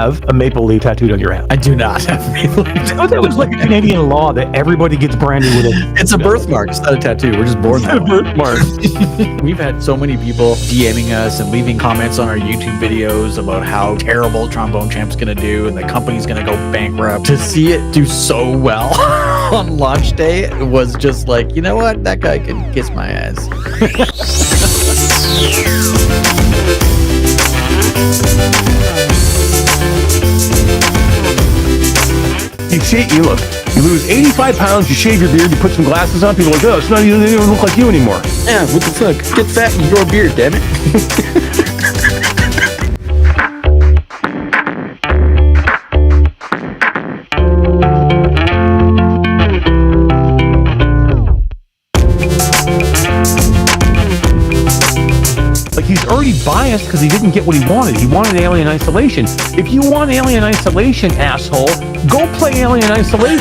have a maple leaf tattooed on your hand? I do not have maple leaf tattooed. That was like a Canadian law that everybody gets branded with it. It's a birthmark. It's not a tattoo. We're just born that way. Birthmark. We've had so many people DMing us and leaving comments on our YouTube videos about how terrible Trombone Champ's going to do and the company's going to go bankrupt. To see it do so well on launch day was just like, you know what? That guy can kiss my ass. You look. You lose 85 pounds, you shave your beard, you put some glasses on, people are like, oh, it's not even, they don't look like you anymore. Yeah, what the fuck? Get fat in your beard, damn it. Like, he's already biased because he didn't get what he wanted. He wanted Alien Isolation. If you want Alien Isolation, asshole, go play Alien Isolation.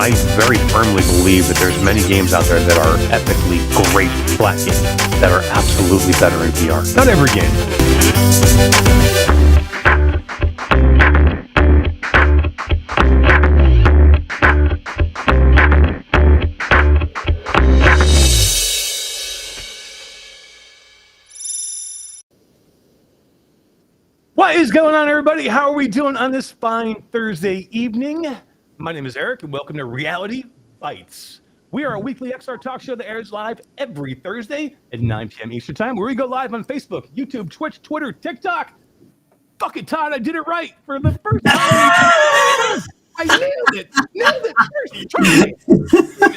I very firmly believe that there's many games out there that are ethically great flat games that are absolutely better in VR. Not every game. What is going on, everybody? How are we doing on this fine Thursday evening? My name is Eric, and welcome to Reality Bytes. We are a weekly XR talk show that airs live every Thursday at 9 p.m. Eastern Time, where we go live on Facebook, YouTube, Twitch, Twitter, TikTok. Fuck it, Todd, I did it right for the first time. I nailed it. Nailed it first try.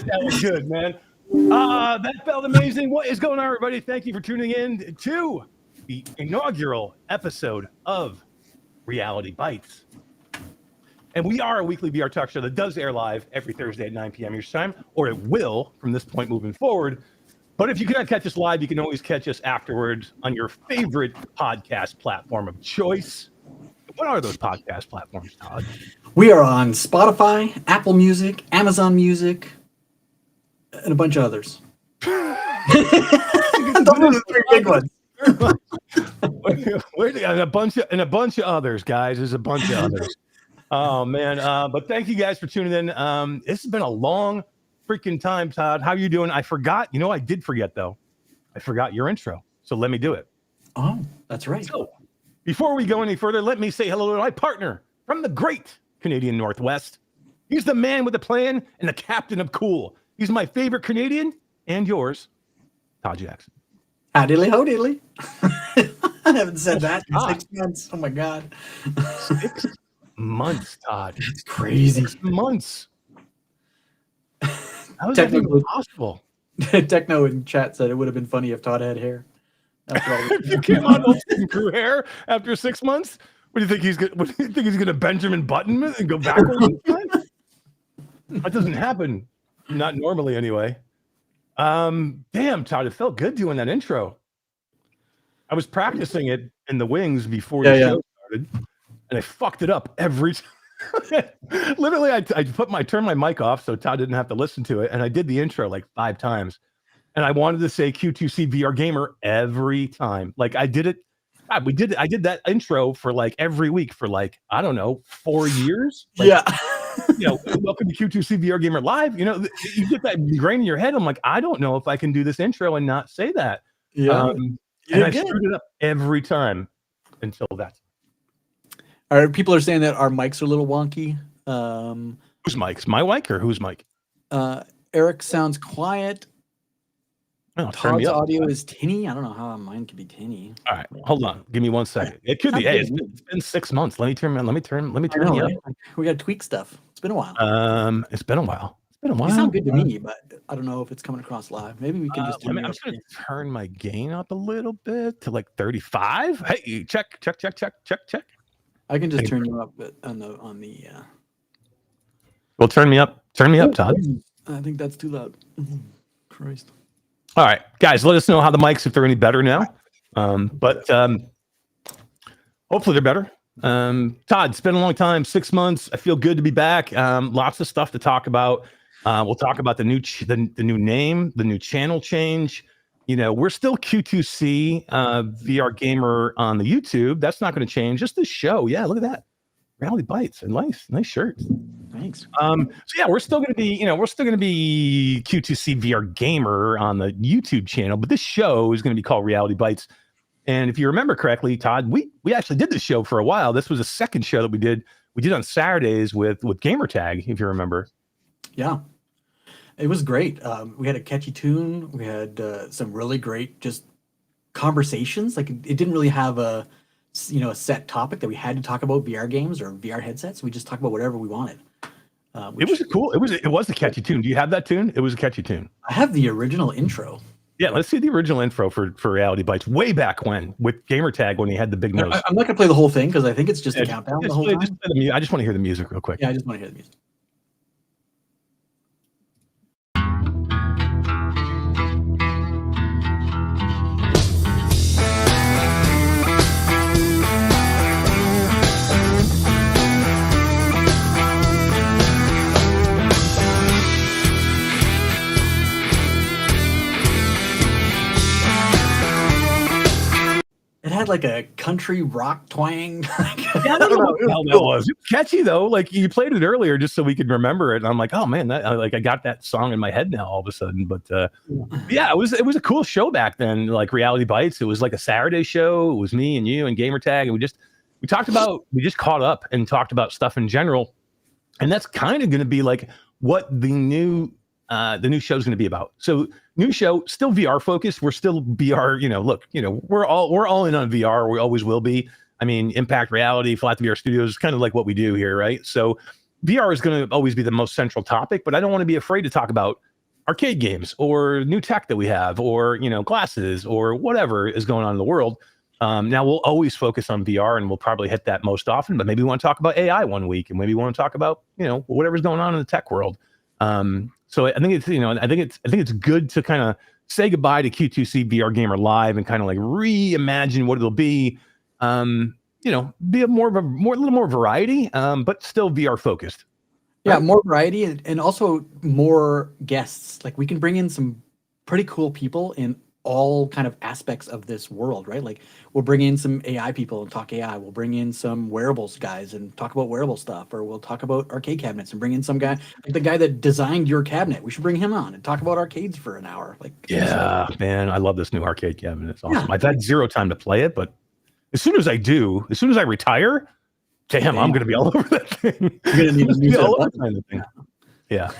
That was good, man. That felt amazing. What is going on, everybody? Thank you for tuning in to the inaugural episode of Reality Bytes. And we are a weekly VR talk show that does air live every Thursday at 9 p.m. Eastern Time, or it will from this point moving forward. But if you cannot catch us live, you can always catch us afterwards on your favorite podcast platform of choice. What are those podcast platforms, Todd? We are on Spotify, Apple Music, Amazon Music, and a bunch of others. Those are the three big ones. And a bunch of others, guys. There's a bunch of others. Oh man, but thank you guys for tuning in. This has been a long freaking time, Todd. How you doing? I forgot. You know, I did forget though. I forgot your intro. So let me do it. Oh, that's right. So before we go any further, let me say hello to my partner from the great Canadian Northwest. He's the man with the plan and the captain of cool. He's my favorite Canadian and yours, Todd Jackson. Howdily ho diddly. I haven't said that in 6 months. Oh my God. 6 months, Todd. It's crazy. 6 months. How is that even possible? Techno in chat said it would have been funny if Todd had hair. If you came on and grew hair after 6 months, what do you think he's going? What do you think he's going to Benjamin Button and go backwards? That doesn't happen. Not normally, anyway. Damn, Todd, it felt good doing that intro. I was practicing it in the wings before the show started, and I fucked it up every time. Literally, I turned my mic off so Todd didn't have to listen to it, and I did the intro like 5 times. And I wanted to say Q2C VR Gamer every time. Like I did it. God, I did that intro for like every week for like, I don't know, 4 years. Like, yeah. You know, welcome to Q2C VR Gamer Live. You know, you get that ingrained in your head. I'm like, I don't know if I can do this intro and not say that. Yeah. And I screwed it up every time until that. People are saying that our mics are a little wonky. Whose mic's my mic or whose mic? Eric sounds quiet. Oh, turn me Todd's up. audio is tinny. I don't know how mine could be tinny. All right, hold on. Give me 1 second. It could be. Hey, it's been 6 months. Let me turn you up. We got to tweak stuff. It's been a while. It's been a while. You sound good to me, but I don't know if it's coming across live. Maybe we can just. I'm just gonna turn my gain up a little bit to like 35. Hey, check. I can just turn you up on the. Well, turn me up, Todd. I think that's too loud. Christ. All right, guys, let us know how the mics, if they're any better now. But hopefully they're better. Todd, it's been a long time, 6 months. I feel good to be back. Lots of stuff to talk about. We'll talk about the new name, the new channel change. We're still Q2C VR Gamer on the YouTube. That's not going to change. Just the show. Yeah, look at that. Reality Bytes and nice shirts. Thanks. So yeah, we're still going to be Q2C VR Gamer on the YouTube channel, but this show is going to be called Reality Bytes. And if you remember correctly, Todd, we actually did this show for a while. This was a second show that we did. We did on Saturdays with Gamertag, if you remember. Yeah, it was great. We had a catchy tune. We had some really great just conversations. Like it didn't really have a set topic that we had to talk about VR games or VR headsets. We just talked about whatever we wanted. It was a catchy tune. Do you have that tune? It was a catchy tune. I have the original intro. Yeah, let's see the original intro for Reality Bytes way back when with Gamertag when he had the big nose. I'm not gonna play the whole thing because I think it's just a countdown the whole time. I just want to hear the music real quick. Yeah, I just want to hear the music. It had like a country rock twang. Yeah, I don't know what the hell that was. It was catchy though. Like you played it earlier just so we could remember it. And I'm like, oh man, I got that song in my head now all of a sudden. But yeah, it was a cool show back then. Like Reality Bytes. It was like a Saturday show. It was me and you and Gamertag, and we just caught up and talked about stuff in general. And that's kind of going to be like what the new show is going to be about. So new show, still VR focused. We're still VR, we're all in on VR. We always will be. I mean, Impact Reality, Flat VR Studios is kind of like what we do here, right? So VR is going to always be the most central topic, but I don't want to be afraid to talk about arcade games or new tech that we have or, glasses or whatever is going on in the world. Now we'll always focus on VR and we'll probably hit that most often, but maybe we want to talk about AI one week and maybe we want to talk about, whatever's going on in the tech world. So I think it's good to kind of say goodbye to Q2C VR Gamer Live and kind of like reimagine what it'll be. Be a little more variety, but still VR focused. Yeah, more variety and also more guests. Like we can bring in some pretty cool people in all kind of aspects of this world, right? Like we'll bring in some AI people and talk AI. We'll bring in some wearables guys and talk about wearable stuff, or we'll talk about arcade cabinets and bring in some guy, like the guy that designed your cabinet. We should bring him on and talk about arcades for an hour. Yeah, man, I love this new arcade cabinet. It's awesome. Yeah. I've had zero time to play it, but as soon as I retire, damn, I'm going to be all over that thing. You're going to need a new thing. Yeah.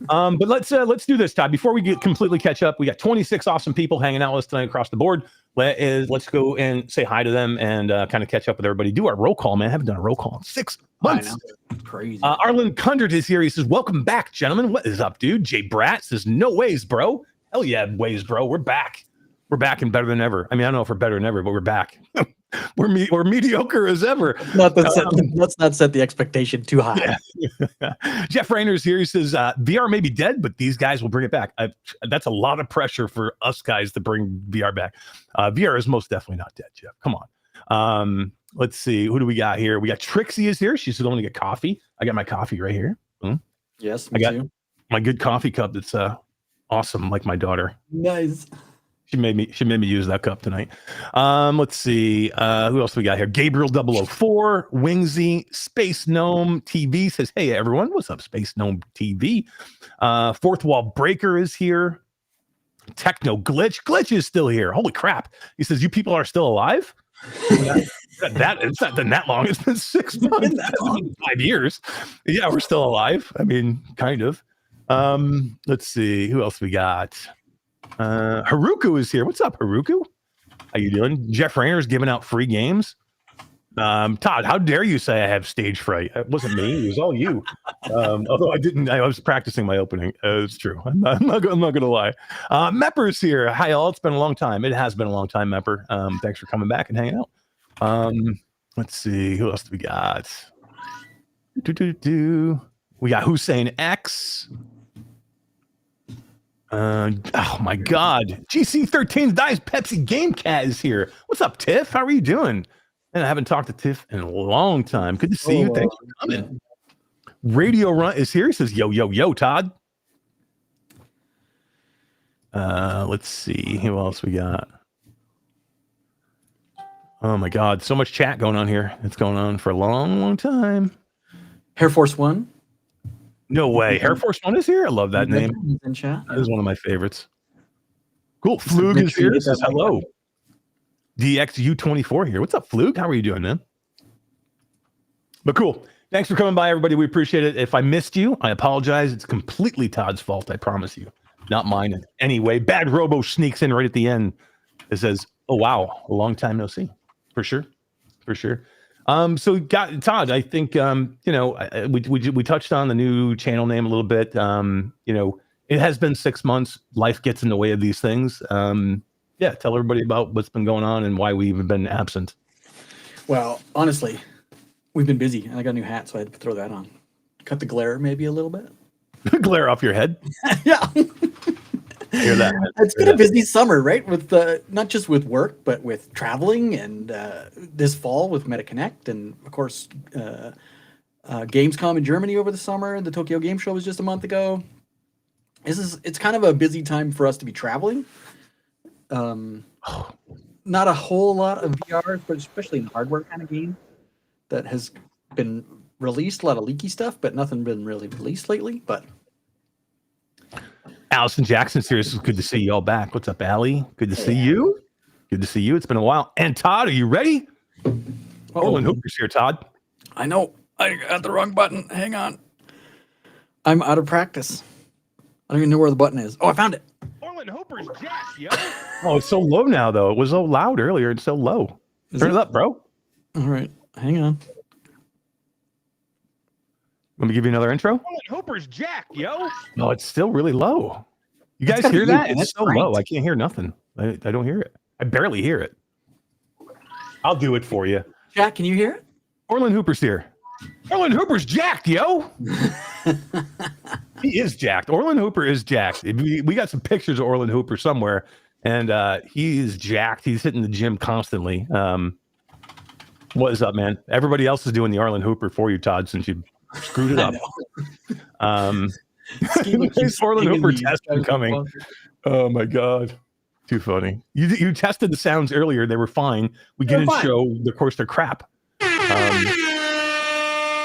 But let's do this, Todd. Before we completely catch up, we got 26 awesome people hanging out with us tonight across the board. Let's go and say hi to them and kind of catch up with everybody. Do our roll call, man. I haven't done a roll call in 6 months. I know. Crazy. Arlen Kundert is here. He says, welcome back, gentlemen. What is up, dude? Jay Bratt says, no ways, bro. Hell yeah, ways, bro. We're back. We're back and better than ever. I mean, I don't know if we're better than ever, but we're back. We're mediocre as ever. Let's not set the expectation too high. Yeah. Jeff Rainer's here. He says, VR may be dead, but these guys will bring it back. That's a lot of pressure for us guys to bring VR back. VR is most definitely not dead, Jeff. Come on. Let's see. Who do we got here? We got Trixie is here. She said, I want to get coffee. I got my coffee right here. Yes, I got my good coffee cup that's awesome, like my daughter. Nice. She made me use that cup tonight. Let's see. Who else we got here? Gabriel 004, Wingsy, Space Gnome TV says, hey, everyone. What's up, Space Gnome TV? Fourth Wall Breaker is here. Techno Glitch. Glitch is still here. Holy crap. He says, you people are still alive? It's not been that long. It's been 6 months. 5 years. Yeah, we're still alive. I mean, kind of. Let's see. Who else we got? Haruku is here. What's up, Haruku? How you doing? Jeff Rainer's giving out free games. Todd, how dare you say I have stage fright? It wasn't me. It was all you. Although I was practicing my opening. It's true. I'm not going to lie. Mepper's here. Hi, all. It's been a long time. It has been a long time, Mepper. Thanks for coming back and hanging out. Let's see. Who else do we got? We got Hussein X. Oh my God. GC13's Dice Pepsi Game Cat is here. What's up, Tiff? How are you doing? And I haven't talked to Tiff in a long time. Good to see you. Thanks for coming. Radio Run is here. He says, yo, Todd. Let's see who else we got. Oh my God, so much chat going on here. It's going on for a long time. Air Force One. No way. Air Force One is here. I love that name. He's in chat. That is one of my favorites. Cool. Flug is here. Says hello. DXU24 here. What's up, Flug? How are you doing, man? But cool. Thanks for coming by, everybody. We appreciate it. If I missed you, I apologize. It's completely Todd's fault. I promise you. Not mine in any way. Bad Robo sneaks in right at the end. It says, oh, wow. A long time no see. For sure. For sure. So we got Todd, I think, we touched on the new channel name a little bit. It has been 6 months. Life gets in the way of these things. Tell everybody about what's been going on and why we've been absent. Well, honestly, we've been busy, and I got a new hat, so I had to throw that on. Cut the glare maybe a little bit. Glare off your head. Yeah. Hear that? It's been a busy summer, right? With not just with work, but with traveling, and this fall with MetaConnect, and of course, Gamescom in Germany over the summer. The Tokyo Game Show was just a month ago. It's kind of a busy time for us to be traveling. Not a whole lot of VR, but especially in hardware kind of game that has been released. A lot of leaky stuff, but nothing been really released lately. But Allison Jackson's here. It's good to see you all back. What's up, Allie? Good to see you. Good to see you. It's been a while. And Todd, are you ready? Orland Hooper's here, Todd. I know. I got the wrong button. Hang on. I'm out of practice. I don't even know where the button is. Oh, I found it. Orland Hooper's jacked, yo. Oh, it's so low now, though. It was so loud earlier. It's so low. Turn it up, bro. All right. Hang on. Let me give you another intro. Orland Hooper's jacked, yo. No, it's still really low. You guys hear that? It's so low. I can't hear nothing. I don't hear it. I barely hear it. I'll do it for you. Jack, can you hear it? Orland Hooper's here. Orland Hooper's jacked, yo. He is jacked. Orland Hooper is jacked. We got some pictures of Orland Hooper somewhere, and he is jacked. He's hitting the gym constantly. What is up, man? Everybody else is doing the Orland Hooper for you, Todd, since you screwed it up. Orland Hooper test coming. Oh my God. Too funny. You tested the sounds earlier. They were fine. We didn't show, of course, they're crap.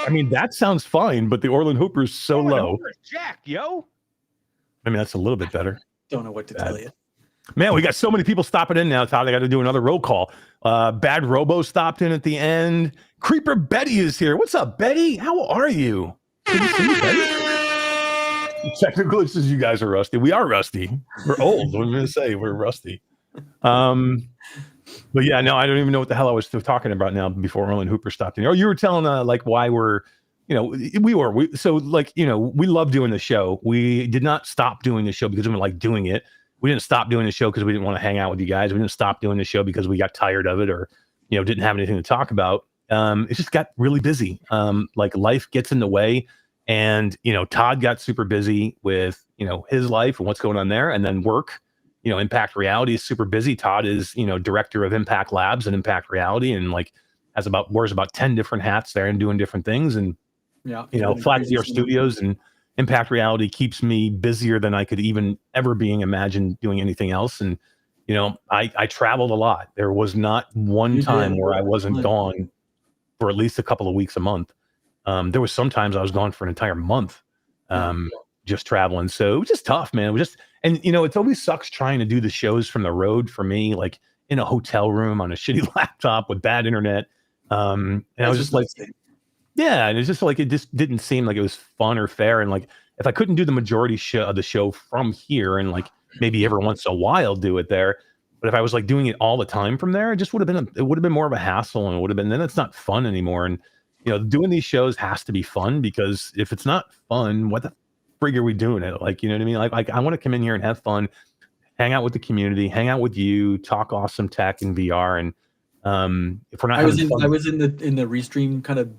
I mean, that sounds fine, but the Orland Hooper's so low. Jack, yo. I mean, that's a little bit better. Don't know what to tell you. Man, we got so many people stopping in now, Todd. I got to do another roll call. Bad Robo stopped in at the end. Creeper Betty is here. What's up, Betty? How are you? Good to see you, Betty. Technical issues, you guys are rusty. We are rusty. We're old. What am I going to say? We're rusty. But yeah, no, I don't even know what the hell I was still talking about now before Orland Hooper stopped in. Oh, you were telling like why we love doing the show. We did not stop doing the show because we like doing it. We didn't stop doing the show because we didn't want to hang out with you guys. We didn't stop doing the show because we got tired of it or, didn't have anything to talk about. It just got really busy. Like life gets in the way. And, Todd got super busy with, his life and what's going on there. And then work, Impact Reality is super busy. Todd is, director of Impact Labs and Impact Reality and wears about 10 different hats there and doing different things. And, Flat Zero Studios and Impact Reality keeps me busier than I could even ever imagine doing anything else. And, I traveled a lot. There was not one time where I wasn't gone for at least a couple of weeks a month. There was sometimes I was gone for an entire month, just traveling. So it was just tough, man. It was just, and it always sucks trying to do the shows from the road for me, like in a hotel room on a shitty laptop with bad internet. And I was just like, yeah. And it's just like, it just didn't seem like it was fun or fair. And like, if I couldn't do the majority of the show from here and like maybe every once in a while do it there, but if I was like doing it all the time from there, it just would have been more of a hassle and it would have been, then it's not fun anymore. And, doing these shows has to be fun because if it's not fun, what the frig are we doing it? Like, you know what I mean? Like I want to come in here and have fun, hang out with the community, hang out with you, talk awesome tech and VR. And if we're not, I was in the Restream kind of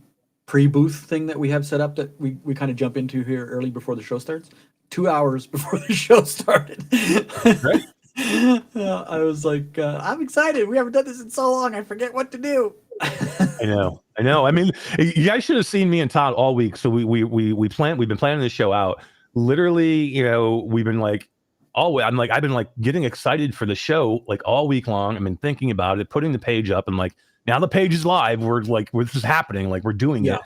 pre-booth thing that we have set up that we kind of jump into here early before the show starts. 2 hours before the show started. Right. I was like, I'm excited. We haven't done this in so long. I forget what to do. I know. I mean, you guys should have seen me and Todd all week. So we've been planning this show out. Literally, we've been like I've been like getting excited for the show like all week long. I've been thinking about it, putting the page up, and like now the page is live. This is happening. Like we're doing it.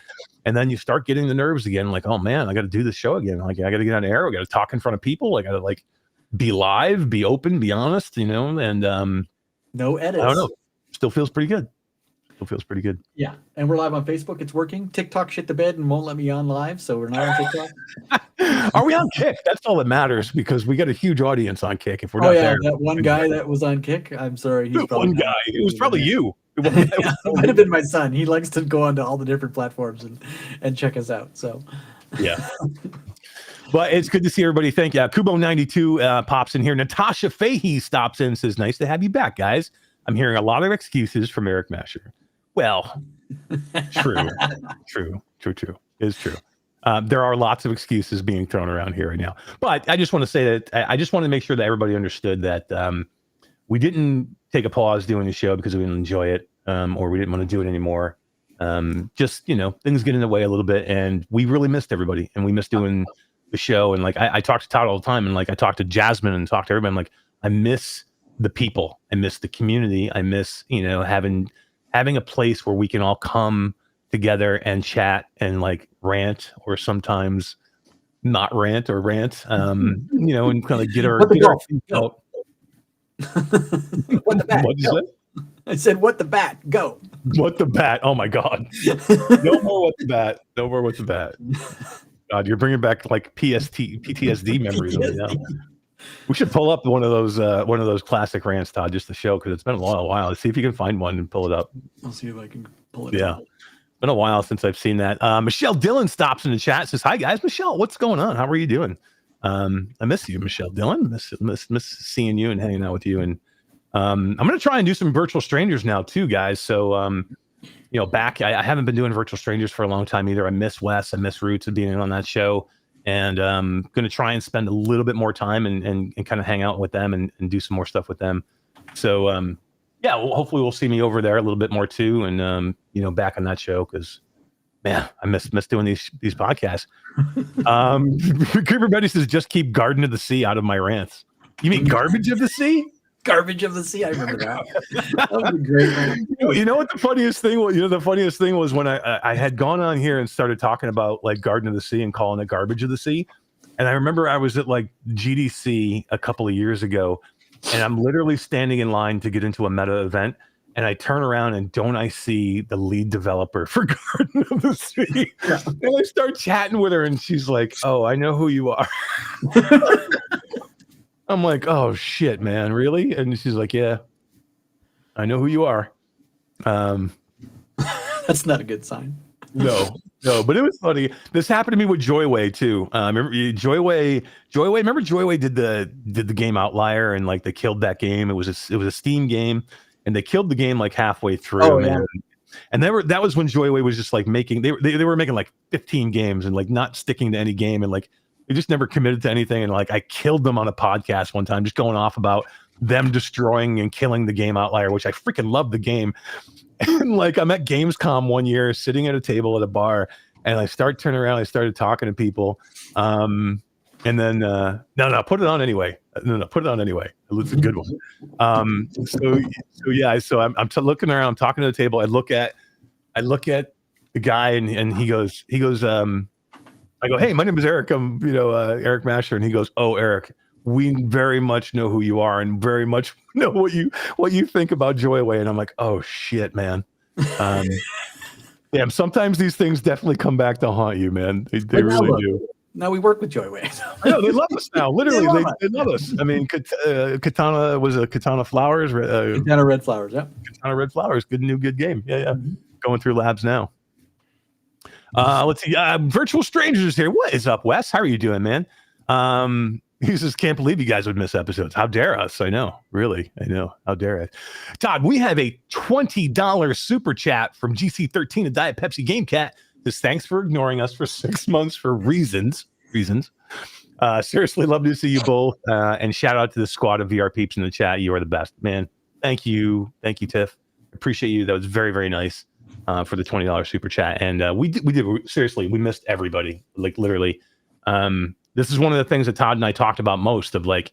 And then you start getting the nerves again. Like, oh man, I got to do this show again. Like I got to get on air. I got to talk in front of people. I got to like be live, be open, be honest, you know, and no edits. I don't know. Still feels pretty good. Yeah. And we're live on Facebook. It's working. TikTok shit the bed and won't let me on live. So we're not on TikTok. Are we on Kick? That's all that matters because we got a huge audience on Kick. If we're not there. That one guy that was on Kick. I'm sorry. He's One guy. It was probably you. It might have been my son. He likes to go onto all the different platforms and check us out. So yeah. But it's good to see everybody. Thank you. Kubo92 pops in here. Natasha Fahey stops in and says, nice to have you back, guys. I'm hearing a lot of excuses from Eric Masher. Well, true. It's true. There are lots of excuses being thrown around here right now. But I just want to say that I just want to make sure that everybody understood that we didn't take a pause doing the show because we didn't enjoy it or we didn't want to do it anymore. Just, you know, things get in the way a little bit and we really missed everybody and we missed doing the show. And like, I talk to Todd all the time and like, I talk to Jasmine and talk to everybody. I'm like, I miss the people. I miss the community. I miss, you know, having a place where we can all come together and chat and like rant or sometimes not rant or rant, you know, and kind of get our feet out. What the bat? What did you say? I said, what the bat? Go. What the bat? Oh my God. No more what the bat. No more what the bat. God, you're bringing back like PTSD memories right now. We should pull up one of those classic rants, Todd, just to show because it's been a while. Let's see if you can find one and pull it up. I'll see if I can pull it up. It's been a while since I've seen that. Michelle Dillon stops in the chat, says, hi guys. Michelle, what's going on? How are you doing? I miss you, Michelle Dillon. Miss seeing you and hanging out with you. And I'm gonna try and do some virtual strangers now too, guys. So you know, I haven't been doing virtual strangers for a long time either. I miss Wes, I miss Roots of being on that show. And going to try and spend a little bit more time and kind of hang out with them and do some more stuff with them. So, yeah, well, hopefully we'll see me over there a little bit more too. And, you know, back on that show because, man, I miss doing these podcasts. Everybody says, just keep Garden of the Sea out of my rants. You mean Garbage of the Sea? Garbage of the Sea. I remember that. That was a great one. You know what the funniest thing was? You know, the funniest thing was when I had gone on here and started talking about like Garden of the Sea and calling it Garbage of the Sea. And I remember I was at like GDC a couple of years ago and I'm literally standing in line to get into a meta event. And I turn around and don't I see the lead developer for Garden of the Sea? Yeah. And I start chatting with her and she's like, oh, I know who you are. I'm like, oh shit, man, really? And she's like, yeah, I know who you are. That's not a good sign. No, but it was funny. This happened to me with Joyway too. Remember Joyway? Remember Joyway did the game Outlier and like they killed that game. It was a Steam game and they killed the game like halfway through. Oh, yeah. And that was when Joyway was just like making they were making like 15 games and like not sticking to any game and like they just never committed to anything. And like I killed them on a podcast one time, just going off about them destroying and killing the game Outlier, which I freaking love the game. And like I'm at Gamescom one year, sitting at a table at a bar, and I start turning around. I started talking to people, and then no, put it on anyway. No, put it on anyway. It's a good one. So yeah. So I'm looking around, I'm talking to the table. I look at the guy, and he goes. I go, hey, my name is Eric. I'm Eric Masher, and he goes, oh, Eric. We very much know who you are and very much know what you think about Joyway. And I'm like, oh shit, man. Yeah, sometimes these things definitely come back to haunt you, man. They really do. Now we work with Joyway. I know, they love us now. Literally, they love us. I mean, Katana was a Katana Flowers. Katana Red Flowers, yeah. Katana Red Flowers, good game. Yeah. Mm-hmm. Going through labs now. Let's see. Virtual Strangers here. What is up, Wes? How are you doing, man? He says, can't believe you guys would miss episodes. How dare us? I know. Really. I know. How dare I? Todd, we have a $20 super chat from GC13 of Diet Pepsi Game Cat. Says, thanks for ignoring us for 6 months for reasons. Seriously, love to see you both. And shout out to the squad of VR peeps in the chat. You are the best, man. Thank you. Thank you, Tiff. Appreciate you. That was very, very nice for the $20 super chat. And we did seriously, we missed everybody. Like literally. This is one of the things that Todd and I talked about most of like,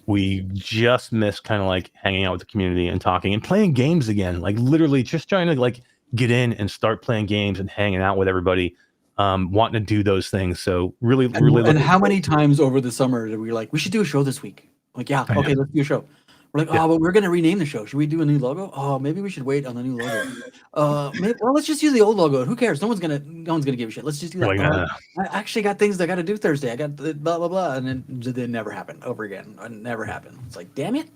we just missed kind of like hanging out with the community and talking and playing games again. Like literally just trying to like get in and start playing games and hanging out with everybody, wanting to do those things. So really. And how many times over the summer did we like, we should do a show this week? Like, yeah, okay, let's do a show. We're like, oh, but we're gonna rename the show. Should we do a new logo? Oh, maybe we should wait on the new logo. Well, let's just use the old logo. Who cares? No one's gonna give a shit. Let's just do that. Like, I actually got things I got to do Thursday. I got the blah blah blah, and then it never happened over again. It never happened. It's like, damn it.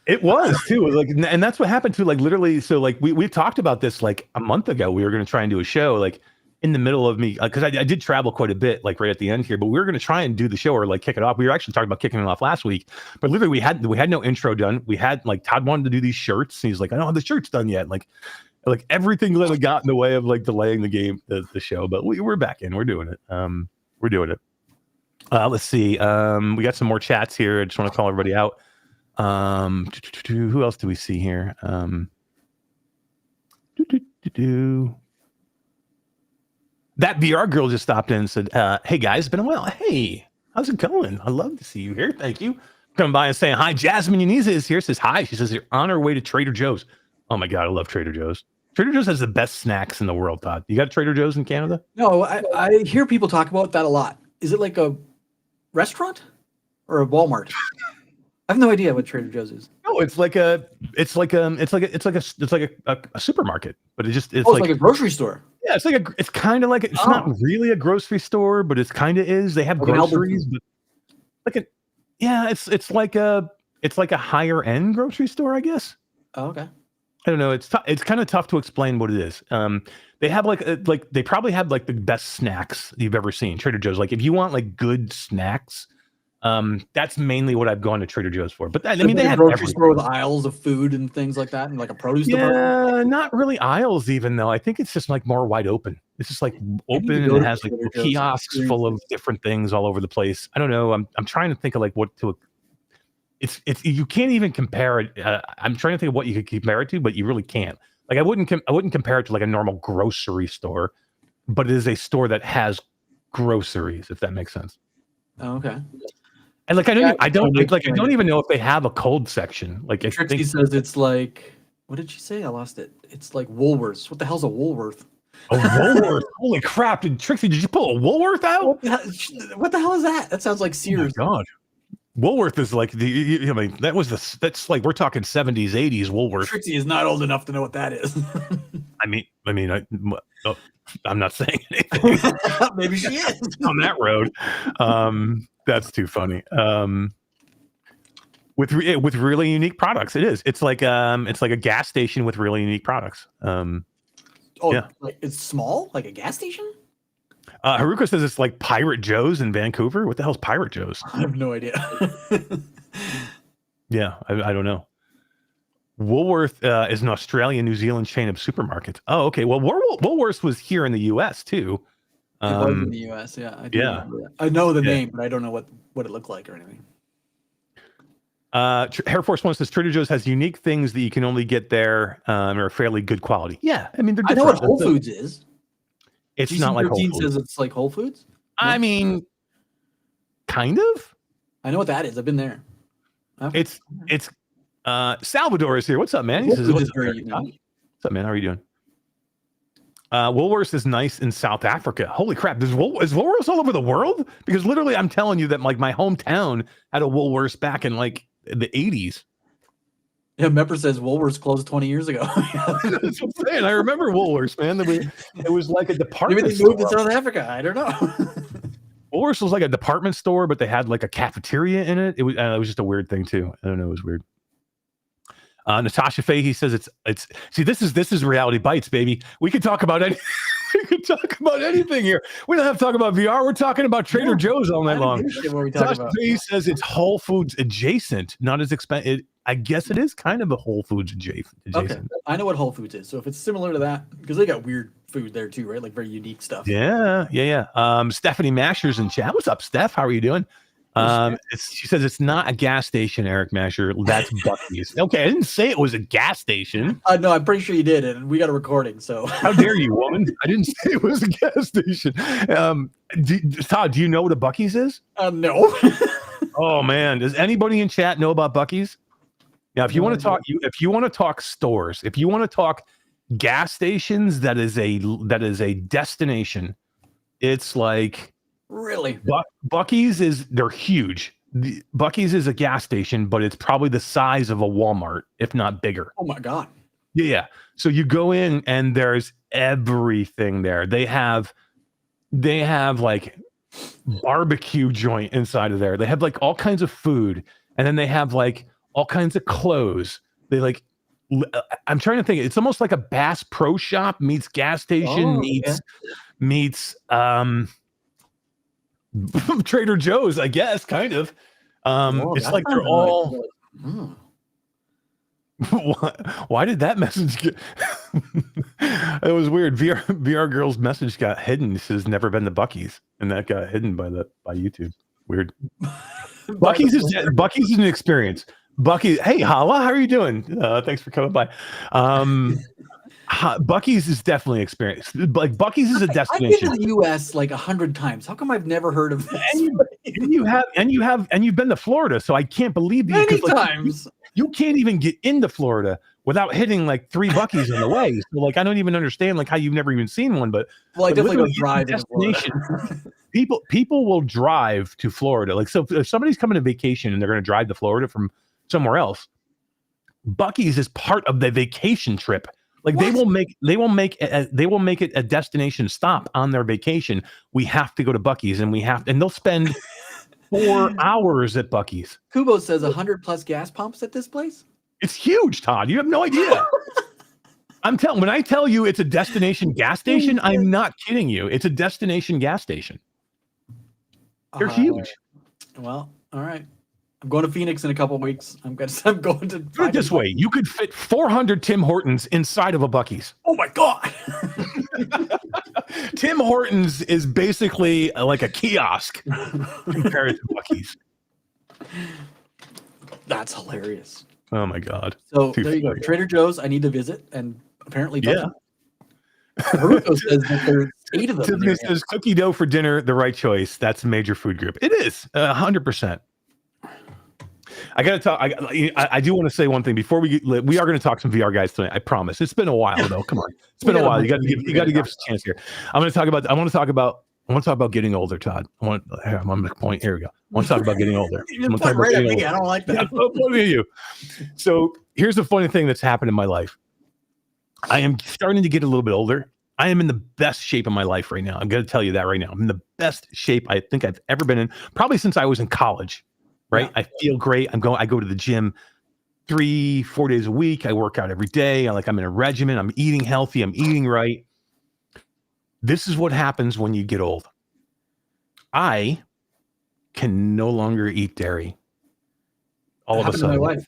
It was too. Like, and that's what happened too. Like literally. So like we talked about this like a month ago. We were going to try and do a show like in the middle of me, because I did travel quite a bit, like right at the end here, but we were going to try and do the show or like kick it off. We were actually talking about kicking it off last week, but literally we had no intro done. We had like Todd wanted to do these shirts, and he's like, I don't have the shirts done yet. Like everything that got in the way of like delaying the show, but we're back in. We're doing it. We're doing it. Let's see. We got some more chats here. I just want to call everybody out. Who else do we see here? That VR girl just stopped in and said, hey guys, it's been a while. Hey, how's it going? I love to see you here. Thank you. Coming by and saying hi. Jasmine Uniza is here. Says hi. She says you're on her way to Trader Joe's. Oh my God, I love Trader Joe's. Trader Joe's has the best snacks in the world, Todd. You got Trader Joe's in Canada? No, I hear people talk about that a lot. Is it like a restaurant or a Walmart? I have no idea what Trader Joe's is. No, it's like a supermarket, but it's like a grocery store. Yeah, it's kind of like it's not really a grocery store, but it's kind of is. They have like groceries, but it's like a higher end grocery store, I guess. Oh, okay. I don't know. It's kind of tough to explain what it is. They have they probably have like the best snacks you've ever seen. Trader Joe's. Like if you want like good snacks, that's mainly what I've gone to Trader Joe's for. But I mean, they have a grocery store with aisles of food and things like that, and like a produce department. Yeah, not really aisles even though. I think it's just like more wide open. It's just like open and it has like kiosks full of different things all over the place. I don't know. I'm trying to think of like what to. It's you can't even compare it. I'm trying to think of what you could compare it to, but you really can't. Like I wouldn't compare it to like a normal grocery store, but it is a store that has groceries, if that makes sense. Oh, okay. And like I don't even know if they have a cold section. Like Trixie says it's like, what did she say? I lost it. It's like Woolworths. What the hell's a Woolworth? A Woolworth? Holy crap! Trixie, did you pull a Woolworth out? What the hell is that? That sounds like Sears. Oh my God. Woolworth is like that's like we're talking 70s, 80s Woolworth. Trixie is not old enough to know what that is. I'm not saying anything. Maybe she is on that road. That's too funny. With really unique products, it is. It's like a gas station with really unique products. Yeah. Like it's small, like a gas station. Haruka says it's like Pirate Joe's in Vancouver. What the hell's Pirate Joe's? I have no idea. Yeah, I don't know. Woolworth is an Australian, New Zealand chain of supermarkets. Oh, okay. Well, Woolworth was here in the U.S. too. It was in the U.S. Yeah. I know the name, but I don't know what it looked like or anything. Air Force One says Trader Joe's has unique things that you can only get there and are fairly good quality. Yeah, I mean they're different. I know what Whole Foods is. It's not like Whole Foods. Says it's like Whole Foods. I mean, kind of. I know what that is. I've been there. It's Salvador is here. What's up, man? He says, what's up, man? How are you doing? Woolworths is nice in South Africa. Holy crap! Is Woolworths all over the world? Because literally, I'm telling you that like my hometown had a Woolworths back in like the 80s. Yeah, Mepper says Woolworths closed 20 years ago. That's what I'm saying. I remember Woolworths, man. It was like a department Maybe they moved to South Africa. I don't know. Woolworths was like a department store, but they had like a cafeteria in it. It was just a weird thing too. I don't know. It was weird. Natasha Fahey says it's see this is Reality Bytes, baby. We could talk about anything. We could talk about anything here. We don't have to talk about VR. We're talking about Trader Joe's all night long. Natasha Fahey says it's Whole Foods adjacent, not as expensive. I guess it is kind of a Whole Foods adjacent. Okay, I know what Whole Foods is. So if it's similar to that, because they got weird food there too, right? Like very unique stuff. Yeah. Stephanie Masher's in chat. What's up, Steph? How are you doing? She says it's not a gas station, Eric Masher. That's Bucky's. Okay, I didn't say it was a gas station. No, I'm pretty sure you did, and we got a recording. So how dare you, woman? I didn't say it was a gas station. Todd, do you know what a Bucky's is? No. Oh man, does anybody in chat know about Buc-ee's? Now, if you No want to talk, idea. if you want to talk stores, if you want to talk gas stations, that is a destination. It's like Really? Buc-ee's they're huge. Buc-ee's is a gas station, but it's probably the size of a Walmart, if not bigger. Oh my god. Yeah. So you go in and there's everything there. They have like barbecue joint inside of there. They have like all kinds of food, and then they have like all kinds of clothes. They like I'm trying to think. It's almost like a Bass Pro Shop meets gas station meets Trader Joe's, I guess, kind of. It's like they're all. Why did that message get? It was weird. VR girl's message got hidden. It says never been to Buc-ee's, and that got hidden by YouTube. Weird. Buc-ee's is an experience. Buc-ee's. Hey, Hala, how are you doing? Thanks for coming by. Buc-ee's is definitely an experience. Like Buc-ee's is a destination. I've been to the U.S. like 100 times. How come I've never heard of this? And you've been to Florida, so I can't believe you. Many times. You can't even get into Florida without hitting like 3 Buc-ee's on the way. So like, I don't even understand like how you've never even seen one. But I definitely don't drive to Florida. People will drive to Florida. Like, so if somebody's coming to vacation and they're going to drive to Florida from somewhere else, Buc-ee's is part of the vacation trip. Like they will make it a destination stop on their vacation. We have to go to Buc-ee's, and they'll spend 4 hours at Buc-ee's. Kubo says 100+ gas pumps at this place. It's huge, Todd. You have no idea. When I tell you it's a destination gas station, I'm not kidding you. It's a destination gas station. They're huge. Well, all right. I'm going to Phoenix in a couple of weeks. I'm going to Put it this way: you could fit 400 Tim Hortons inside of a Buc-ee's. Oh my god! Tim Hortons is basically like a kiosk compared to Buc-ee's. That's hilarious. Oh my god! So there you go. Trader Joe's. I need to visit, and apparently, yeah. Haruko says that there's 8 of them. Tiffany says cookie dough for dinner, the right choice. That's a major food group. It is 100%. I got to talk. I do want to say one thing before we are going to talk some VR guys tonight. I promise. It's been a while though. Come on, it's been a while. You got to give us a chance here. I want to talk about getting older, Todd. I'm on the point. Here we go. I want to talk about getting older. I don't like that. What are you? So here's the funny thing that's happened in my life. I am starting to get a little bit older. I am in the best shape of my life right now. I'm going to tell you that right now. I'm in the best shape I think I've ever been in, probably since I was in college. Right. Yeah. I feel great. I go to the gym 3-4 days a week. I work out every day. I'm in a regimen. I'm eating healthy. I'm eating right. This is what happens when you get old. I can no longer eat dairy. All of a sudden. My life.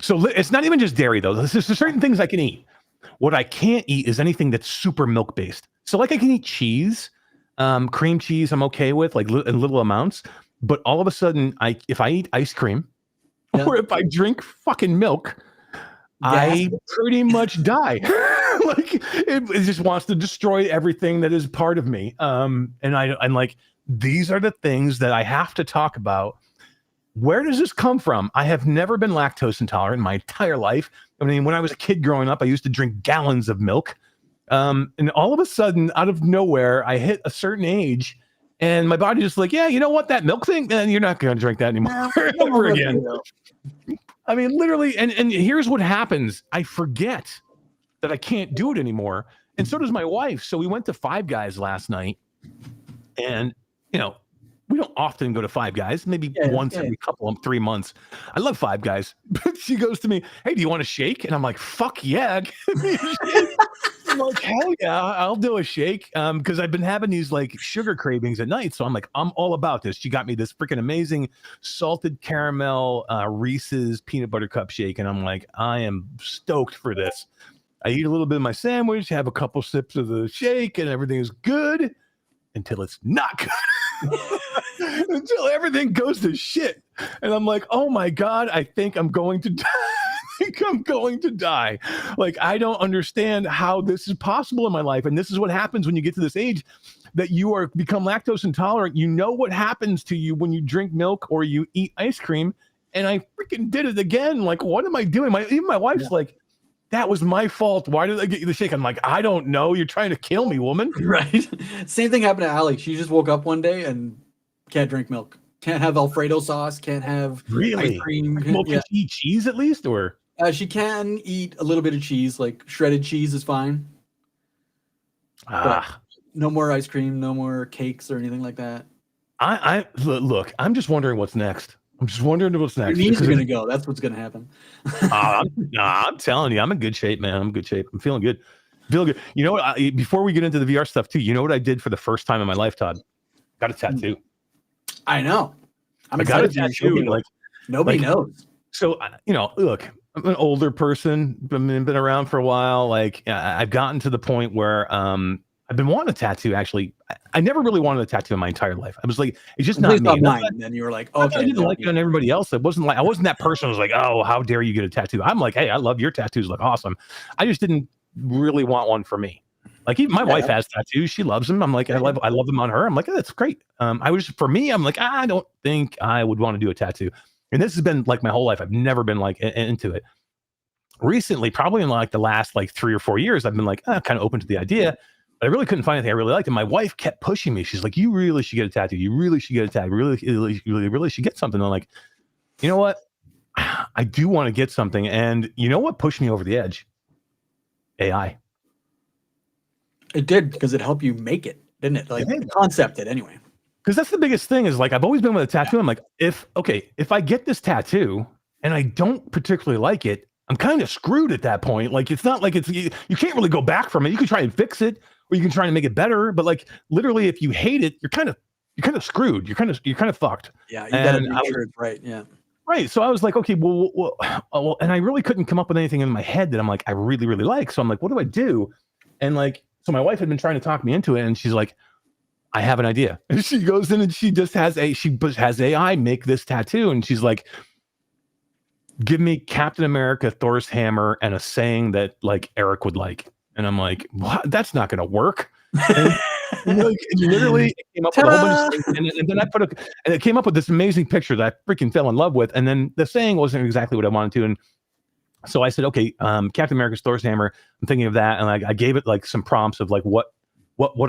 So it's not even just dairy though. There's certain things I can eat. What I can't eat is anything that's super milk based. So like I can eat cheese, cream cheese. I'm okay with in little amounts. But all of a sudden, if I eat ice cream or if I drink fucking milk, I pretty much die. It just wants to destroy everything that is part of me. And I'm like, these are the things that I have to talk about. Where does this come from? I have never been lactose intolerant in my entire life. I mean, when I was a kid growing up, I used to drink gallons of milk. And all of a sudden, out of nowhere, I hit a certain age. And my body just like, yeah, you know what, that milk thing, and you're not going to drink that anymore ever again. I mean, literally, and here's what happens. I forget that I can't do it anymore. And so does my wife. So we went to Five Guys last night. And, we don't often go to Five Guys, maybe once every 3 months. I love Five Guys. But she goes to me, hey, do you want a shake? And I'm like, fuck yeah. Give me a shake. I'm like, hell yeah, I'll do a shake. Because I've been having these sugar cravings at night. So I'm like, I'm all about this. She got me this freaking amazing salted caramel Reese's peanut butter cup shake. And I'm like, I am stoked for this. I eat a little bit of my sandwich, have a couple sips of the shake, and everything is good until it's not good. Until everything goes to shit. And I'm like, oh my God, I think I'm going to die. like I'm going to die. Like, I don't understand how this is possible in my life. And this is what happens when you get to this age that you are become lactose intolerant. You know what happens to you when you drink milk or you eat ice cream. And I freaking did it again. Like, what am I doing? Even my wife's like, that was my fault. Why did I get you the shake? I'm like, I don't know. You're trying to kill me, woman. Right. Same thing happened to Allie. She just woke up one day and can't drink milk. Can't have Alfredo sauce. Can't have ice cream. Well, can she eat cheese at least, or? She can eat a little bit of cheese, like shredded cheese is fine. But no more ice cream, no more cakes or anything like that. I look, I'm just wondering what's next. I'm just wondering what's next. Your knees are going to go. That's what's going to happen. I'm telling you, I'm in good shape, man. I'm in good shape. I'm feeling good. Feeling good. You know what? Before we get into the VR stuff too, you know what I did for the first time in my life, Todd? Got a tattoo. I know. I got a tattoo. Like nobody knows. So, look, I'm an older person, been around for a while. Like, I've gotten to the point where I've been wanting a tattoo. Actually, I never really wanted a tattoo in my entire life. I was like, it's just not me. Mine. And then you were like, okay. I didn't like it on everybody else. It wasn't like I wasn't that person who was like, oh, how dare you get a tattoo? I'm like, hey, I love your tattoos. Look awesome. I just didn't really want one for me. Like, even my wife has tattoos. She loves them. I'm like, I love them on her. I'm like, oh, that's great. For me, I'm like, I don't think I would want to do a tattoo. And this has been like my whole life. I've never been like into it. Recently, probably in like the last like 3 or 4 years, I've been like kind of open to the idea. But I really couldn't find anything I really liked. And my wife kept pushing me. She's like, you really should get a tattoo. You really should get a tattoo. Really should get something. And I'm like, you know what? I do want to get something. And you know what pushed me over the edge? AI. It did, because it helped you make it, didn't it? Like, concept it anyway. Because that's the biggest thing is like, I've always been with a tattoo. I'm like, if I get this tattoo and I don't particularly like it, I'm kind of screwed at that point. Like, it's not like you can't really go back from it. You can try and fix it, or you can try and make it better. But like, literally, if you hate it, you're kind of screwed. You're kind of fucked. Yeah, you gotta make sure it's right. Yeah. Right. So I was like, okay, well, and I really couldn't come up with anything in my head that I'm like, I really, really like. So I'm like, what do I do? And like, so my wife had been trying to talk me into it, and she's like, I have an idea. And she goes in and she just has AI make this tattoo. And she's like, give me Captain America, Thor's hammer, and a saying that like Eric would like. And I'm like, what? That's not going to work. And like, literally it came up with a whole bunch of things. And then and it came up with this amazing picture that I freaking fell in love with. And then the saying wasn't exactly what I wanted to. And so I said, okay, Captain America's Thor's hammer. I'm thinking of that. And I gave it like some prompts of like what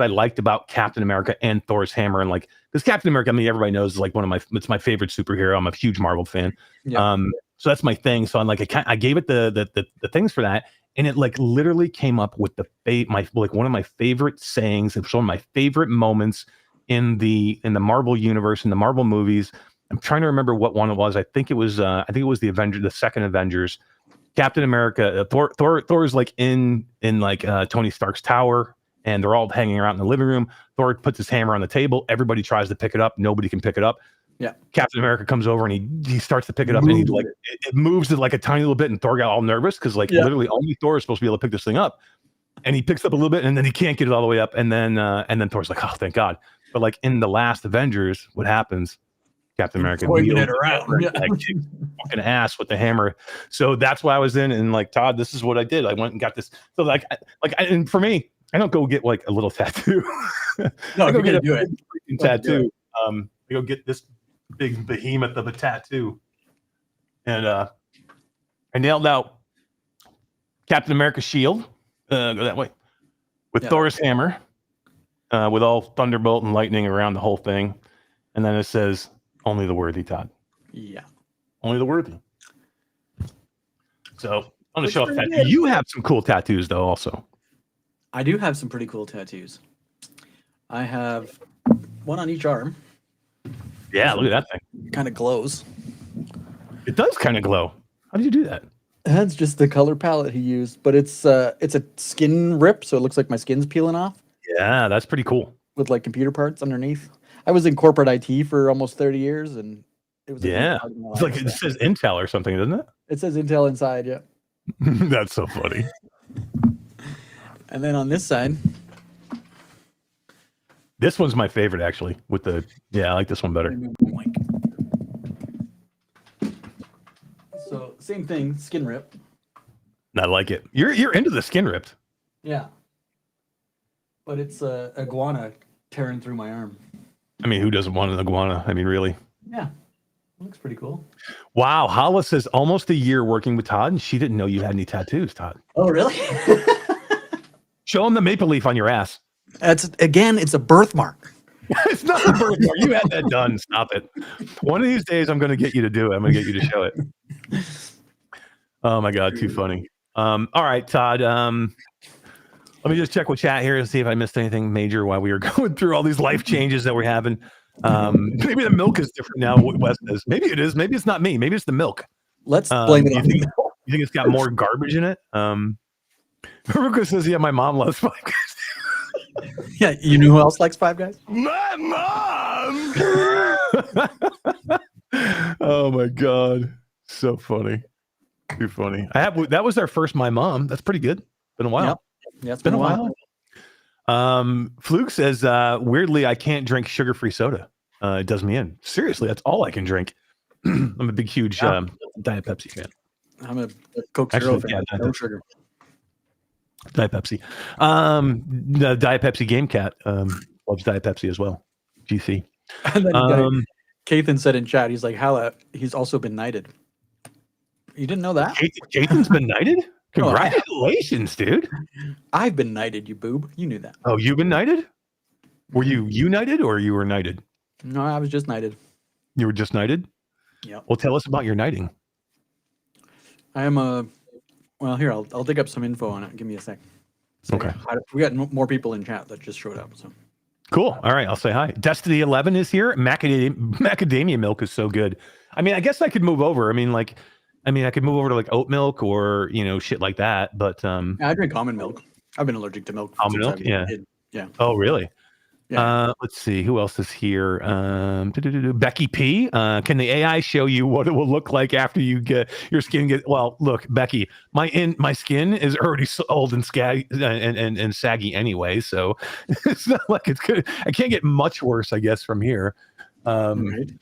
I liked about Captain America and Thor's hammer. And like, because Captain America, I mean, everybody knows is like it's my favorite superhero. I'm a huge Marvel fan. Yeah. So that's my thing. So I'm like, I gave it the things for that. And it like literally came up with one of my favorite sayings. It's one of my favorite moments in the Marvel universe, in the Marvel movies. I'm trying to remember what one it was. I think it was the second Avengers. Captain America, Thor is like in like Tony Stark's tower, and they're all hanging around in the living room. Thor puts his hammer on the table. Everybody tries to pick it up. Nobody can pick it up. Yeah. Captain America comes over and he starts to pick it up, and he like it moves it like a tiny little bit, and Thor got all nervous because like literally only Thor is supposed to be able to pick this thing up, and he picks up a little bit, and then he can't get it all the way up, and then Thor's like, oh, thank God. But like in the last Avengers, what happens? Captain America it around, like fucking ass with the hammer. So that's why I was in, and like, Todd, this is what I did. I went and got this. So and for me, I don't go get like a little tattoo. No, I go get a do it. tattoo. I go get this big behemoth of a tattoo, and I nailed out Captain America's shield. Go that way with Thor's hammer, with all thunderbolt and lightning around the whole thing, and then it says, "Only the worthy, Todd." Yeah, only the worthy. So on the shelf, you have some cool tattoos, though. Also, I do have some pretty cool tattoos. I have one on each arm. Yeah, look at that thing. It kind of glows. It does kind of glow. How did you do that? That's just the color palette he used, but it's a skin rip, so it looks like my skin's peeling off. Yeah, that's pretty cool. With like computer parts underneath. I was in corporate IT for almost 30 years, and it was it's like it says Intel or something, doesn't it? It says Intel inside, yeah. That's so funny. And then on this side, this one's my favorite, actually. I like this one better. So same thing, skin rip. I like it. You're into the skin ripped. Yeah. But it's a iguana tearing through my arm. I mean, who doesn't want an iguana? I mean, really? Yeah. Looks pretty cool. Wow. Hala says almost a year working with Todd, and she didn't know you had any tattoos, Todd. Oh, really? Show him the maple leaf on your ass. It's a birthmark. It's not a birthmark. You had that done. Stop it. One of these days, I'm going to get you to do it. I'm going to get you to show it. Oh, my God. Too funny. All right, Todd. Let me just check with chat here and see if I missed anything major while we were going through all these life changes that we're having. Maybe the milk is different now. What Wes says. Maybe it is. Maybe it's not me. Maybe it's the milk. Let's blame it on the milk. You think it's got more garbage in it? Ruka says, yeah, my mom loves Five Guys. Yeah, you know who else likes Five Guys? My mom! Oh, my God. So funny. Too funny. That was our first My Mom. That's pretty good. Been a while. Yep. Yeah, it's been a while. Fluke says, weirdly, I can't drink sugar-free soda. It does me in. Seriously, that's all I can drink. I'm a big, huge Diet Pepsi fan. I'm a Coke Zero fan. No sugar. Diet Pepsi. The Diet Pepsi Game Cat loves Diet Pepsi as well. GC. And then Kathan said in chat, he's like, Hala, he's also been knighted. You didn't know that? Kathan's been knighted? Congratulations, dude. I've been knighted, you boob. You knew that. Oh, you've been knighted? Were you united or you were knighted? No, I was just knighted. You were just knighted? Yeah. Well, tell us about your knighting. I am well, here, I'll dig up some info on it. Give me a sec. Okay. We got more people in chat that just showed up. So cool. All right, I'll say hi. Destiny 11 is here. Macadamia milk is so good. I mean, I guess I could move over. I could move over to like oat milk or, shit like that. But I drink almond milk. I've been allergic to milk. Almond milk? Yeah. Yeah. Oh, really? Yeah. Let's see. Who else is here? Becky P. Can the AI show you what it will look like after you get your skin well, look, Becky, my skin is already so old and and saggy anyway. So it's not like it's good. I can't get much worse, I guess, from here. Right.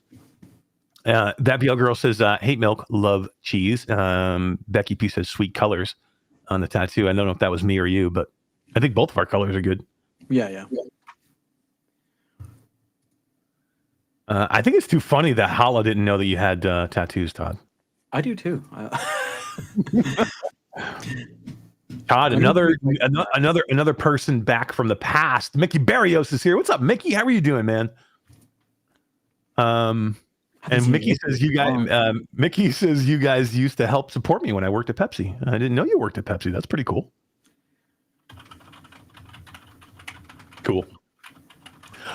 That BL girl says, hate milk, love cheese. Becky P says sweet colors on the tattoo. I don't know if that was me or you, but I think both of our colors are good. Yeah. I think it's too funny that Hala didn't know that you had tattoos, Todd. I do too. Todd, another person back from the past. Mickey Barrios is here. What's up, Mickey? How are you doing, man? And Mickey says you guys used to help support me when I worked at Pepsi. I didn't know you worked at Pepsi. That's pretty cool. Cool.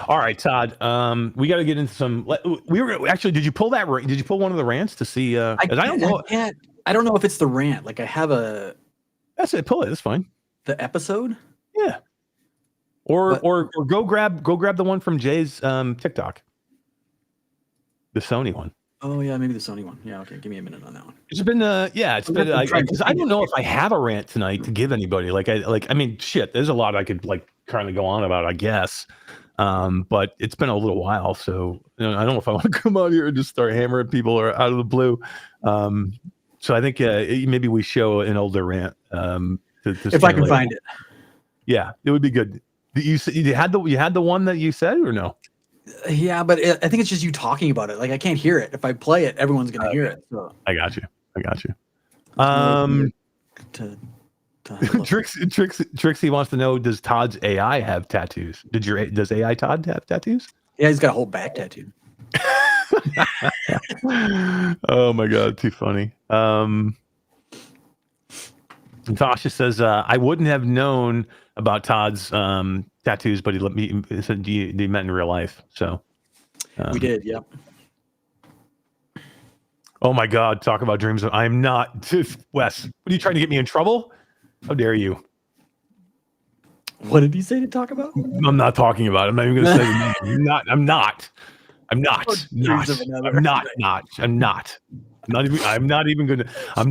All right, Todd. We got to get into some. Did you pull that? Did you pull one of the rants to see? I don't know. I don't know if it's the rant. Like I have a. That's it. Pull it. It's fine. The episode. Yeah. Or go grab the one from Jay's TikTok. The Sony one. Oh yeah, maybe the Sony one. Yeah. Okay. Give me a minute on that one. It's been because I don't know if I have a rant tonight to give anybody. I mean, shit. There's a lot I could kind of go on about, I guess. But it's been a little while, so I don't know if I want to come out here and just start hammering people or out of the blue. So I think maybe we show an older rant. If I can find it. Yeah, it would be good. You had the one that you said or no? Yeah, but I think it's just you talking about it. Like I can't hear it. If I play it, everyone's gonna hear it. So. I got you. Trixie wants to know: does Todd's AI have tattoos? Does AI Todd have tattoos? Yeah, he's got a whole back tattoo. Oh my God, too funny. Tasha says, I wouldn't have known about Todd's tattoos, but he said they met in real life. So we did, yep. Oh my God, talk about dreams. I'm not Wes. What are you trying to get me in trouble? How dare you? What did he say to talk about? I'm not talking about it. I'm not even going to say I'm not. I'm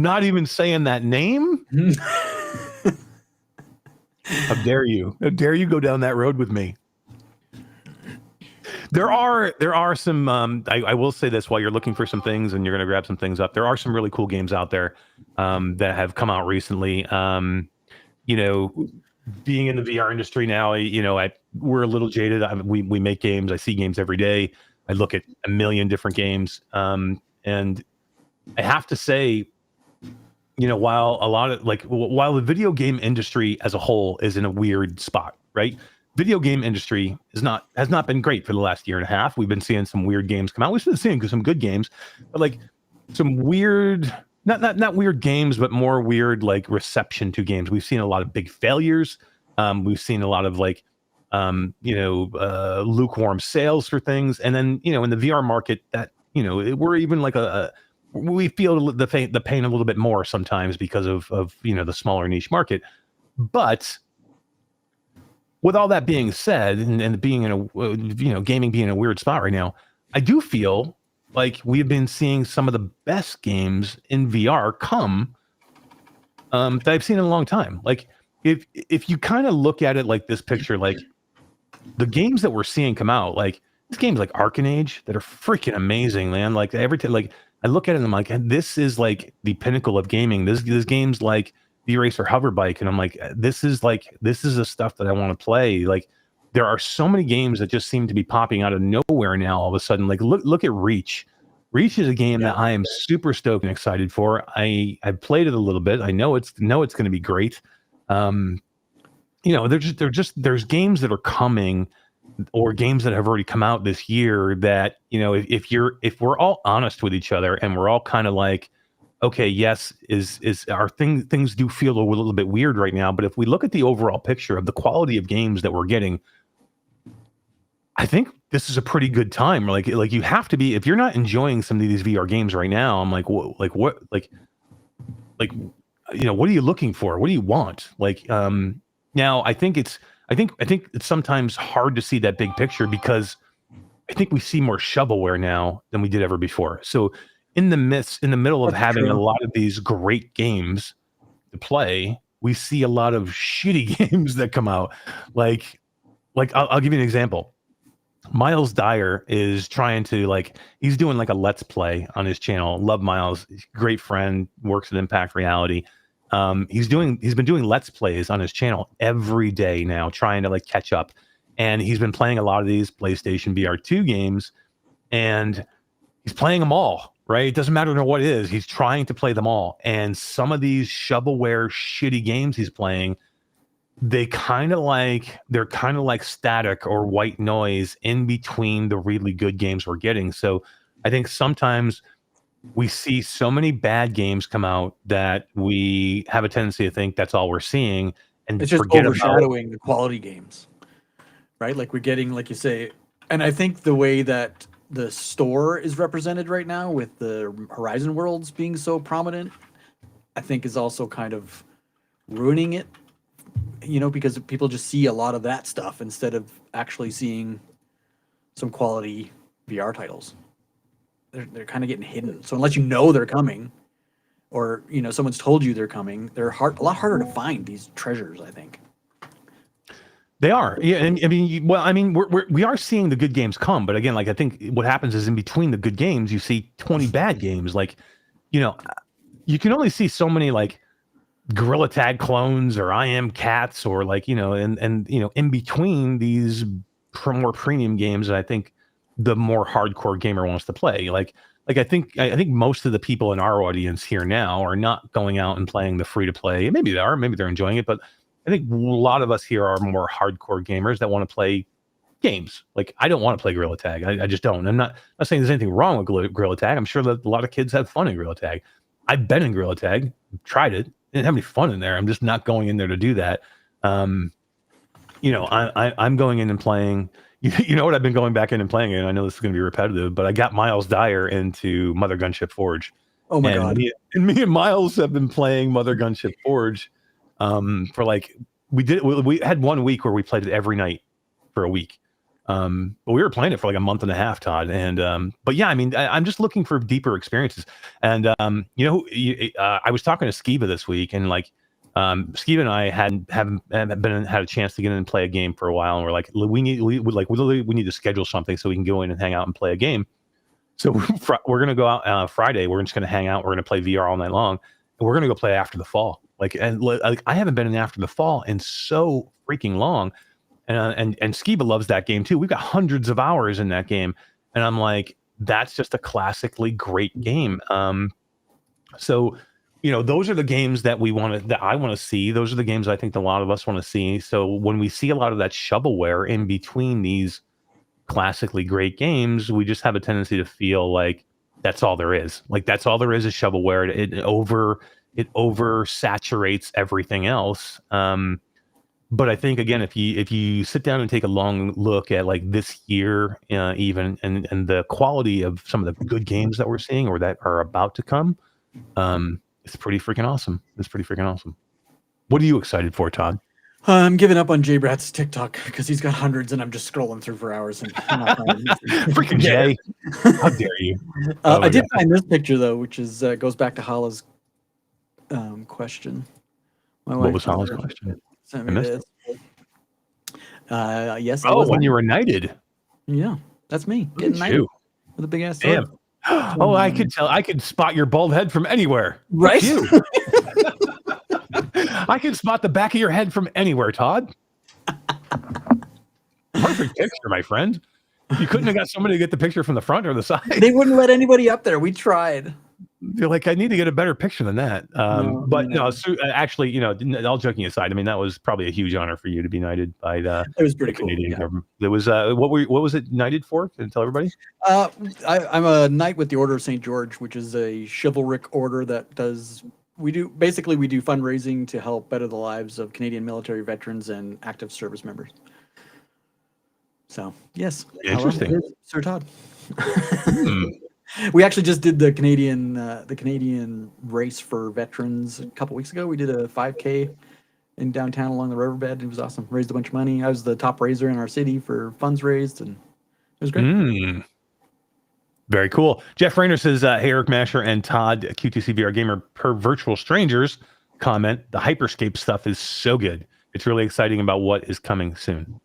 not even saying that name. How dare you? How dare you go down that road with me? There are some. I will say this while you're looking for some things and you're going to grab some things up. There are some really cool games out there that have come out recently. You know, being in the VR industry now, we're a little jaded. We make games. I see games every day. I look at a million different games, and I have to say, while while the video game industry as a whole is in a weird spot, right? Video game industry has not been great for the last year and a half. We've been seeing some weird games come out. We've been seeing some good games, but like some weird, not weird games, but more weird like reception to games. We've seen a lot of big failures. We've seen a lot of lukewarm sales for things, and then in the VR market that we're even like we feel the pain a little bit more sometimes because of the smaller niche market, but. With all that being said, and being in a, gaming being in a weird spot right now, I do feel like we've been seeing some of the best games in VR come that I've seen in a long time. Like, if you kind of look at it like this picture, like the games that we're seeing come out, like these games like Arcanage that are freaking amazing, man. Like every time, like I look at it and I'm like, this is like the pinnacle of gaming. This game's like the Vracer Hoverbike, and I'm like, this is the stuff that I want to play. Like, there are so many games that just seem to be popping out of nowhere now. All of a sudden, like look at Reach. Reach is a game that I am super stoked and excited for. I've played it a little bit. I know it's going to be great. There's games that are coming, or games that have already come out this year that if we're all honest with each other and we're all kind of like, okay, yes, is our things do feel a little bit weird right now, but if we look at the overall picture of the quality of games that we're getting, I think this is a pretty good time. Like you have to be, if you're not enjoying some of these VR games right now, I'm like, what are you looking for? What do you want? Now I think it's sometimes hard to see that big picture because I think we see more shovelware now than we did ever before. So in the middle of having a lot of these great games to play, we see a lot of shitty games that come out. Like I'll give you an example. Miles Dyer is trying to he's doing a let's play on his channel. Love Miles, great friend, works at Impact Reality. He's been doing let's plays on his channel every day now, trying to catch up. And he's been playing a lot of these PlayStation VR2 games, and he's playing them all. Right? It doesn't matter what it is. He's trying to play them all. And some of these shovelware shitty games he's playing, they're kind of like static or white noise in between the really good games we're getting. So I think sometimes we see so many bad games come out that we have a tendency to think that's all we're seeing, and it's just overshadowing the quality games, right? Like we're getting, like you say, and I think the way that the store is represented right now with the Horizon Worlds being so prominent, I think is also kind of ruining it, because people just see a lot of that stuff instead of actually seeing some quality VR titles. They're kind of getting hidden. So unless they're coming, or someone's told you they're coming, they're a lot harder to find these treasures, I think. They are, yeah, and we are seeing the good games come, but again, I think what happens is in between the good games, you see 20 bad games. You can only see so many Gorilla Tag clones or I Am Cats or in between these more premium games that I think the more hardcore gamer wants to play. I think most of the people in our audience here now are not going out and playing the free to play. Maybe they are, maybe they're enjoying it, but I think a lot of us here are more hardcore gamers that want to play games. I don't want to play Gorilla Tag. I just don't. I'm not saying there's anything wrong with Gorilla Tag. I'm sure that a lot of kids have fun in Gorilla Tag. I've been in Gorilla Tag, tried it, didn't have any fun in there. I'm just not going in there to do that. I'm going in and playing. You know what? I've been going back in and playing it. And I know this is going to be repetitive, but I got Miles Dyer into Mother Gunship Forge. Oh my god! Me and Miles have been playing Mother Gunship Forge. We had 1 week where we played it every night for a week. But we were playing it for a month and a half, Todd. And but yeah, I'm just looking for deeper experiences. And I was talking to Skeeva this week, and Skeeva and I haven't had a chance to get in and play a game for a while, and we're like, we need to schedule something so we can go in and hang out and play a game. So we're gonna go out Friday. We're just gonna hang out. We're gonna play VR all night long, and we're gonna go play After the Fall. Like I haven't been in After the Fall in so freaking long, and Skeeva loves that game too. We've got hundreds of hours in that game, and I'm like, that's just a classically great game. So. Those are the games that I want to see. Those are the games I think a lot of us want to see. So when we see a lot of that shovelware in between these classically great games, we just have a tendency to feel like that's all there is. Like that's all there is shovelware. It oversaturates everything else. But I think again, if you sit down and take a long look at like this year, even and the quality of some of the good games that we're seeing or that are about to come, it's pretty freaking awesome. What are you excited for, Todd? I'm giving up on Jay Brat's TikTok because he's got hundreds, and I'm just scrolling through for hours. And freaking Jay! How dare you? I did find this picture though, which is goes back to Hala's question. What was Hala's question? I missed it. Yes. Oh, when you were knighted. Yeah, that's me getting knighted with a big ass sword. Damn. Oh, I could tell. I could spot your bald head from anywhere. Right? You. I can spot the back of your head from anywhere, Todd. Perfect picture, my friend. You couldn't have got somebody to get the picture from the front or the side. They wouldn't let anybody up there. We tried. You're like, I need to get a better picture than that. Actually, all joking aside, I mean, that was probably a huge honor for you to be knighted by the. It was pretty cool. Canadian government. It was what was it knighted for? Can you tell everybody? I'm a knight with the Order of St. George, which is a chivalric order that does. We do fundraising to help better the lives of Canadian military veterans and active service members. So yes, interesting, Sir Todd. We actually just did the Canadian race for veterans a couple weeks ago. We did a 5K in downtown along the riverbed. It was awesome. Raised a bunch of money. I was the top raiser in our city for funds raised, and it was great. Very cool. Jeff Rayner says, "Hey, Eric Masher and Todd, Q2C VR Gamer, per virtual strangers, comment, the Hyperscape stuff is so good. It's really exciting about what is coming soon."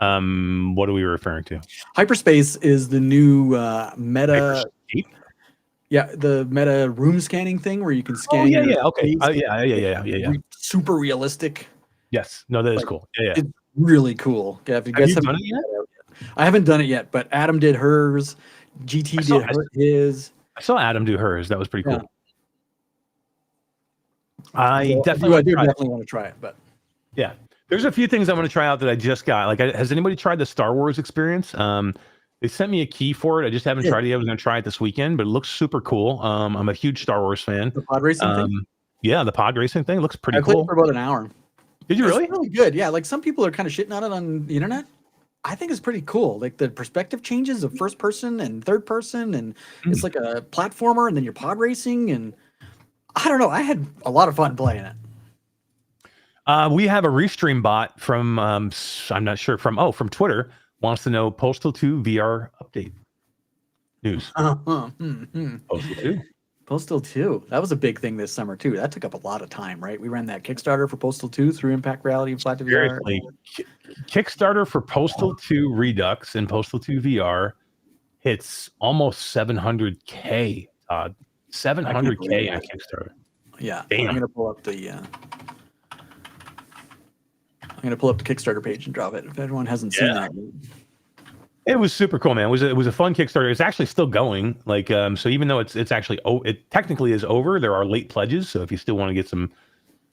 What are we referring to? Hyperspace is the new Meta. Hyperscape? Yeah, the Meta room scanning thing where you can scan. Oh yeah. Okay. Oh yeah. Super realistic. Yes. No, that is cool. Yeah. It's really cool. Have you done it yet? I haven't done it yet, but Adam did hers. GT did his. I saw Adam do hers. That was pretty cool. I definitely want to try it, but yeah. There's a few things I want to try out that I just got. Like, has anybody tried the Star Wars experience? They sent me a key for it. I just haven't tried it yet. I was going to try it this weekend, but it looks super cool. I'm a huge Star Wars fan. The pod racing thing? Yeah, the pod racing thing looks pretty cool. I played for about an hour. Did you really? It's really good. Yeah, like some people are kind of shitting on it on the internet. I think it's pretty cool. Like the perspective changes of first person and third person, and it's like a platformer, and then you're pod racing, and I don't know. I had a lot of fun playing it. We have a restream bot from I'm not sure from Twitter wants to know Postal 2 VR update news. Postal 2. Postal 2. That was a big thing this summer too. That took up a lot of time, right? We ran that Kickstarter for Postal 2 through Impact Reality and Flat to VR. Kickstarter for Postal 2 Redux and Postal 2 VR hits almost 700K, Todd. 700K on Kickstarter. Yeah. Damn. I'm gonna pull up the Kickstarter page and drop it if anyone hasn't seen that. It was super cool, man. It was a fun Kickstarter. It's actually still going. Like, so even though it's actually it technically is over, there are late pledges. So if you still want to get some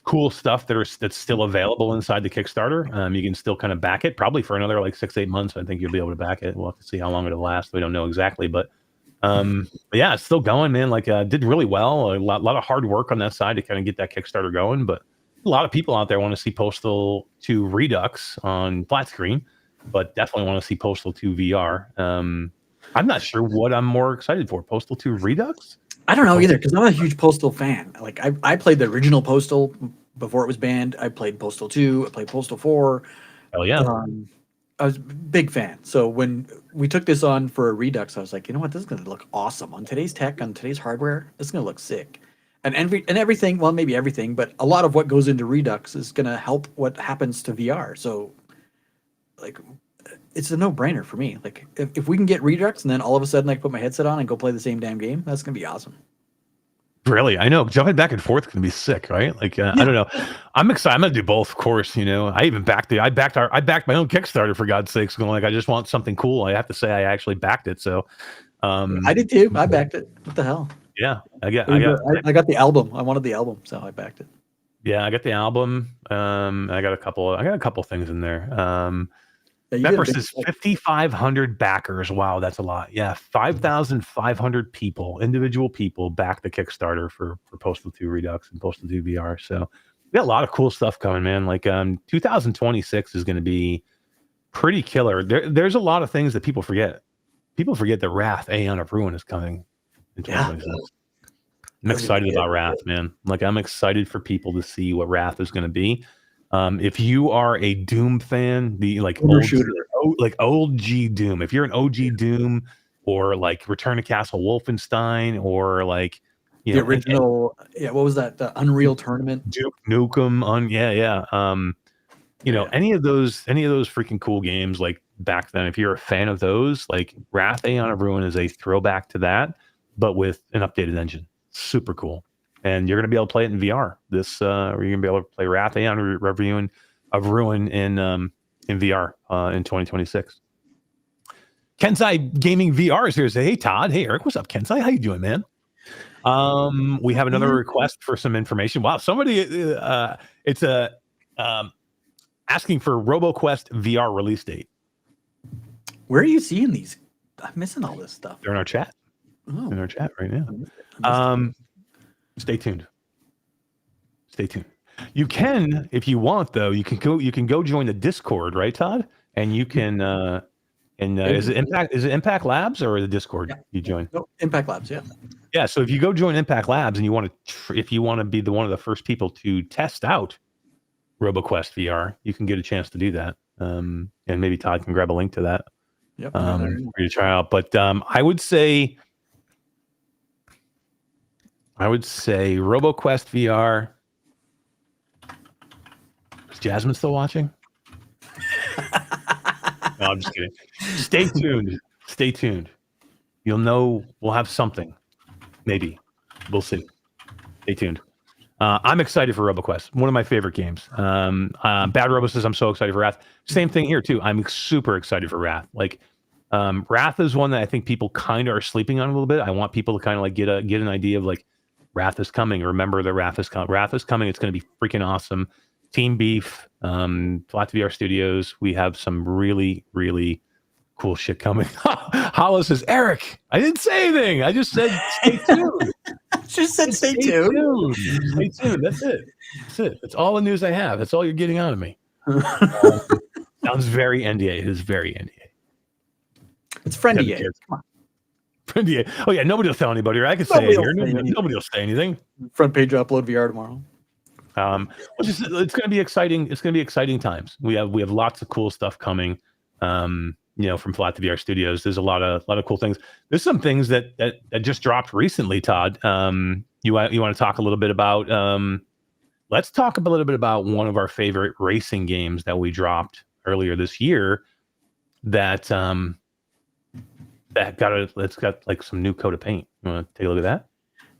cool stuff that's still available inside the Kickstarter, you can still kind of back it. Probably for another like 6-8 months, I think you'll be able to back it. We'll have to see how long it'll last. We don't know exactly, but yeah, it's still going, man. Like, did really well. A lot of hard work on that side to kind of get that Kickstarter going, but a lot of people out there want to see Postal 2 Redux on flat screen, but definitely want to see Postal 2 VR. I'm not sure what I'm more excited for, Postal 2 Redux? I don't know either, because I'm a huge Postal fan. Like, I played the original Postal before it was banned. I played Postal 2. I played Postal 4. Hell yeah. I was a big fan. So when we took this on for a Redux, I was like, you know what? This is going to look awesome. On today's tech, on today's hardware, this is going to look sick. And everything, well, maybe everything, but a lot of what goes into Redux is going to help what happens to VR. So, like, it's a no-brainer for me. Like, if we can get Redux and then all of a sudden I can put my headset on and go play the same damn game, that's going to be awesome. Really, I know jumping back and forth can be sick, right? Like, I don't know. I'm excited. I'm gonna do both, of course. I even backed I backed my own Kickstarter, for God's sakes. Going like, I just want something cool. I have to say, I actually backed it. So, I did too. I backed it. What the hell? Yeah, I got the album. I wanted the album, so I backed it. Yeah, I got the album. I got a couple things in there. Yeah, that versus 5,500 backers. Wow, that's a lot. Yeah, 5,500 people, individual people, back the Kickstarter for Postal 2 Redux and Postal 2 VR. So we got a lot of cool stuff coming, man. Like 2026 is going to be pretty killer. There's a lot of things that people forget. People forget that Wrath, Aeon of Ruin is coming in 2026. I'm excited about Wrath, man. Like, I'm excited for people to see what Wrath is going to be. If you are a Doom fan, the old G Doom, if you're an OG Doom or like Return to Castle Wolfenstein or like the original, what was that? The Unreal Tournament, Duke Nukem on, any of those freaking cool games like back then. If you're a fan of those, like Wrath, Aeon of Ruin is a throwback to that, but with an updated engine. Super cool. And you're going to be able to play it in VR. You're going to be able to play Wrath, Aeon of Ruin in VR in 2026. Kensai Gaming VR is here to say, hey, Todd. Hey, Eric. What's up, Kensai? How you doing, man? We have another request for some information. Wow, somebody, it's asking for RoboQuest VR release date. Where are you seeing these? I'm missing all this stuff. They're in our chat. Oh. In our chat right now. Stay tuned. You can, if you want, though, you can go join the Discord, right, Todd? And you can is it Impact Labs or the Discord you join? No, Impact Labs, yeah. Yeah, so if you go join Impact Labs and you want to if you want to be one of the first people to test out RoboQuest VR, you can get a chance to do that. And maybe Todd can grab a link to that. Yep. For you to try out. But I would say RoboQuest VR. Is Jasmine still watching? No, I'm just kidding. Stay tuned. You'll know we'll have something. Maybe. We'll see. Stay tuned. I'm excited for RoboQuest. One of my favorite games. Bad Robo says I'm so excited for Wrath. Same thing here too. I'm super excited for Wrath. Like Wrath is one that I think people kind of are sleeping on a little bit. I want people to kind of like get an idea of like Wrath is coming. Remember that Wrath is coming. Wrath is coming. It's going to be freaking awesome. Team Beef, Flat VR Studios. We have some really, really cool shit coming. Hollow says, Eric, I didn't say anything. I just said stay tuned. Just said stay tuned. Stay tuned. That's it. That's all the news I have. That's all you're getting out of me. Sounds very NDA. It is very NDA. It's friendly. Come on. Friendly. Oh yeah, nobody will tell anybody. I can say it here. Nobody will say anything. Front page upload VR tomorrow. It's going to be exciting. It's going to be exciting times. We have lots of cool stuff coming. From Flat VR Studios. There's a lot of cool things. There's some things that just dropped recently, Todd. You want to talk a little bit about? Let's talk a little bit about one of our favorite racing games that we dropped earlier this year. It's got like some new coat of paint. You want to take a look at that?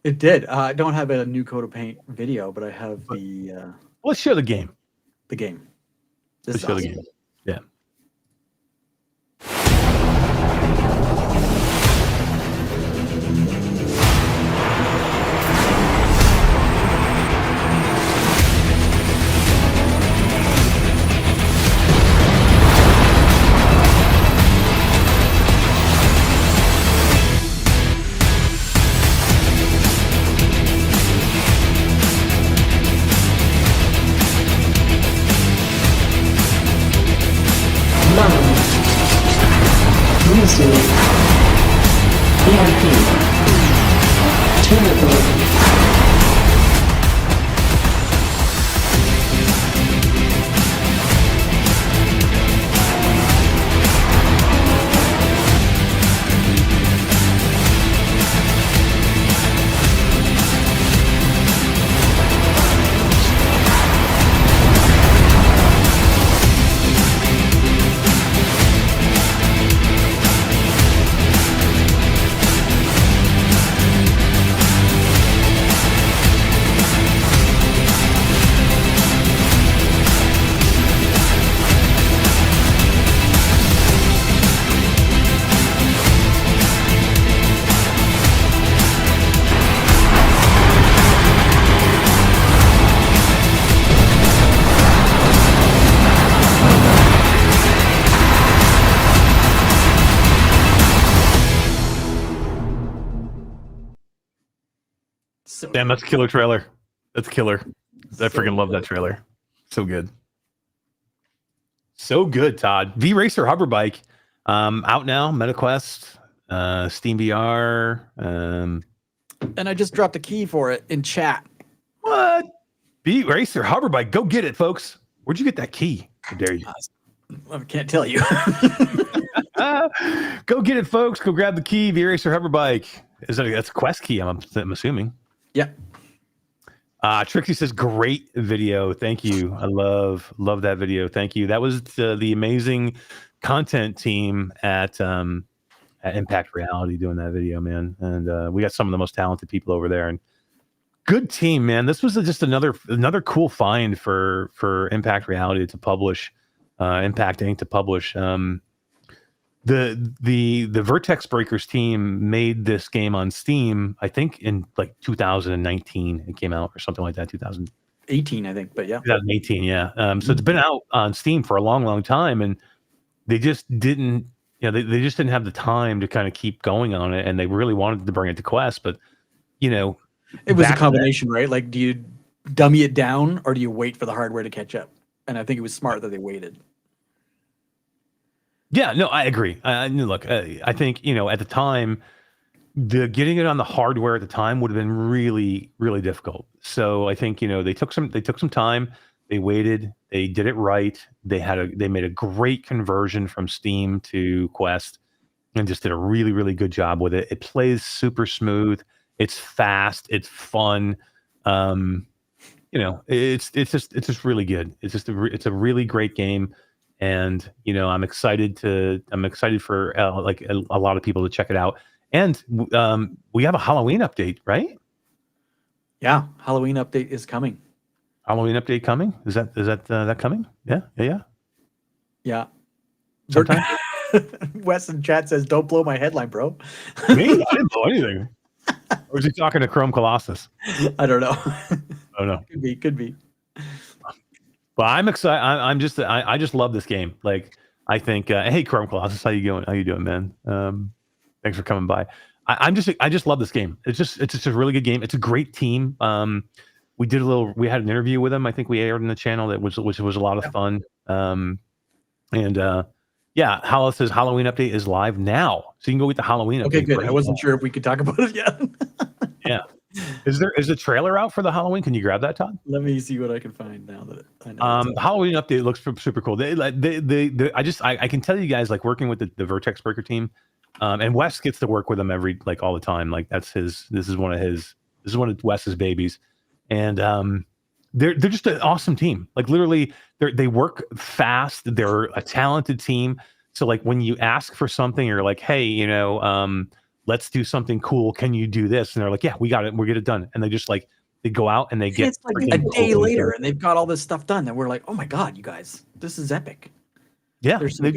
It did. I don't have a new coat of paint video, but I have the. Let's show the game. The game. Let's show the game. Yeah. Damn, that's a killer trailer. That's killer. I freaking love that trailer. So good. So good, Todd. Vracer Hoverbike, out now. MetaQuest, Steam VR. And I just dropped a key for it in chat. What? Vracer Hoverbike. Go get it, folks. Where'd you get that key? How dare you? I can't tell you. Go get it, folks. Go grab the key. Vracer Hoverbike. That's a Quest key, I'm assuming. Yeah. Trixie says, great video. Thank you. I love that video. Thank you. That was the amazing content team at Impact Reality doing that video, man. And we got some of the most talented people over there. And good team, man. This was just another cool find for Impact Reality to publish, Impact Inc. to publish. The Vertex Breakers team made this game on Steam, I think in like 2019 it came out or something like that, 2018, I think, but yeah. 2018, yeah. So it's been out on Steam for a long time, and they just didn't, they just didn't have the time to kind of keep going on it, and they really wanted to bring it to Quest, but it was a combination, right? Like, do you dummy it down or do you wait for the hardware to catch up? And I think it was smart that they waited. Yeah, no, I agree. Look, I think, at the time, getting it on the hardware at the time would have been really, really difficult. So I think, they took some time, they waited, they did it right. They made a great conversion from Steam to Quest and just did a really, really good job with it. It plays super smooth. It's fast. It's fun. It's just really good. It's a really great game. And I'm excited for a lot of people to check it out. And we have a Halloween update, right? Yeah, Halloween update is coming. Halloween update coming? Is that coming? Yeah. Sometime. Wes in chat says, "Don't blow my headline, bro." Me? I didn't blow anything. Or is he talking to Chrome Colossus? I don't know. Oh no. Could be. Well, I'm excited. I just love this game. Like, I think, hey, Chrome Colossus, how you doing, man? Thanks for coming by. I just love this game. It's just a really good game. It's a great team. We had an interview with them. I think we aired on the channel which was a lot of fun. Hollow says Halloween update is live now, so you can go get the Halloween update. Okay, good. I wasn't sure if we could talk about it yet. Yeah. Is a trailer out for the Halloween? Can you grab that, Todd? Let me see what I can find now that I know. The Halloween update looks super cool. I can tell you guys, like, working with the Vertex Breaker team, and Wes gets to work with them all the time. Like, this is one of Wes's babies, and they're just an awesome team. Like, literally, they work fast. They're a talented team. So, like, when you ask for something, you're like, hey, let's do something cool. Can you do this? And they're like, yeah, we got it. We'll get it done. And they just they go out and they get. It's like a day later, and they've got all this stuff done. And we're like, oh my god, you guys, this is epic. Yeah, they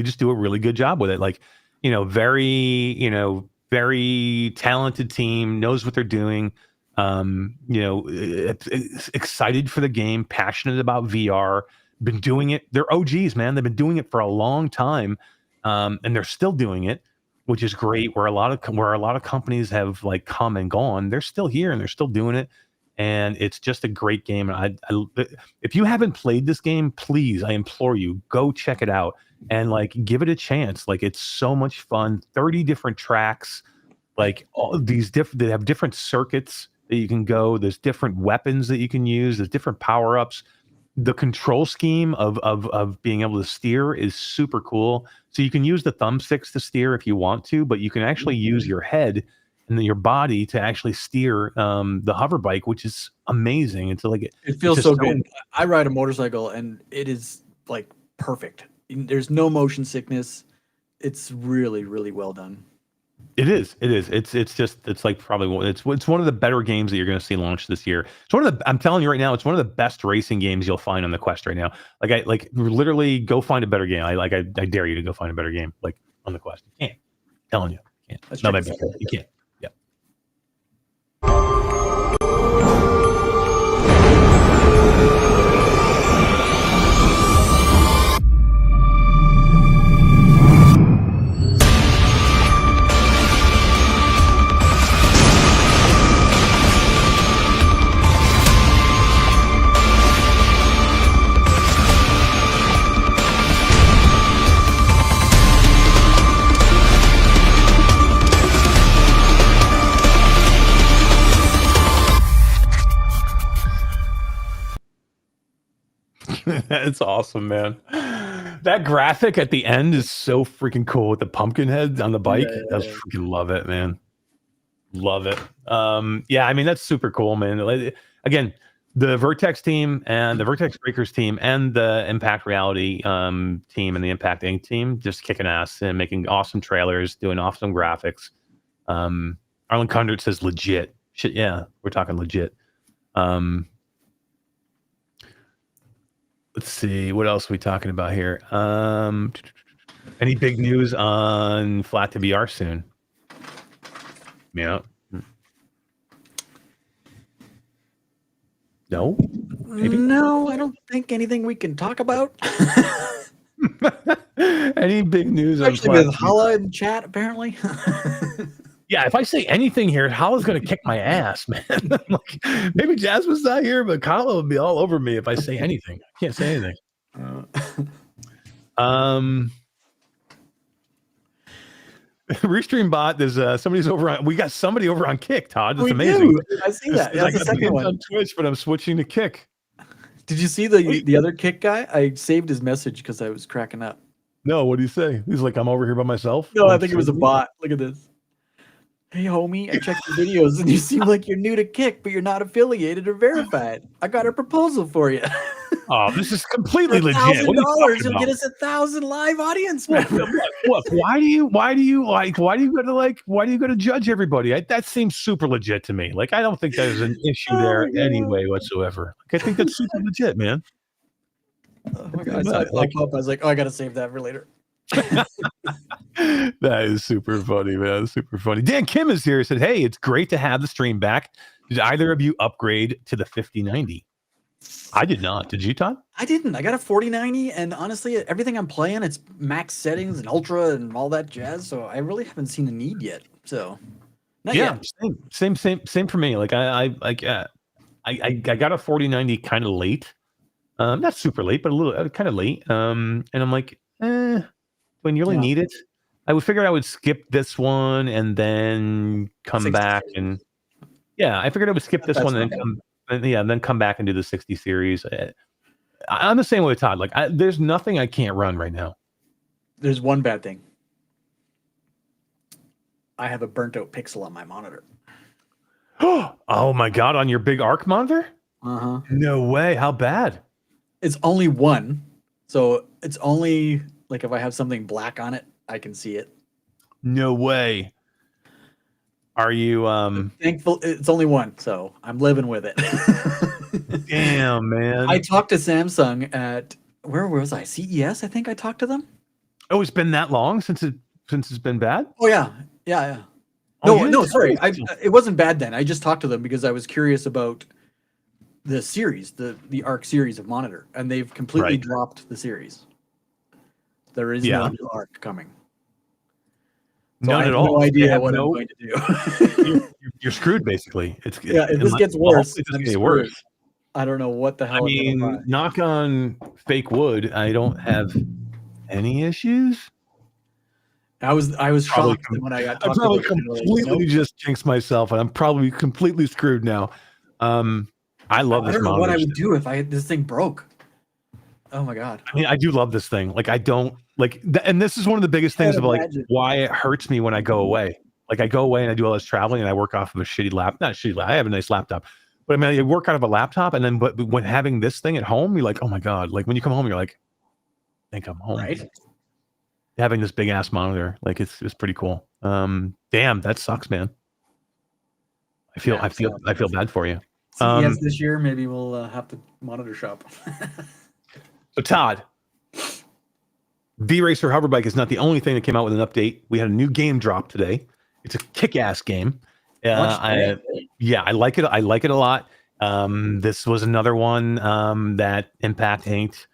just do a really good job with it. Like, very talented team, knows what they're doing. Excited for the game, passionate about VR. Been doing it. They're OGs, man. They've been doing it for a long time, and they're still doing it, which is great. Where a lot of companies have come and gone, they're still here and they're still doing it, and it's just a great game. And if you haven't played this game, please, I implore you, go check it out and give it a chance. It's so much fun. 30 different tracks, all these they have different circuits that you can go. There's different weapons that you can use. There's different power ups. The control scheme of being able to steer is super cool. So you can use the thumbsticks to steer if you want to, but you can actually use your head and then your body to actually steer the hoverbike, which is amazing. It's it feels so good. I ride a motorcycle and it is perfect. There's no motion sickness. It's really, really well done. It is. It's probably one of the better games that you're going to see launched this year. I'm telling you right now, it's one of the best racing games you'll find on the Quest right now. Literally go find a better game. I dare you to go find a better game on the Quest. You can't. I'm telling you. You can't. You can't. Yeah. That's awesome, man. That graphic at the end is so freaking cool with the pumpkin head on the bike. I freaking love it, man. Love it. Yeah, I mean, that's super cool, man. Again, the Vertex team and the Vertex Breakers team and the Impact Reality team and the Impact Inc. team just kicking ass and making awesome trailers, doing awesome graphics. Arlen Kundert says legit. Shit, yeah, we're talking legit. Let's see, what else are we talking about here? Any big news on Flat to VR soon? Yeah. No? Maybe? No, I don't think anything we can talk about. Any big news on Actually, with Hala in the chat, apparently. Yeah, if I say anything here, Hala's going to kick my ass, man. Like, maybe Jasmine's not here, but Hala will be all over me if I say anything. I can't say anything. Restream bot, there's somebody's over on. We got somebody over on Kick, Todd. That's amazing. I see that. That's the second one on Twitch, but I'm switching to Kick. Did you see the other Kick guy? I saved his message because I was cracking up. No, what do you say? He's like, I'm over here by myself. No, I think it was a bot. Look at this. Hey, homie, I checked your videos and you seem like you're new to Kick, but you're not affiliated or verified. I got a proposal for you. Oh, this is completely legit. $1,000, you'll get us 1,000 live audience members. Look, why do you go to judge everybody? That seems super legit to me. Like, I don't think there's an issue there anyway whatsoever. Like, I think that's super legit, man. Oh my God, I saw it pop up. I was like, oh, I gotta save that for later. That is super funny, man. Super funny. Dan Kim is here. He said, hey, it's great to have the stream back. Did either of you upgrade to the 5090? I did not. Did you, Todd? I didn't. I got a 4090, and honestly, everything I'm playing, it's max settings and ultra and all that jazz. So I really haven't seen a need yet. So not yet. Same for me. Like I got a 4090 kind of late. Not super late, but a little kind of late. And I'm like, when you really need it, I would figure I would skip this one and then come back and I figured I would skip this one and then come back and do the 60 series. I'm the same way with Todd. Like, there's nothing I can't run right now. There's one bad thing. I have a burnt out pixel on my monitor. Oh my God! On your big Arc monitor? No way! How bad? It's only one, so it's only like if I have something black on it, I can see it. No way. Are you thankful? It's only one, so I'm living with it. Damn, man. I talked to Samsung at where was I? CES, I think I talked to them. Oh, it's been that long since it's been bad? Oh yeah. No, sorry. It wasn't bad then. I just talked to them because I was curious about the series, the Arc series of monitor, and they've completely dropped the series. There is no new Arc coming. So None I have at all. No idea what I'm going to do. You're screwed, basically. If this gets worse, it's going to get worse. I don't know what the hell. I mean, knock on fake wood. I don't have any issues. I was shocked when I got. I probably completely just jinxed myself, and I'm probably completely screwed now. I love this. I don't know what I would do if this thing broke. Oh my God. I mean, I do love this thing. Like, I don't like, and this is one of the biggest things of like why it hurts me when I go away. Like, I go away and I do all this traveling and I work off of a shitty laptop. Not shitty laptop. I have a nice laptop, but I mean, I work out of a laptop, and then but when having this thing at home, you're like, oh my God. Like, when you come home, you're like, I think I'm home. Right. Having this big ass monitor, like, it's pretty cool. Damn, that sucks, man. I feel bad for you. CES this year, maybe we'll have to monitor shop. So Todd, Vracer Hoverbike is not the only thing that came out with an update. We had a new game drop today. It's a kick-ass game. I like it. I like it a lot. This was another one that Impact Inc.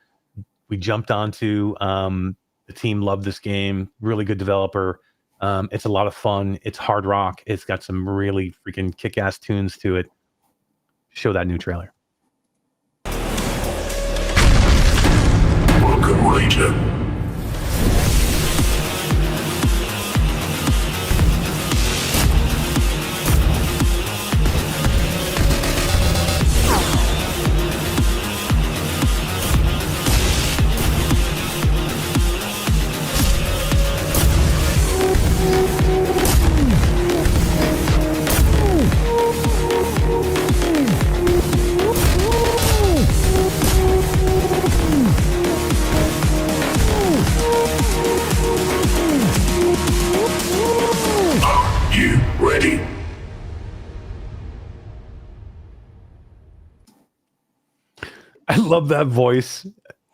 We jumped onto. The team loved this game. Really good developer. It's a lot of fun. It's hard rock. It's got some really freaking kick-ass tunes to it. Show that new trailer. Welcome, Ranger. love that voice.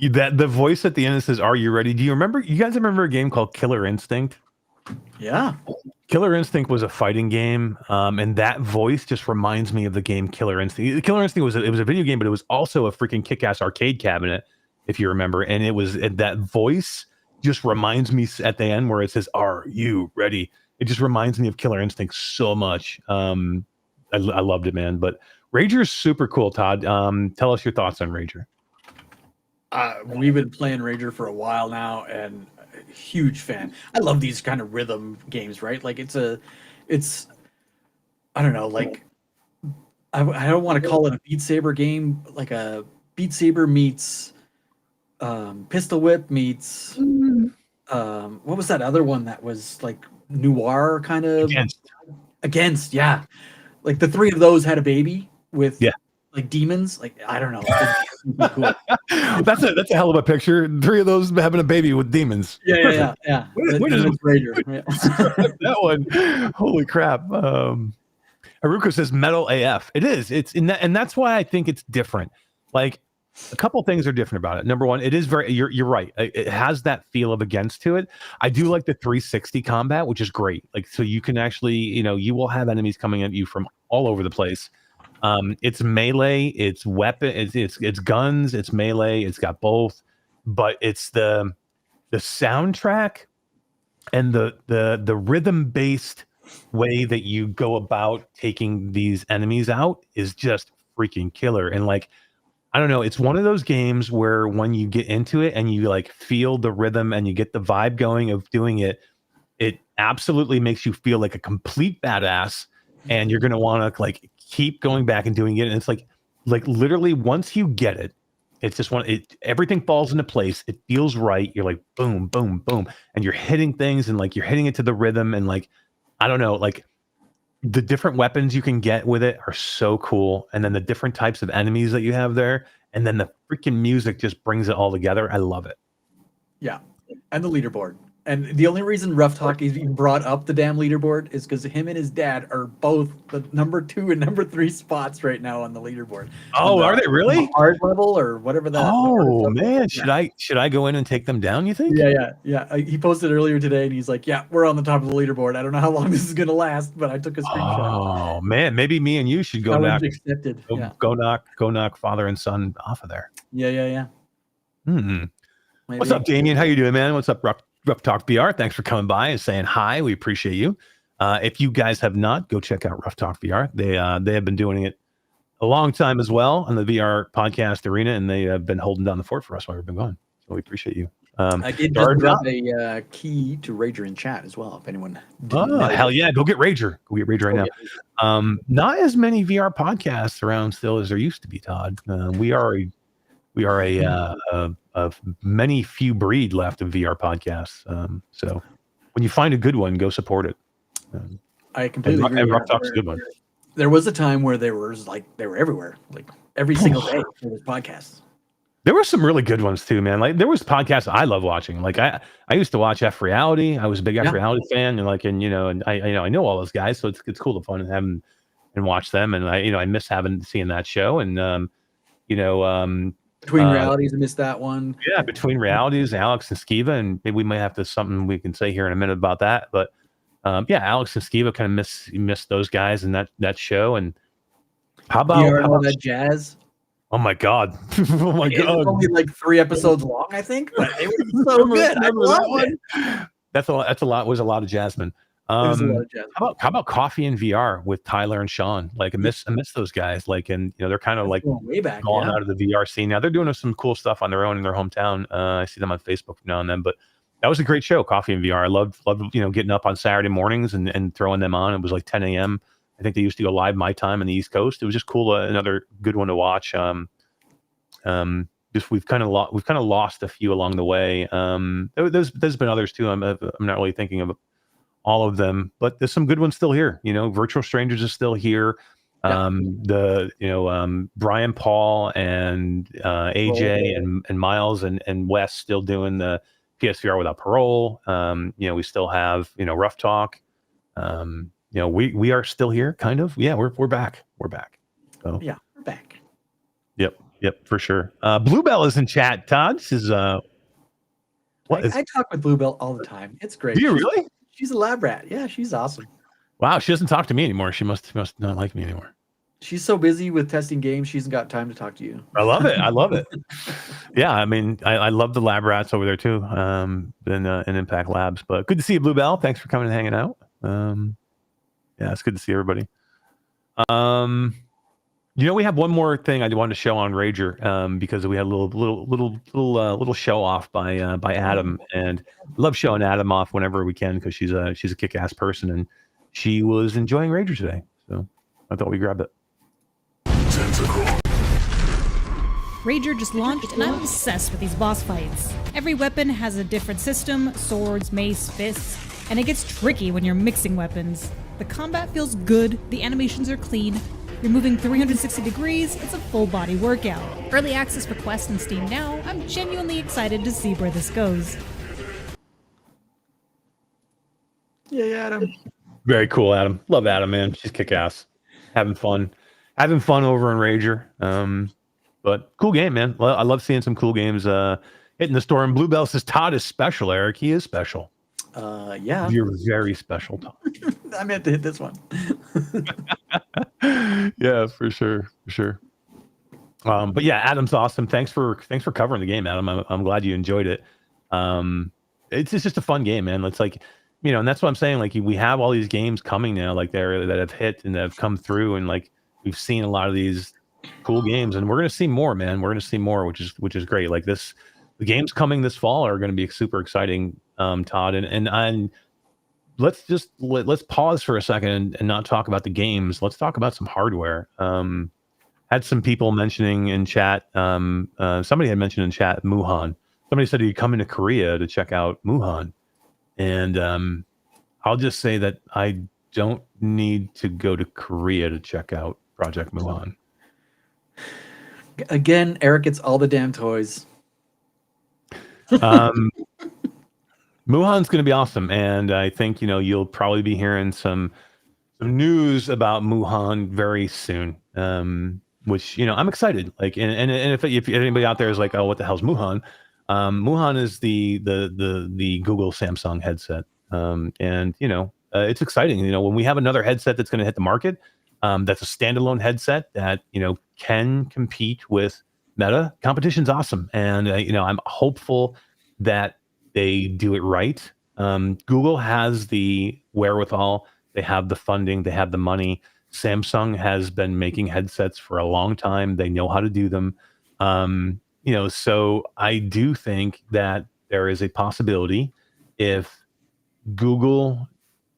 That the voice at the end that says, "Are you ready?" Do you guys remember a game called Killer Instinct? Yeah. Killer Instinct was a fighting game, and that voice just reminds me of the game Killer Instinct. Killer Instinct was a video game, but it was also a freaking kick-ass arcade cabinet, if you remember. And it was that voice just reminds me at the end where it says, "Are you ready?" It just reminds me of Killer Instinct so much. I loved it, man. But Rager is super cool, Todd. Tell us your thoughts on Rager. We've been playing Rager for a while now, and huge fan. I love these kind of rhythm games, right? Like it's I don't know, like I don't want to call it a Beat Saber game, like a Beat Saber meets Pistol Whip meets what was that other one that was like noir kind of against yeah, like the three of those had a baby with like demons. Like I don't know. Cool. That's a hell of a picture. Three of those having a baby with demons. Yeah. What is Raider? That one? Holy crap! Haruka says metal AF. It is. It's in that, and that's why I think it's different. Like a couple things are different about it. Number one, it is very. You're right. It has that feel of against to it. I do like the 360 combat, which is great. Like so, you can actually, you will have enemies coming at you from all over the place. It's melee, it's weapon, it's guns, it's melee, it's got both, but it's the soundtrack and the rhythm based way that you go about taking these enemies out is just freaking killer. And like, I don't know, it's one of those games where when you get into it and you like feel the rhythm and you get the vibe going of doing it, it absolutely makes you feel like a complete badass, and you're gonna want to like keep going back and doing it. And it's like literally once you get it, it's just everything falls into place. It feels right. You're like boom, boom, boom, and you're hitting things and like you're hitting it to the rhythm. And like, I don't know, like the different weapons you can get with it are so cool. And then the different types of enemies that you have there. And then the freaking music just brings it all together. I love it. Yeah. And the leaderboard. And the only reason Rough Talk even brought up the damn leaderboard is because him and his dad are both the number 2 and number 3 spots right now on the leaderboard. Oh, are they really? Hard level or whatever that. Oh man, should I go in and take them down? You think? Yeah. He posted earlier today, and he's like, "Yeah, we're on the top of the leaderboard. I don't know how long this is gonna last, but I took a screenshot." Oh man, maybe me and you should go knock. Accepted. Go knock father and son off of there. Yeah. What's up, Damien? How you doing, man? What's up, Rough Talk VR? Thanks for coming by and saying hi. We appreciate you. If you guys have not, go check out Rough Talk VR. They have been doing it a long time as well on the VR podcast arena, and they have been holding down the fort for us while we've been gone. So we appreciate you. I did just drop a key to Rager in chat as well. If anyone, hell yeah, go get Rager. Go get Rager right now. Not as many VR podcasts around still as there used to be, Todd. We are a many few breed left of VR podcasts. So when you find a good one, go support it. I completely agree. And Rough Talk's a good one. There was a time where they were everywhere, like every single day there was podcasts. There were some really good ones too, man. Like there was podcasts I love watching. Like I used to watch F Reality. I was a big F Reality fan, and I know all those guys, so it's cool to fun and have them and watch them. And I miss seeing that show. And Between Realities, I missed that one. Yeah, Between Realities, Alex and Skeeva, and maybe we might have something we can say here in a minute about that. But Alex and Skeeva kind of miss those guys and that show. And how about all that jazz? Oh my god! Oh my god! It's only like 3 episodes long, I think, but it was so good. I love it. That's a lot. Was a lot of Jasmine. How about Coffee and VR with Tyler and Sean? Like I miss those guys. Like, and they're kind of like way back, gone out of the VR scene now. They're doing some cool stuff on their own in their hometown. I see them on Facebook now and then. But that was a great show, Coffee and VR. I loved getting up on Saturday mornings and throwing them on. It was like 10 a.m. I think they used to go live my time on the East Coast. It was just cool. Another good one to watch. Just we've kind of lost a few along the way. There's been others too. I'm not really thinking of all of them, but there's some good ones still here. Virtual Strangers is still here. Brian Paul and AJ and Miles and Wes still doing the PSVR Without Parole. We still have Rough Talk. We are still here, kind of. Yeah, we're back. We're back. So yeah, we're back. Yep. Yep, for sure. Bluebell is in chat. Todd says, what is? I talk with Bluebell all the time. It's great. Do you really? She's a lab rat. Yeah, she's awesome. Wow, she doesn't talk to me anymore. She must not like me anymore. She's so busy with testing games, she hasn't got time to talk to you. I love it. I love it. Yeah, I mean, I love the lab rats over there too, in Impact Labs. But good to see you, Bluebell. Thanks for coming and hanging out. Yeah, it's good to see everybody. We have one more thing I wanted to show on Rager, because we had a little show off by Adam, and I love showing Adam off whenever we can because she's a kick-ass person, and she was enjoying Rager today, so I thought we'd grab it. Rager just launched, and I'm obsessed with these boss fights. Every weapon has a different system: swords, mace, fists, and it gets tricky when you're mixing weapons. The combat feels good, the animations are clean, you're moving 360 degrees, it's a full body workout. Early access for Quest and Steam now, I'm genuinely excited to see where this goes. Yeah, Adam. Very cool, Adam. Love Adam, man. She's kick-ass. Having fun over in Rager. But cool game, man. I love seeing some cool games hitting the store. And Bluebell says Todd is special, Eric. He is special. Yeah. You're very special, Todd. I meant to hit this one. Yeah, for sure. But yeah, Adam's awesome. Thanks for covering the game, Adam. I'm glad you enjoyed it. It's just a fun game, man. It's like, and that's what I'm saying. Like, we have all these games coming now, like that have hit and that have come through, and like we've seen a lot of these cool games, and we're gonna see more, man. We're gonna see more, which is great. Like the games coming this fall are going to be super exciting, Todd. And let's pause for a second and not talk about the games. Let's talk about some hardware. Had some people mentioning in chat. Somebody had mentioned in chat Moohan. Somebody said he'd come into Korea to check out Moohan, and I'll just say that I don't need to go to Korea to check out Project Moohan. Again, Eric gets all the damn toys. Moohan's going to be awesome, and I think you'll probably be hearing some news about Moohan very soon. Which I'm excited. Like, and if anybody out there is like, oh, what the hell's Moohan? Moohan is the Google Samsung headset, and it's exciting. When we have another headset that's going to hit the market, that's a standalone headset that can compete with Meta. Competition's awesome, and I'm hopeful that they do it right. Google has the wherewithal, they have the funding, they have the money. Samsung has been making headsets for a long time. They know how to do them. So I do think that there is a possibility if Google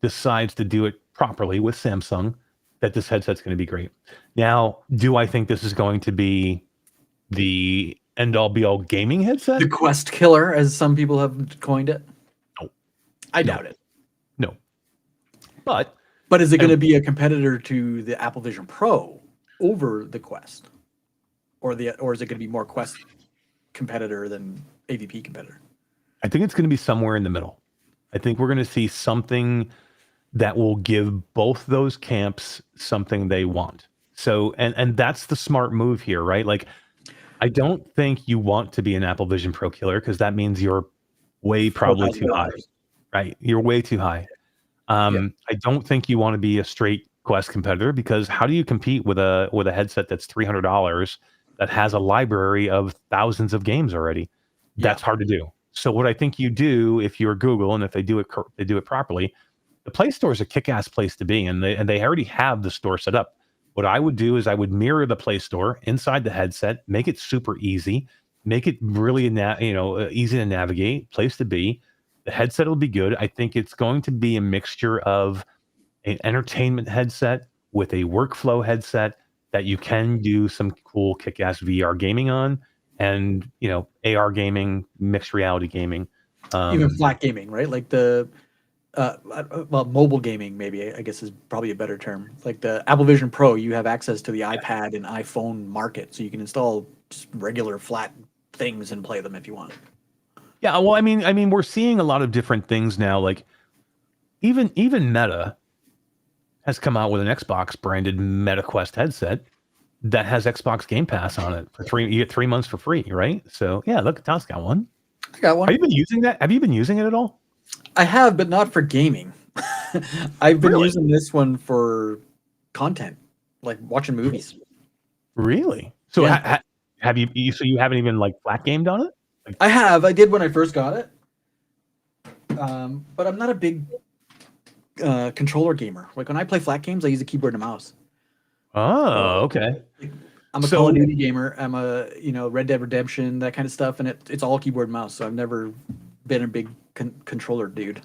decides to do it properly with Samsung, that this headset's going to be great. Now, do I think this is going to be the end-all be-all gaming headset? The Quest killer, as some people have coined it? No. I doubt it. No. But is it going to be a competitor to the Apple Vision Pro over the Quest? Or is it going to be more Quest competitor than AVP competitor? I think it's going to be somewhere in the middle. I think we're going to see something that will give both those camps something they want. So, and that's the smart move here, right? Like, I don't think you want to be an Apple Vision Pro killer because that means you're probably too high, right? You're way too high. I don't think you want to be a straight Quest competitor because how do you compete with a headset that's $300 that has a library of thousands of games already? That's hard to do. So what I think you do if you're Google and if they do it properly, the Play Store is a kick-ass place to be, and they already have the store set up. What I would do is I would mirror the Play Store inside the headset, make it super easy, make it really easy to navigate, place to be. The headset will be good. I think it's going to be a mixture of an entertainment headset with a workflow headset that you can do some cool kick-ass VR gaming on, and AR gaming, mixed reality gaming, even flat gaming, right? Like the mobile gaming, maybe I guess is probably a better term. Like the Apple Vision Pro, you have access to the iPad and iPhone market, so you can install just regular flat things and play them if you want. Yeah, well, I mean, we're seeing a lot of different things now. Like even Meta has come out with an Xbox branded Meta Quest headset, that has Xbox Game Pass on it for free. You get 3 months for free, right? So yeah, look, Todd's got one. I got one. Have you been using that? Have you been using it at all? I have, but not for gaming. I've been Really? using this one for content, like watching movies. Really? So Yeah. have you? So you haven't even like flat gamed on it? Like, I have. I did when I first got it. But I'm not a big controller gamer. Like when I play flat games, I use a keyboard and a mouse. oh, okay. I'm a So- Call of Duty gamer. I'm a Red Dead Redemption, that kind of stuff, and it's all keyboard and mouse. So I've never been a big controller dude.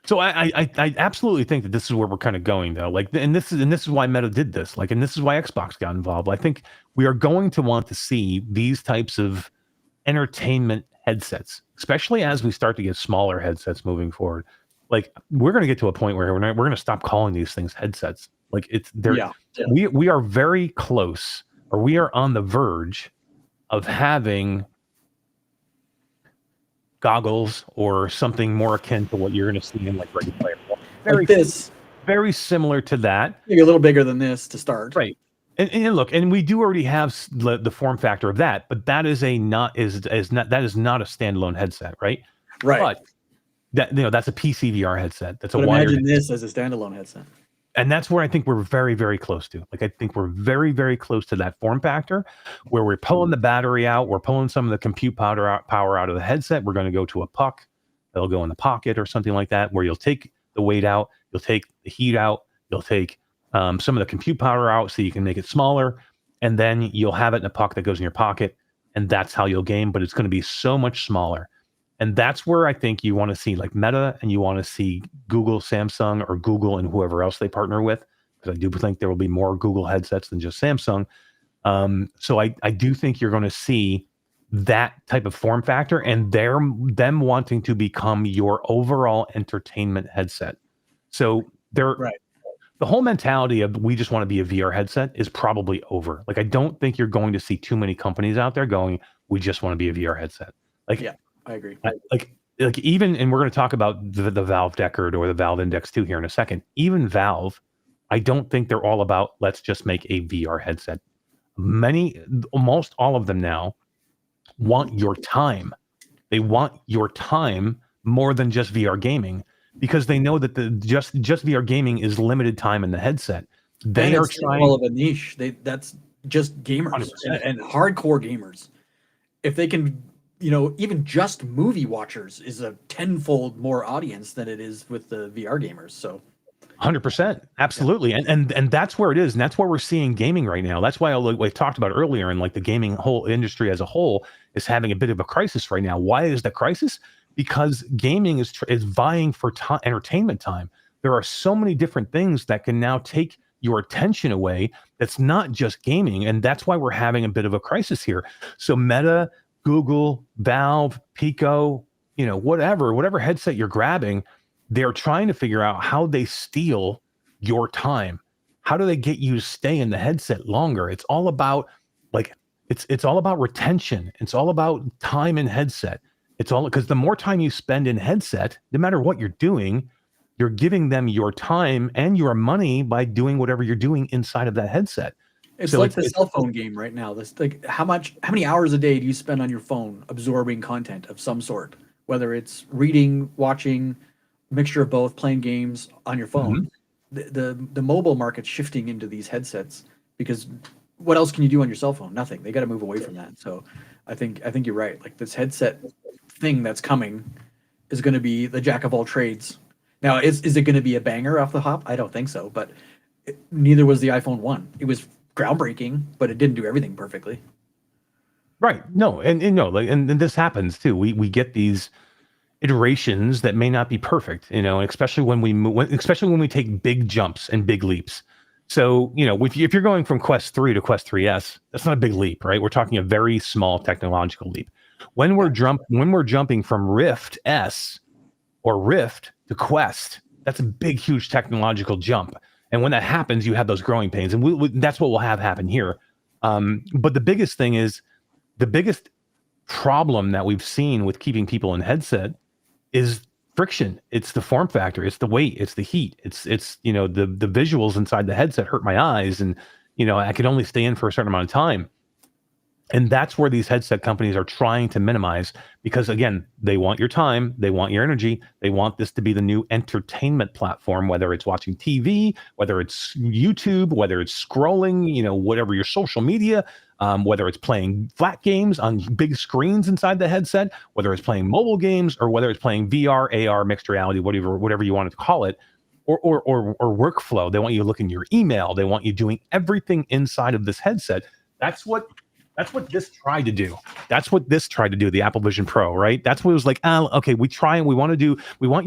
So I absolutely think that this is where we're kind of going though. Like, and this is why Meta did this. Like, and this is why Xbox got involved. I think we are going to want to see these types of entertainment headsets, especially as we start to get smaller headsets moving forward. Like, we're going to get to a point where we're going to stop calling these things headsets. Like, we are very close, or we are on the verge of having goggles or something more akin to what you're going to see in like Ready Player One. Like this, Very similar to that, maybe a little bigger than this to start. right? And look, and we do already have the form factor of that, but that is not a standalone headset, right? Right. But that that's a PC VR headset. That's But a wired, imagine this as a standalone headset. and that's where I think we're very, very close to. Like, I think we're very, very close to that form factor where we're pulling the battery out, we're pulling some of the compute power out of the headset. We're going to go to a puck that'll go in the pocket or something like that, where you'll take the weight out, you'll take the heat out, you'll take some of the compute power out so you can make it smaller, and then you'll have it in a puck that goes in your pocket, and that's how you'll game. But it's going to be so much smaller. And that's where I think you want to see like Meta, and you want to see Google, Samsung, or Google and whoever else they partner with, because I do think there will be more Google headsets than just Samsung. So I do think you're going to see that type of form factor, and them wanting to become your overall entertainment headset. So Right. the whole mentality of we just want to be a VR headset is probably over. Like, I don't think you're going to see too many companies out there going, we just want to be a VR headset. Like, Yeah, I agree. like even, and we're going to talk about the Valve Deckard or the Valve Index 2 here in a second. Even Valve, I don't think they're all about let's just make a VR headset. Almost all of them now want your time. They want your time more than just VR gaming, because they know that just VR gaming is limited time in the headset. They are trying all of a niche. That's just gamers 100%. and hardcore gamers. If they can, even just movie watchers is a tenfold more audience than it is with the VR gamers. So 100%, absolutely, and that's where it is, and that's where we're seeing gaming right now. That's why I talked about earlier, and like the gaming whole industry as a whole is having a bit of a crisis right now. Why is the crisis? Because gaming is vying for entertainment time. There are so many different things that can now take your attention away. That's not just gaming, and that's why we're having a bit of a crisis here. So Meta, Google, Valve, Pico, whatever headset you're grabbing, they're trying to figure out how they steal your time. How do they get you to stay in the headset longer? It's all about it's all about retention. It's all about time in headset. It's all because the more time you spend in headset, no matter what you're doing, you're giving them your time and your money by doing whatever you're doing inside of that headset. it's So like the cell phone game right now. This like how many hours a day do you spend on your phone absorbing content of some sort? Whether it's reading, watching, mixture of both, playing games on your phone. The mobile market's shifting into these headsets because what else can you do on your cell phone? Nothing. They got to move away from that. So I think you're right. Like this headset thing that's coming is going to be the jack of all trades. Now, is it going to be a banger off the hop? I don't think so. But neither was the iPhone 1. It was groundbreaking, but it didn't do everything perfectly. Right. No, and this happens too. We get these iterations that may not be perfect, especially when we take big jumps and big leaps. So, if you're going from Quest 3 to Quest 3S, that's not a big leap, right? We're talking a very small technological leap. When we're jumping from Rift S or Rift to Quest, that's a big, huge technological jump. And when that happens, you have those growing pains, and that's what we'll have happen here. But the biggest thing is, the biggest problem that we've seen with keeping people in headset is friction. It's the form factor, it's the weight, it's the heat, it's the visuals inside the headset hurt my eyes, and I could only stay in for a certain amount of time. And that's where these headset companies are trying to minimize, because again, they want your time, they want your energy, they want this to be the new entertainment platform, whether it's watching TV, whether it's YouTube, whether it's scrolling, whatever your social media, whether it's playing flat games on big screens inside the headset, whether it's playing mobile games, or whether it's playing VR, AR, mixed reality, whatever you want to call it, or workflow. They want you looking at your email. They want you doing everything inside of this headset. That's what this tried to do. That's what this tried to do, the Apple Vision Pro, right? That's what it was like, okay, we want your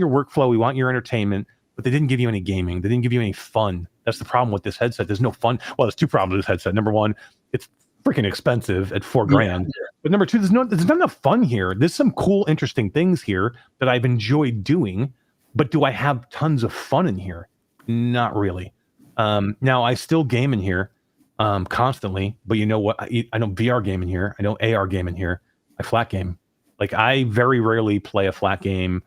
workflow, we want your entertainment, but they didn't give you any gaming. They didn't give you any fun. That's the problem with this headset. There's no fun. Well, there's two problems with this headset. Number one, it's freaking expensive at $4,000. Yeah. But number two, there's not enough fun here. There's some cool, interesting things here that I've enjoyed doing, but do I have tons of fun in here? Not really. Now, I still game in here. Constantly, but you know what? I don't VR game in here. I don't AR game in here. I flat game. Like, I very rarely play a flat game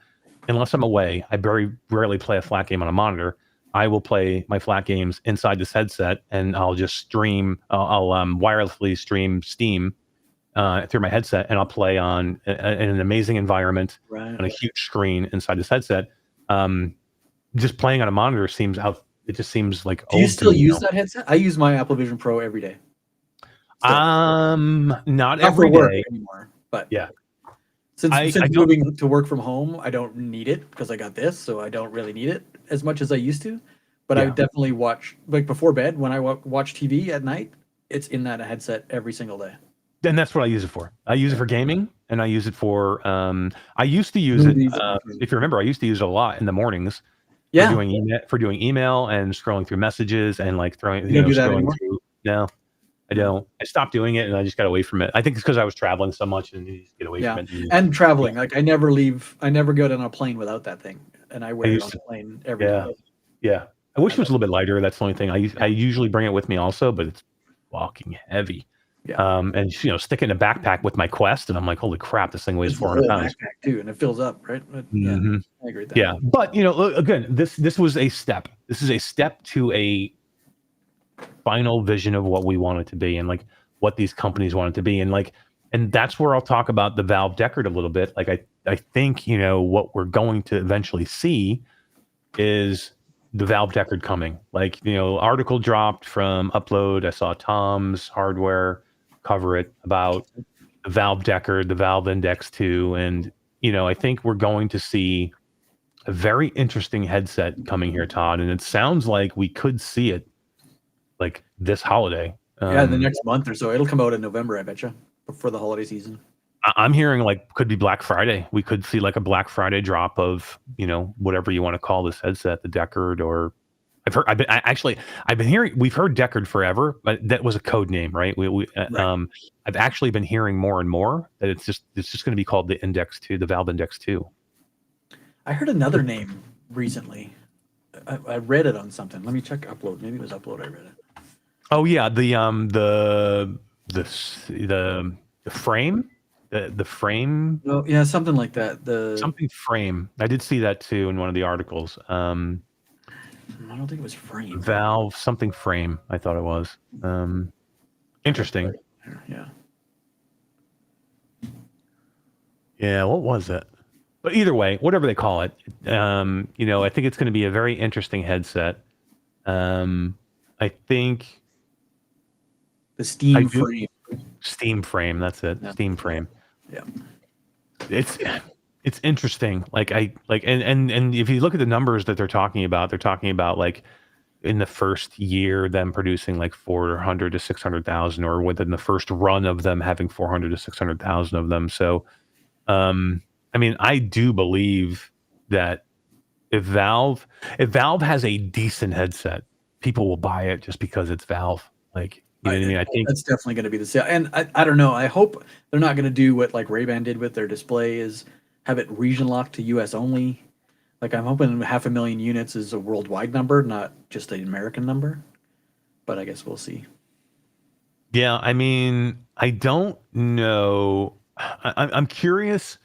unless I'm away. I very rarely play a flat game on a monitor. I will play my flat games inside this headset, and I'll just stream. I'll wirelessly stream Steam through my headset, and I'll play on an amazing environment on a huge screen inside this headset. Just playing on a monitor seems out. It just seems like. Do you still use that headset? I use my Apple Vision Pro every day. Not every day anymore. But yeah, since moving to work from home, I don't need it because I got this, so I don't really need it as much as I used to. But I definitely watch, like, before bed when I watch TV at night. It's in that headset every single day. And that's what I use it for. I use it for gaming, and I use it for. I used to use it. If you remember, I used to use it a lot in the mornings. Yeah, for doing email and scrolling through messages and like throwing. You don't do that anymore? No, I don't. I stopped doing it, and I just got away from it. I think it's because I was traveling so much, and you just get away from it. And traveling, like I never leave. I never go on a plane without that thing, and I wear it on the plane every day. Yeah, I wish it was a little bit lighter. That's the only thing. I usually bring it with me also, but it's fucking heavy. Yeah. And stick it in a backpack with my Quest, and I'm like, holy crap, this thing weighs 400 pounds too, and it fills up, right? But, yeah, I agree with that. Yeah, but again, this was a step. This is a step to a final vision of what we want it to be, and like what these companies want it to be, and that's where I'll talk about the Valve Deckard a little bit. Like I think what we're going to eventually see is the Valve Deckard coming. Like article dropped from Upload. I saw Tom's Hardware cover it about the Valve Deckard, the Valve Index 2, and I think we're going to see a very interesting headset coming here, Todd, and it sounds like we could see it like this holiday. The next month or so. It'll come out in November, I bet you, before the holiday season. I'm hearing like could be Black Friday. We could see like a Black Friday drop of whatever you want to call this headset, the Deckard, or I've been hearing, we've heard Deckard forever, but that was a code name, right? Right. I've actually been hearing more and more that it's just going to be called the Index 2, the Valve Index 2. I heard another name recently. I read it on something. Let me check Upload. Maybe it was Upload. I read it. Oh yeah, the frame, the frame. Oh yeah, something like that. Something frame. I did see that too in one of the articles. I don't think it was frame. Valve something frame. I thought it was. Interesting. Yeah. Yeah. What was it? But either way, whatever they call it, I think it's going to be a very interesting headset. I think the Steam frame. Steam frame. That's it. Yeah. Steam frame. Yeah. It's interesting. And if you look at the numbers that they're talking about like in the first year, them producing like 400 to 600,000, or within the first run of them having 400 to 600,000 of them. So, I do believe that if Valve has a decent headset, people will buy it just because it's Valve. Like, you know what I mean? I think that's definitely going to be the sale. And I don't know. I hope they're not going to do what like Ray-Ban did with their display, is have it region locked to US only. Like, I'm hoping 500,000 units is a worldwide number, not just an American number. But I guess we'll see. Yeah, I don't know. I'm curious.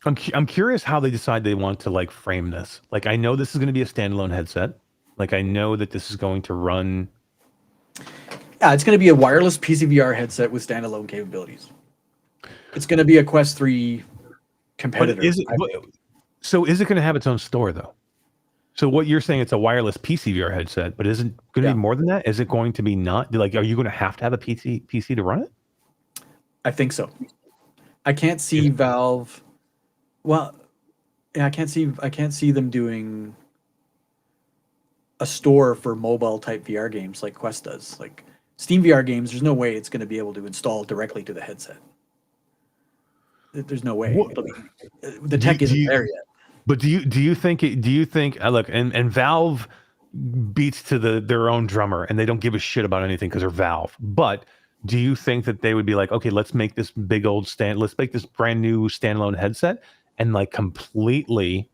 I'm curious how they decide they want to like frame this. Like, I know this is going to be a standalone headset. Like, I know that this is going to run. Yeah, it's going to be a wireless PC VR headset with standalone capabilities. It's going to be a Quest 3 competitor. So is it going to have its own store though? So what you're saying, it's a wireless PC VR headset, but isn't going to be more than that? Is it going to be not like? Are you going to have a PC to run it? I think so. I can't see Valve. Well, yeah, I can't see them doing a store for mobile type VR games like Quest does. Like Steam VR games, there's no way it's going to be able to install directly to the headset. There's no way. The tech isn't there yet. But do you think look, and Valve beats to their own drummer, and they don't give a shit about anything because they're Valve. But do you think that they would be like, okay, let's make this let's make this brand new standalone headset and like completely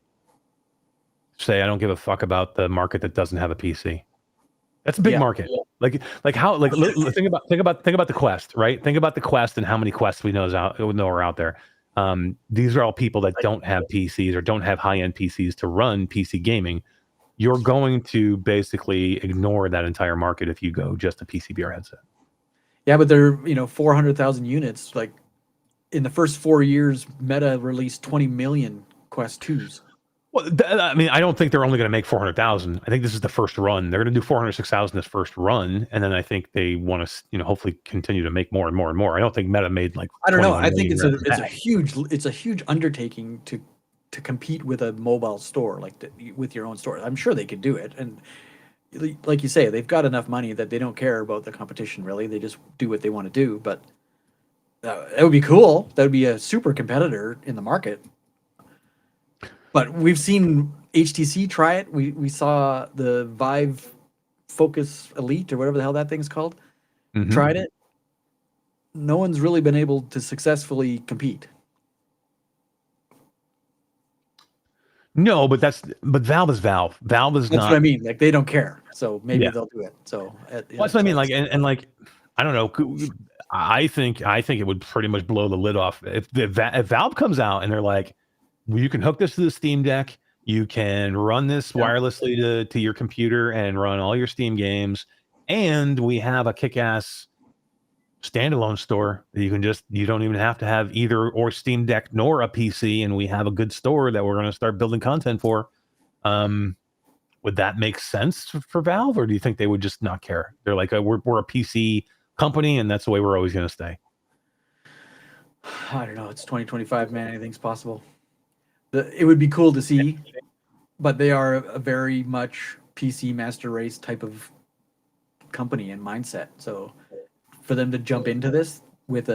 say, I don't give a fuck about the market that doesn't have a PC. That's a big market. Like how think about the Quest, right? Think about the Quest and how many Quests we know are out there. These are all people that don't have PCs or don't have high-end PCs to run PC gaming. You're going to basically ignore that entire market if you go just a PC VR headset. Yeah, but they're 400,000 units. Like in the first 4 years, Meta released 20 million Quest 2s. Well, I mean, I don't think they're only going to make 400,000. I think this is the first run. They're going to do 406,000 this first run, and then I think they want to, hopefully continue to make more and more and more. I don't think Meta made like. I don't know. I think it's a huge undertaking to compete with a mobile store with your own store. I'm sure they could do it, and like you say, they've got enough money that they don't care about the competition. Really, they just do what they want to do. But that would be cool. That would be a super competitor in the market. But we've seen HTC try it. We saw the Vive Focus Elite or whatever the hell that thing's called. Mm-hmm. Tried it. No one's really been able to successfully compete. No, but Valve is Valve. Valve is that's not. What I mean. Like they don't care. So maybe they'll do it. So that's what I mean. Like and like I don't know. I think it would pretty much blow the lid off if Valve comes out and they're like, you can hook this to the Steam Deck. You can run this wirelessly to your computer and run all your Steam games. And we have a kick-ass standalone store that you don't even have to have either or Steam Deck nor a PC. And we have a good store that we're going to start building content for. Would that make sense for Valve, or do you think they would just not care? They're like, we're a PC company, and that's the way we're always going to stay. I don't know. It's 2025, man. Anything's possible. It would be cool to see, but they are a very much PC master race type of company and mindset. So for them to jump into this with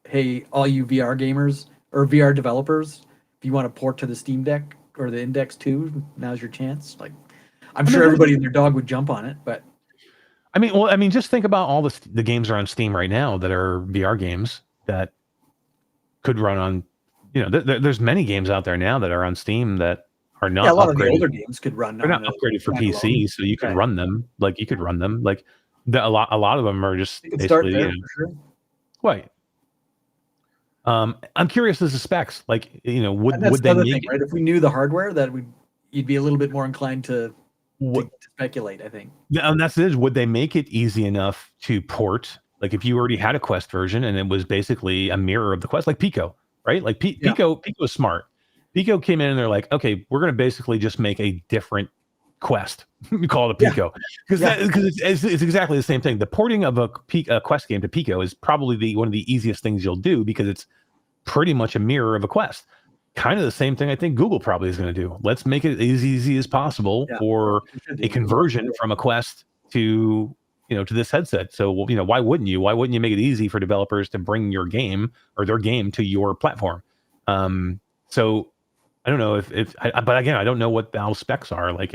hey, all you VR gamers or VR developers, if you want to port to the Steam Deck or the Index 2, now's your chance. Like, I'm sure everybody and their dog would jump on it, but. I mean, just think about all the games are on Steam right now that are VR games that could run on. There's many games out there now that are on Steam that are not. Yeah, a lot upgraded. of the older games could run. They're not upgraded for PC, so you could run them. Like you could run them. Like a lot of them are just basically. There, for sure. Right. I'm curious as to specs. Like would they make right? If we knew the hardware, you'd be a little bit more inclined to speculate. I think. And that's it. Would they make it easy enough to port? Like if you already had a Quest version and it was basically a mirror of the Quest, like Pico. Right? Like Pico is smart. Pico came in and they're like, okay, we're going to basically just make a different Quest. We call it a Pico because it's exactly the same thing. The porting of a Quest game to Pico is probably one of the easiest things you'll do because it's pretty much a mirror of a Quest. Kind of the same thing I think Google probably is going to do. Let's make it as easy as possible for a conversion from a Quest to this headset. So, why wouldn't you? Why wouldn't you make it easy for developers to bring your game or their game to your platform? So I don't know but again, I don't know what Valve specs are like,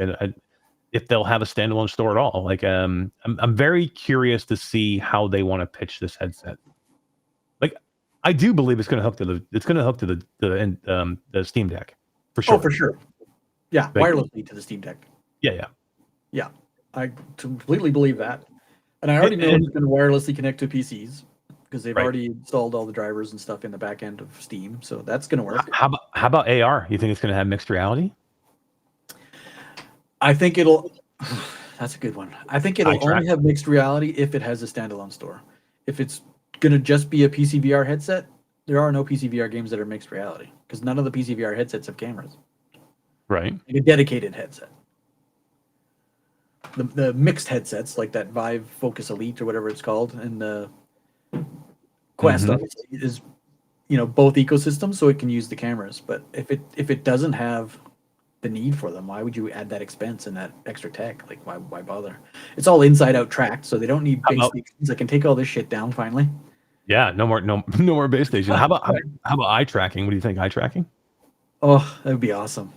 if they'll have a standalone store at all. Like, I'm very curious to see how they want to pitch this headset. Like, I do believe it's going to hook to the Steam Deck for sure. Oh, for sure. Yeah, wirelessly to the Steam Deck. Yeah. I completely believe that. And I already know it's going to wirelessly connect to PCs because they've already installed all the drivers and stuff in the back end of Steam. So that's going to work. How about AR? You think it's going to have mixed reality? I think it'll That's a good one. I think it'll Eye track. only have mixed reality if it has a standalone store. If it's going to just be a PC VR headset, there are no PC VR games that are mixed reality because none of the PC VR headsets have cameras. Right. Like a dedicated headset. The mixed headsets, like that Vive Focus Elite or whatever it's called, and the Quest obviously is, both ecosystems, so it can use the cameras. But if it doesn't have the need for them, why would you add that expense and that extra tech? Like, why bother? It's all inside out tracked, so they don't need base stations that can take all this shit down finally. Yeah, no more base station. How about eye tracking? What do you think? Eye tracking? Oh, that would be awesome.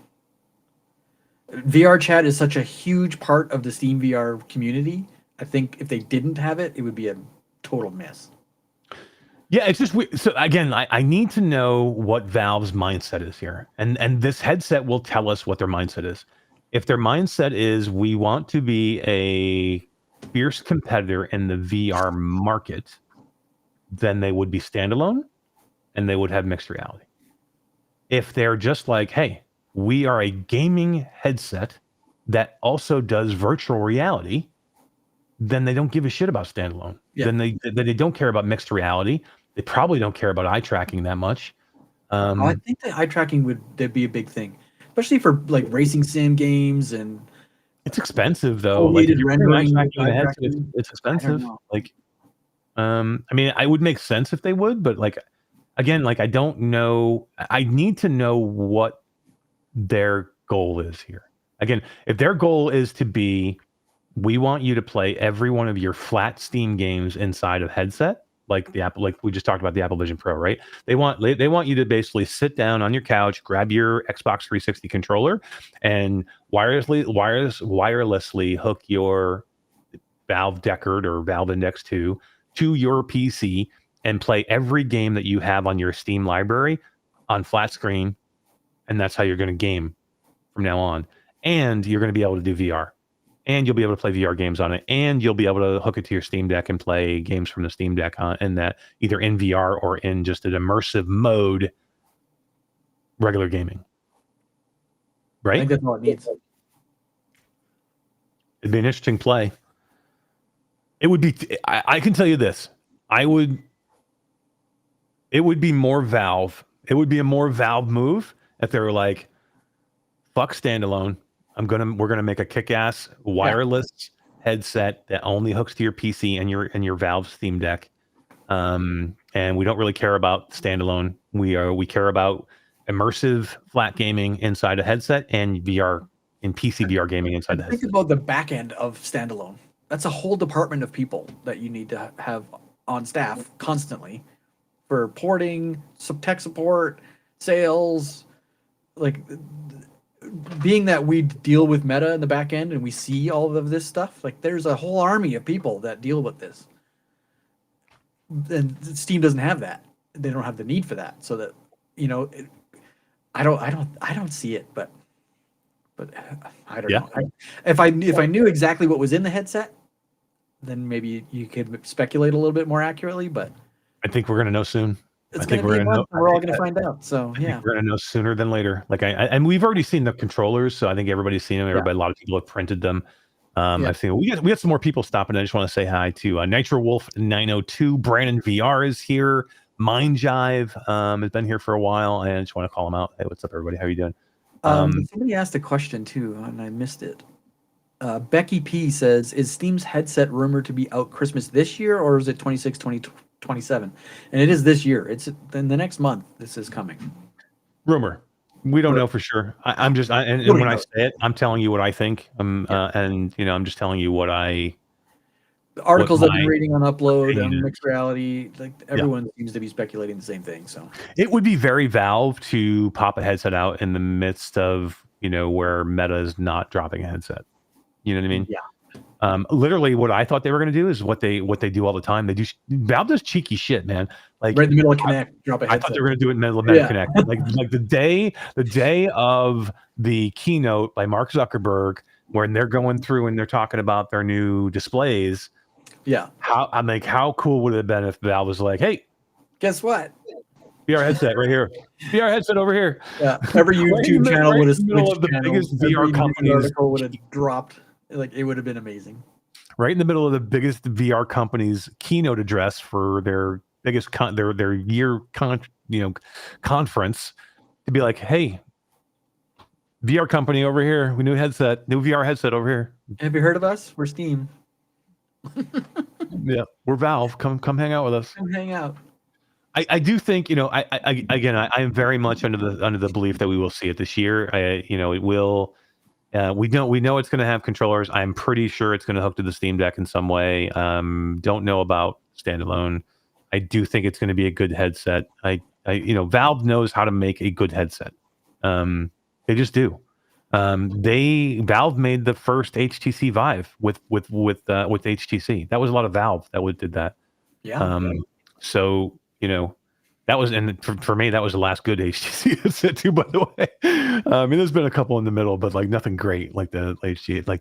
VR chat is such a huge part of the Steam VR community. I think if they didn't have it, it would be a total miss. Yeah, it's just weird. So again, I need to know what Valve's mindset is here, and this headset will tell us what their mindset is. If their mindset is we want to be a fierce competitor in the VR market, then they would be standalone, and they would have mixed reality. If they're just like, hey, we are a gaming headset that also does virtual reality, then they don't give a shit about standalone. Yeah. Then they don't care about mixed reality. They probably don't care about eye tracking that much. I think that eye tracking would be a big thing, especially for like racing sim games. And it's expensive though. Like if you're rendering, it's expensive. Like, I mean, it would make sense if they would, but like, again, like I don't know. I need to know what their goal is here. Again, if their goal is to be, we want you to play every one of your flat Steam games inside of headset, like the Apple, like we just talked about the Apple Vision Pro, right? They want you to basically sit down on your couch, grab your Xbox 360 controller, and wirelessly hook your Valve Deckard or Valve Index 2 to your PC and play every game that you have on your Steam library on flat screen. And that's how you're going to game from now on. And you're going to be able to do VR. And you'll be able to play VR games on it. And you'll be able to hook it to your Steam Deck and play games from the Steam Deck in that, either in VR or in just an immersive mode, regular gaming. Right? I think that's all it needs. It'd be an interesting play. It would be, I can tell you this. It would be more Valve. It would be a more Valve move if they were like, fuck standalone. We're gonna make a kick-ass wireless headset that only hooks to your PC and your Valve Steam Deck. And we don't really care about standalone. We care about immersive flat gaming inside a headset and VR and PC VR gaming inside the headset. Think about the back end of standalone. That's a whole department of people that you need to have on staff constantly for porting, tech support, sales. Like, being that we deal with Meta in the back end and we see all of this stuff, like there's a whole army of people that deal with this. And Steam doesn't have that. They don't have the need for that. So that, I don't see it, but I don't know. If I knew exactly what was in the headset, then maybe you could speculate a little bit more accurately, but I think we're going to know soon. We're all going to find out. So yeah, we're going to know sooner than later. Like and we've already seen the controllers, so I think everybody's seen them. A lot of people have printed them. I've seen. We got some more people stopping. I just want to say hi to Nitro Wolf 902. Brandon VR is here. Mind Jive has been here for a while, and I just want to call him out. Hey, what's up, everybody? How are you doing? Somebody asked a question too, and I missed it. Becky P says, "Is Steam's headset rumored to be out Christmas this year, or is it 2027? And it is this year. It's in the next month. This is coming. Rumor. We don't know for sure. And when I say it, I'm telling you what I think. And I'm just telling you what I. The articles I've been reading on Upload and Mixed Reality, like everyone seems to be speculating the same thing. So it would be very Valve to pop a headset out in the midst of where Meta is not dropping a headset. You know what I mean? Yeah. Literally, what I thought they were going to do is what they do all the time. Valve does cheeky shit, man. Like right in the middle of Connect, drop a headset. I thought they were going to do it in the middle of Meta Connect. like the day of the keynote by Mark Zuckerberg, when they're going through and they're talking about their new displays. Yeah. How cool would it have been if Valve was like, hey, guess what? VR headset right here. VR headset over here. Yeah. Every YouTube channel would have switched. The biggest VR companies would have dropped. Like it would have been amazing. Right in the middle of the biggest VR company's keynote address for their biggest their year conference, to be like, hey, VR company over here, new VR headset over here. Have you heard of us? We're Steam. Yeah, we're Valve. Come hang out with us. Come hang out. I do think, I am very much under the belief that we will see it this year. It will. We know it's going to have controllers. I'm pretty sure it's going to hook to the Steam Deck in some way. Don't know about standalone. I do think it's going to be a good headset. Valve knows how to make a good headset. They just do. Valve made the first HTC Vive with HTC. That was a lot of Valve that did that. Yeah. So that was, and for me, that was the last good HTC headset too, by the way. I mean, there's been a couple in the middle, but like nothing great like the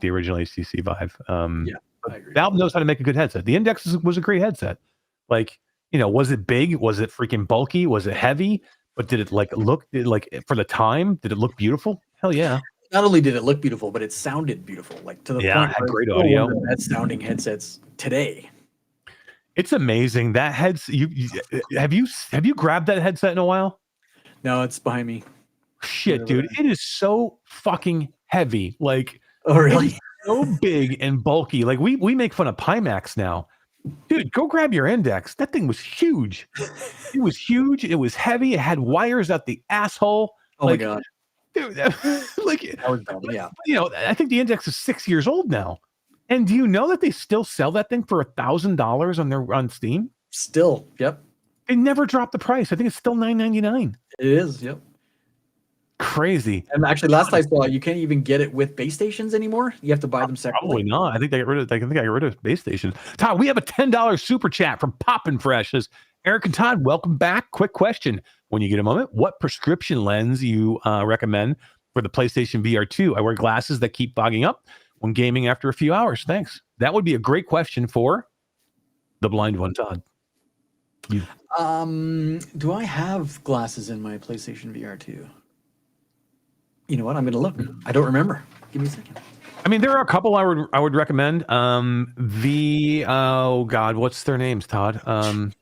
original HTC Vive. Yeah, I agree. Valve knows how to make a good headset. The Index was a great headset. Like, was it big? Was it freaking bulky? Was it heavy? But did it look for the time? Did it look beautiful? Hell yeah. Not only did it look beautiful, but it sounded beautiful. Like to the point it had where great it's audio. one of the best sounding headsets today. It's amazing that have you grabbed that headset in a while? No, it's behind me. Shit, dude, it is so fucking heavy. Like, oh really? So big and bulky. Like we make fun of Pimax now. Dude, go grab your Index. That thing was huge. It was huge. It was heavy. It had wires out the asshole. Oh my god, dude! That was dumb. Yeah. I think the Index is 6 years old now. And do you know that they still sell that thing for $1,000 on Steam? Still, yep. They never dropped the price. I think it's still $9.99. It is, yep. Crazy. And actually, last I saw, you can't even get it with base stations anymore. You have to buy them separately. Probably not. I think they got rid of. I think I got rid of base stations. Todd, we have a $10 super chat from Poppin' Fresh. Says, Eric and Todd, welcome back. Quick question: when you get a moment, what prescription lens you recommend for the PlayStation VR 2? I wear glasses that keep fogging up when gaming after a few hours. Thanks. That would be a great question for the blind one, Todd. Do I have glasses in my PlayStation VR 2? You know what? I'm going to look. I don't remember. Give me a second. I mean, there are a couple I would recommend. Oh God, what's their names, Todd?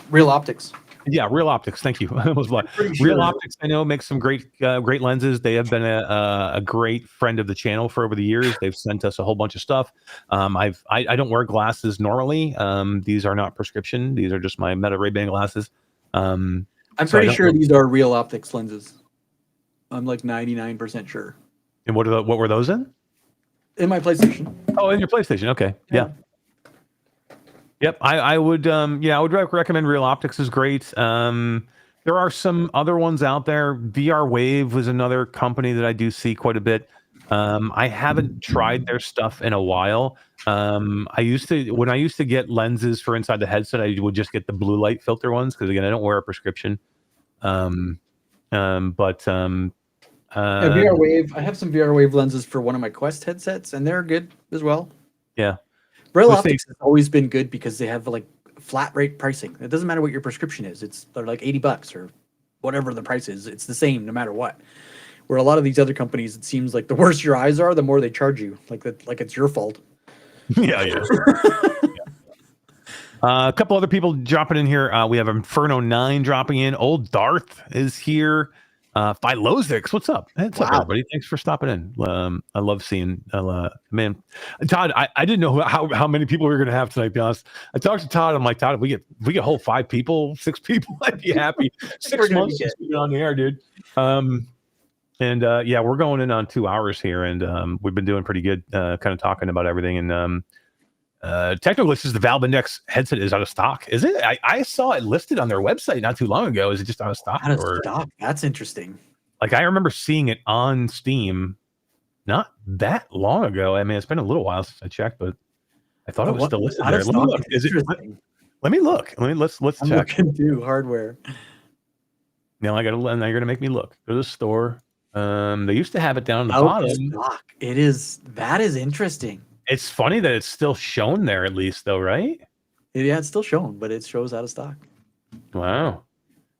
Real Optics. Yeah, Real Optics. Thank you. I was like, Real Optics, I know, makes some great lenses. They have been a great friend of the channel for over the years. They've sent us a whole bunch of stuff. I don't wear glasses normally. These are not prescription. These are just my Meta Ray-Ban glasses. I'm pretty sure these are Real Optics lenses. I'm like 99% sure. And what were those in? In my PlayStation. Oh, in your PlayStation. Okay. Yeah. Yep, I would recommend Real Optics is great. There are some other ones out there. VR Wave was another company that I do see quite a bit. I haven't tried their stuff in a while. When I used to get lenses for inside the headset, I would just get the blue light filter ones because again, I don't wear a prescription. VR Wave. I have some VR Wave lenses for one of my Quest headsets, and they're good as well. Yeah. Real Optics has always been good because they have like flat rate pricing. It doesn't matter what your prescription is. They're like $80 or whatever the price is. It's the same no matter what. Where a lot of these other companies, it seems like the worse your eyes are, the more they charge you. Like it's your fault. Yeah. A couple other people dropping in here. We have Inferno 9 dropping in. Old Darth is here. Philosix, what's up? What's up, everybody? Thanks for stopping in. I love seeing man. Todd, I didn't know how many people we were gonna have tonight, to be honest. I talked to Todd. I'm like, Todd, if we get a whole 5 people, 6 people, I'd be happy. 6 months since we've been on the air, dude. We're going in on 2 hours here, and we've been doing pretty good, kind of talking about everything. And Technoglitch says the Valve Index headset is out of stock. Is it? I saw it listed on their website not too long ago. Is it just out of stock? Stock? That's interesting. Like I remember seeing it on Steam not that long ago. I mean, it's been a little while since I checked, but I thought it was still listed there. Let me look. Is it? Let me look. Let's I'm check. Looking through hardware. Now you're gonna make me look. Go to the store. They used to have it down in the bottom. Stock. It is. That is interesting. It's funny that it's still shown there, at least, though, right? Yeah, it's still shown, but it shows out of stock. Wow.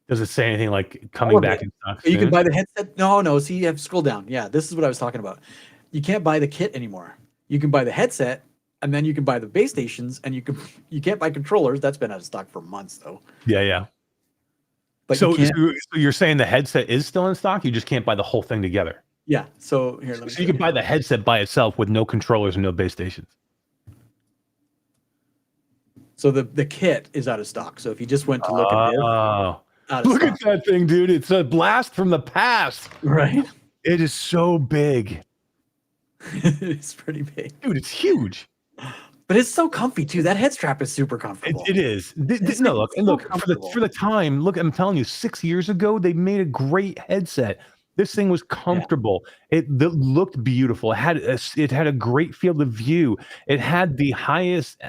Does it say anything like coming back in stock soon? You can buy the headset. No. See, you have to scroll down. Yeah, this is what I was talking about. You can't buy the kit anymore. you can buy the headset, and then you can buy the base stations, and you can't buy controllers. That's been out of stock for months, though. Yeah. But So you can't, you're saying the headset is still in stock? You just can't buy the whole thing together. yeah. So here, let me. So you can buy the headset by itself with no controllers and no base stations. So the kit is out of stock. So if you just went to look at this, out of look stock. at that thing, dude! It's a blast from the past. Right? It is so big, It's pretty big, dude. It's huge. but it's so comfy too. That head strap is super comfortable. It is. No, look, and so look for the time. Look, I'm telling you, 6 years ago they made a great headset. This thing was comfortable. It looked beautiful. It had a great field of view. It had the highest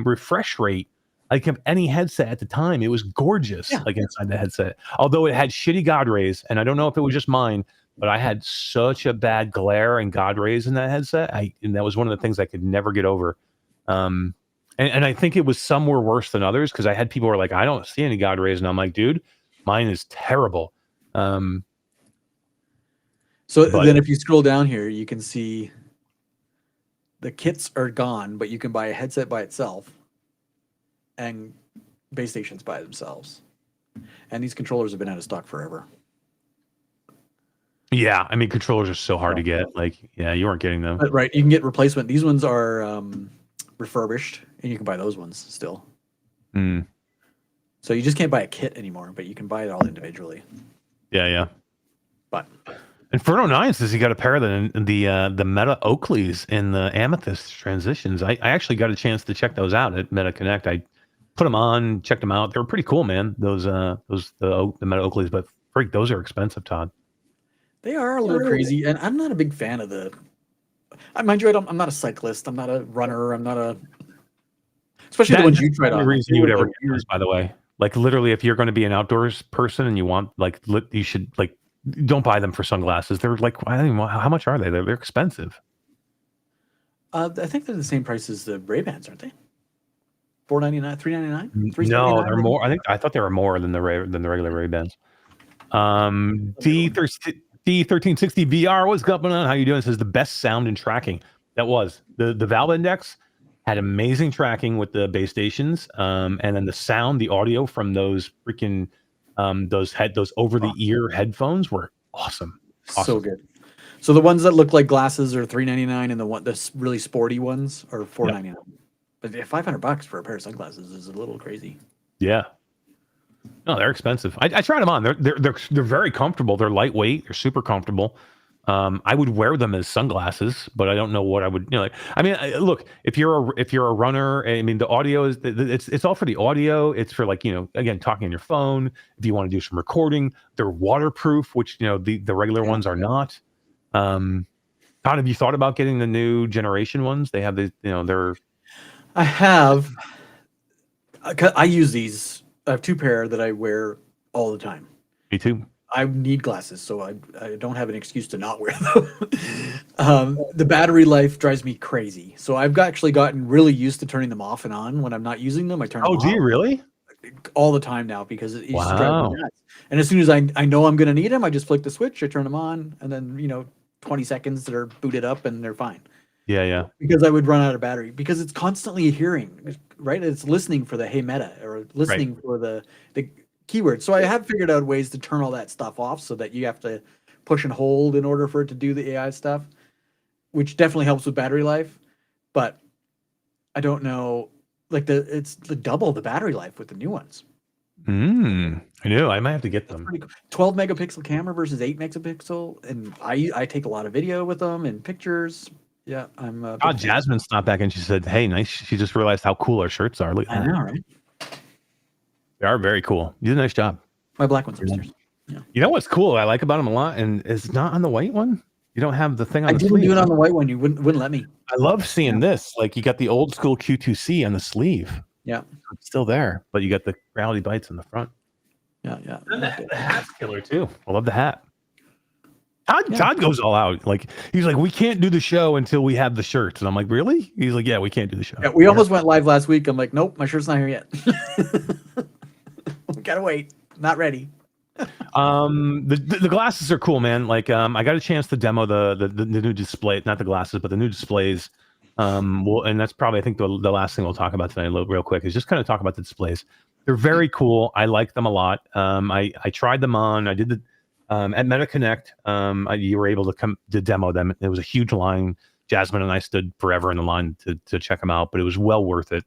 refresh rate like of any headset at the time. It was gorgeous, like inside the headset. Although it had shitty God rays, and I don't know if it was just mine, but I had such a bad glare and God rays in that headset. And that was one of the things I could never get over. And I think it was some were worse than others because I had people who were like, I don't see any God rays, and I'm like, dude, mine is terrible. So then if you scroll down here, you can see the kits are gone, but you can buy a headset by itself and base stations by themselves. And these controllers have been out of stock forever. Yeah, I mean, controllers are so hard to get. Like, yeah, you weren't getting them. But, right, you can get replacement. These ones are refurbished, and you can buy those ones still. So you just can't buy a kit anymore, but you can buy it all individually. Yeah. But Inferno 9 says he got a pair of the Meta Oakleys in the Amethyst transitions. I actually got a chance to check those out at Meta Connect. I put them on, checked them out. They were pretty cool, man. Those the Meta Oakleys, but freak, those are expensive, Todd. they are a little crazy, and I'm not a big fan of the. Mind you, I'm not a cyclist. I'm not a runner. I'm not a. Especially the ones you tried on. The reason you would ever get those, by the way. Like literally, if you're going to be an outdoors person and you want you should don't buy them for sunglasses. They're like, I don't even know, how much are they? They're expensive. I think they're the same price as the Ray-Bans, aren't they? $499, $399, No, they're more. I thought they were more than the regular Ray-Bans. D1360 VR, what's going on? How you doing? It says the best sound and tracking. That was the Valve Index had amazing tracking with the base stations, and then the sound, the audio from those freaking those over the ear headphones were awesome. So good. So the ones that look like glasses are $399, and the really sporty ones are $499. But $500 for a pair of sunglasses is a little crazy. Yeah. No, they're expensive. I tried them on. They're very comfortable. They're lightweight. They're super comfortable. I would wear them as sunglasses, but I don't know what I would. Look, if you're a runner, I mean, the audio is it's all for the audio. It's for again, talking on your phone. If you want to do some recording, they're waterproof, which the regular ones are not. Todd, have you thought about getting the new generation ones? They have they're. I have. I use these. I have two pair that I wear all the time. Me too. I need glasses, so I don't have an excuse to not wear them. The battery life drives me crazy, so I've actually gotten really used to turning them off and on when I'm not using them. I turn them off. Oh, do you really? All the time now because it used to drive me nuts. And as soon as I know I'm going to need them, I just flick the switch, I turn them on, and then 20 seconds they're booted up and they're fine. Yeah. Because I would run out of battery because it's constantly hearing, right? It's listening for the hey meta or listening for the keywords. So I have figured out ways to turn all that stuff off so that you have to push and hold in order for it to do the AI stuff, which definitely helps with battery life. But I don't know, it's double the battery life with the new ones. I know. I might have to get them. Cool. 12 megapixel camera versus 8 megapixel, and I take a lot of video with them and pictures. Yeah, I'm. Jasmine stopped back and she said, "Hey, nice." She just realized how cool our shirts are. Look, I know, right? They are very cool. You did a nice job. My black one's upstairs. Yeah. You know what's cool? I like about them a lot, and it's not on the white one. You don't have the thing on the sleeve. I didn't do it on the white one. You wouldn't let me. I love seeing this. Like you got the old school Q2C on the sleeve. Yeah, it's still there, but you got the Reality Bytes in the front. Yeah. And the hat's killer too. I love the hat. Todd goes all out. Like he's like, we can't do the show until we have the shirts, and I'm like, really? He's like, yeah, we can't do the show. Yeah, we almost went live last week. I'm like, nope, my shirt's not here yet. We gotta wait. Not ready. The glasses are cool, man. Like, I got a chance to demo the new display, not the glasses, but the new displays. And that's probably, I think, the last thing we'll talk about tonight, real quick, is just kind of talk about the displays. They're very cool. I like them a lot. I tried them on. I did the at MetaConnect. You were able to come to demo them. It was a huge line. Jasmine and I stood forever in the line to check them out, but it was well worth it.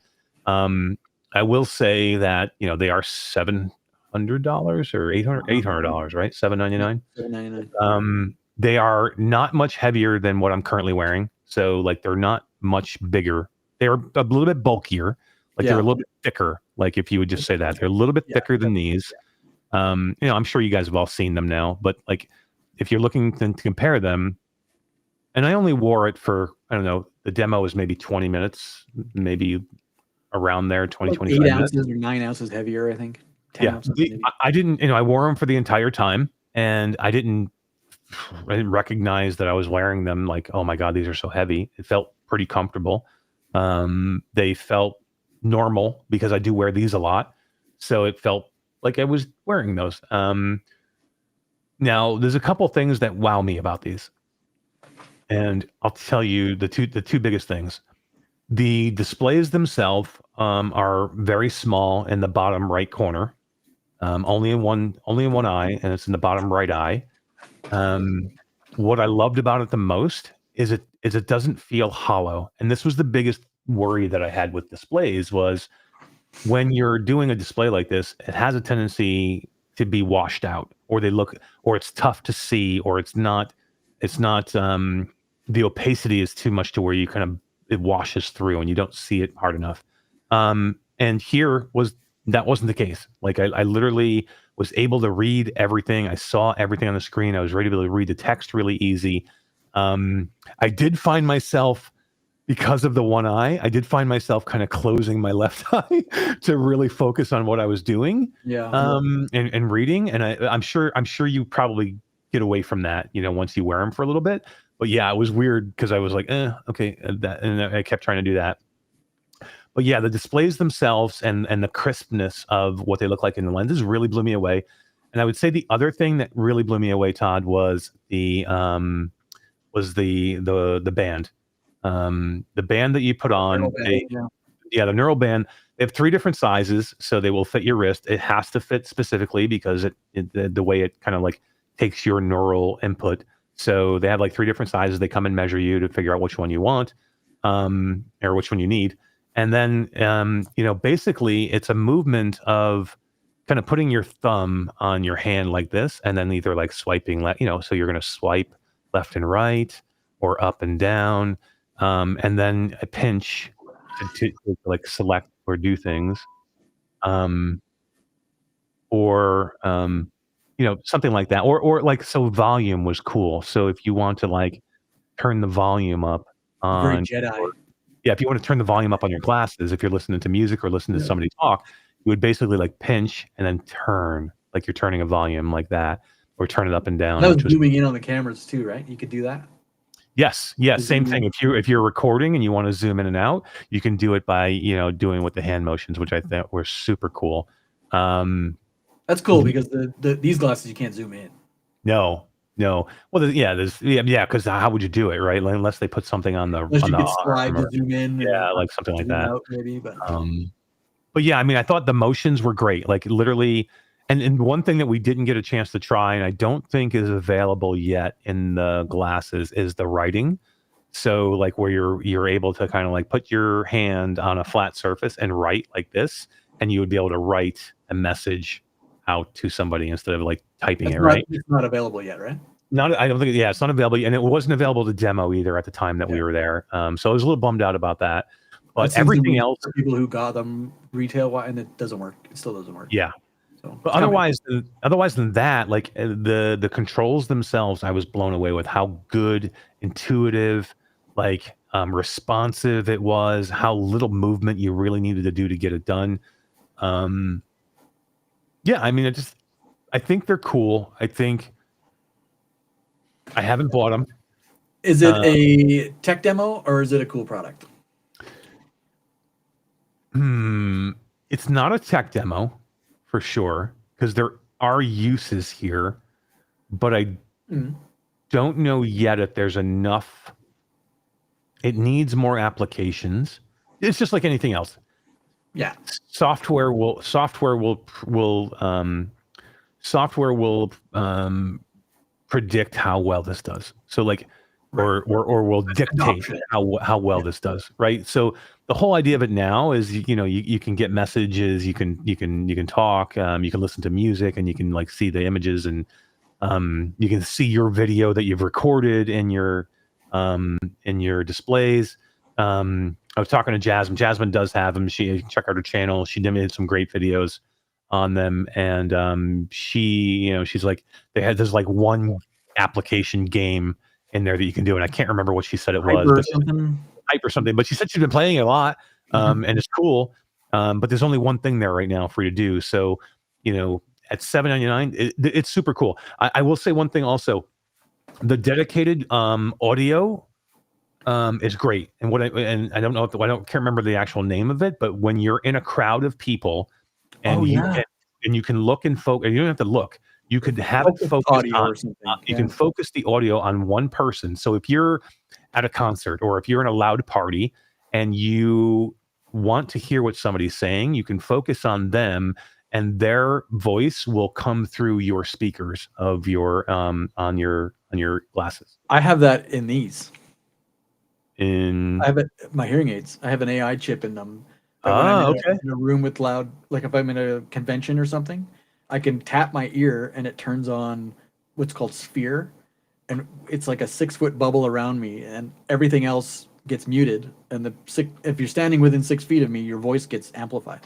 I will say that they are $700 or $800, right? $799. $799. They are not much heavier than what I'm currently wearing. So like they're not much bigger. They're a little bit bulkier. Like they're a little bit thicker. Like if you would just say that, they're a little bit thicker than these. I'm sure you guys have all seen them now, but like if you're looking to compare them, and I only wore it for, I don't know, the demo was maybe 20 minutes, maybe around there, 25 8 minutes. ounces or 9 ounces heavier, I think. 10 Yeah. ounces I didn't, I wore them for the entire time, and I didn't recognize that I was wearing them like, oh my God, these are so heavy. It felt pretty comfortable. They felt normal because I do wear these a lot. So it felt like I was wearing those. Now there's a couple things that wow me about these. And I'll tell you the two biggest things. The displays themselves are very small in the bottom right corner. Only in one eye, and it's in the bottom right eye. What I loved about it the most is it doesn't feel hollow. And this was the biggest worry that I had with displays was when you're doing a display like this, it has a tendency to be washed out, or it's tough to see, or it's not the opacity is too much to where you it washes through and you don't see it hard enough. And here that wasn't the case. Like I literally was able to read everything. I saw everything on the screen. I was ready to read the text really easy. I did find myself, because of the one eye, I did find myself kind of closing my left eye to really focus on what I was doing. Yeah. And reading. And I'm sure you probably get away from that, once you wear them for a little bit. But yeah, it was weird because I was like, okay, and I kept trying to do that. But yeah, the displays themselves and the crispness of what they look like in the lenses really blew me away. And I would say the other thing that really blew me away, Todd, was the band. The band that you put on, the neural band. They have 3 different sizes, so they will fit your wrist. It has to fit specifically because the way it kind of like takes your neural input. So they have like 3 different sizes. They come and measure you to figure out which one you want, or which one you need. And then, basically it's a movement of kind of putting your thumb on your hand like this, and then either like swiping, so you're going to swipe left and right or up and down. And then a pinch to like select or do things. Or something like that. Or like, so volume was cool. So if you want to like turn the volume up on Very Jedi. if you want to turn the volume up on your glasses, if you're listening to music or listening to somebody talk, you would basically like pinch and then turn, like you're turning a volume like that, or turn it up and down. That was zooming in on the cameras too, right? You could do that. Yes. Same thing. If you're recording and you want to zoom in and out, you can do it by doing with the hand motions, which I thought were super cool. That's cool because these glasses you can't zoom in. No. Well, because how would you do it, right? Like, unless they put something on the Unless on you the could slide arm to zoom in. like something like that. Out maybe, but yeah, I mean, I thought the motions were great. Like literally, and one thing that we didn't get a chance to try, and I don't think is available yet in the glasses, is the writing. So like where you're able to kind of like put your hand on a flat surface and write like this, and you would be able to write a message out to somebody instead of like typing right? It's not available yet, right? I don't think. Yeah, it's not available, and it wasn't available to demo either at the time that we were there. So I was a little bummed out about that. But everything else, for people who got them retail, and it doesn't work. It still doesn't work. Yeah. So, but otherwise than that, like the controls themselves, I was blown away with how good, intuitive, like responsive it was. How little movement you really needed to do to get it done. Yeah, I mean, I think they're cool. I haven't bought them. Is it a tech demo or is it a cool product? It's not a tech demo for sure, because there are uses here, but I Mm. don't know yet if there's enough. It needs more applications. It's just like anything else. Yeah. Software will predict how well this does. So like, or will dictate how well this does, right? So the whole idea of it now is, you can get messages, you can talk, you can listen to music, and you can like see the images, and you can see your video that you've recorded in your displays. I was talking to Jasmine. Jasmine does have them. Check out her channel. She made some great videos on them, and she's like, there's like one application game in there that you can do, and I can't remember what she said it was, but Hype or something. But she said she's been playing it a lot, and it's cool. But there's only one thing there right now for you to do. So, at $7.99, it's super cool. I will say one thing also: the dedicated audio is great. And I don't know can't remember the actual name of it, but when you're in a crowd of people, and you can look and focus, you don't have to look. You could have it focused audio on, or something. you can focus the audio on one person. So if you're at a concert, or if you're in a loud party and you want to hear what somebody's saying, you can focus on them, and their voice will come through your speakers of your on your glasses. I have that in these. I have my hearing aids. I have an AI chip in them. Okay. In a room with loud, like if I'm in a convention or something, I can tap my ear and it turns on what's called Sphere, and it's like a 6-foot bubble around me, and everything else gets muted. And if you're standing within 6 feet of me, your voice gets amplified.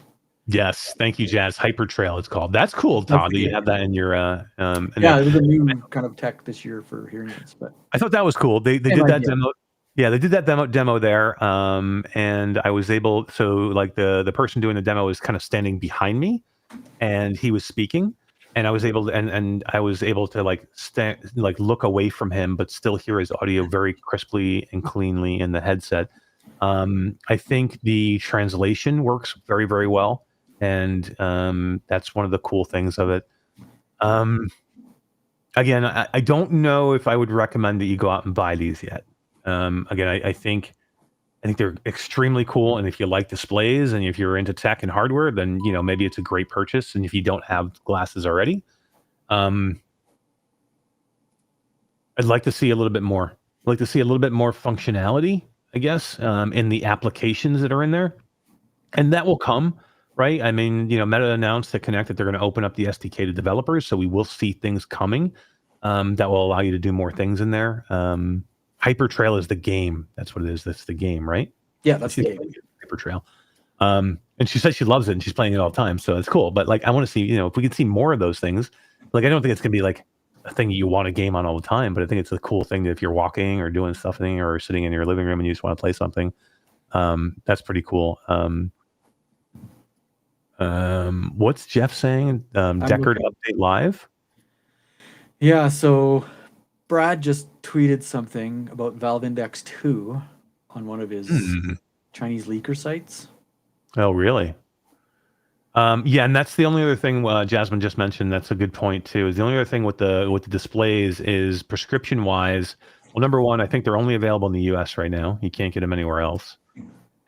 Yes, thank you, Jazz. Hypertrail, it's called. That's cool, Todd, that you have that in your. Yeah, there's a new kind of tech this year for hearing aids, but I thought that was cool. They did that demo. Yeah, they did that demo there, and I was able. So like the person doing the demo was kind of standing behind me, and he was speaking, and I was able to, and I was able to like look away from him, but still hear his audio very crisply and cleanly in the headset. I think the translation works very, very well, and that's one of the cool things of it. Again, I don't know if I would recommend that you go out and buy these yet. Again, I think they're extremely cool, and if you like displays and if you're into tech and hardware, then maybe it's a great purchase. And if you don't have glasses already, I'd like to see a little bit more. I'd like to see a little bit more functionality, I guess, in the applications that are in there, and that will come, right? I mean, Meta announced at Connect that they're going to open up the SDK to developers, so we will see things coming that will allow you to do more things in there. Hypertrail is the game. That's what it is. That's the game, right? Yeah, that's the game. Hypertrail. And she says she loves it and she's playing it all the time, so it's cool. But like, I want to see, if we can see more of those things. Like, I don't think it's gonna be like a thing you want to game on all the time, but I think it's a cool thing that if you're walking or doing something or sitting in your living room and you just want to play something, that's pretty cool. What's Jeff saying? Deckard update live? Yeah, so Brad just tweeted something about Valve Index 2 on one of his Chinese leaker sites. Oh, really? Yeah, and that's the only other thing Jasmine just mentioned. That's a good point too. Is the only other thing with the displays is prescription wise. Well, number one, I think they're only available in the U.S. right now. You can't get them anywhere else,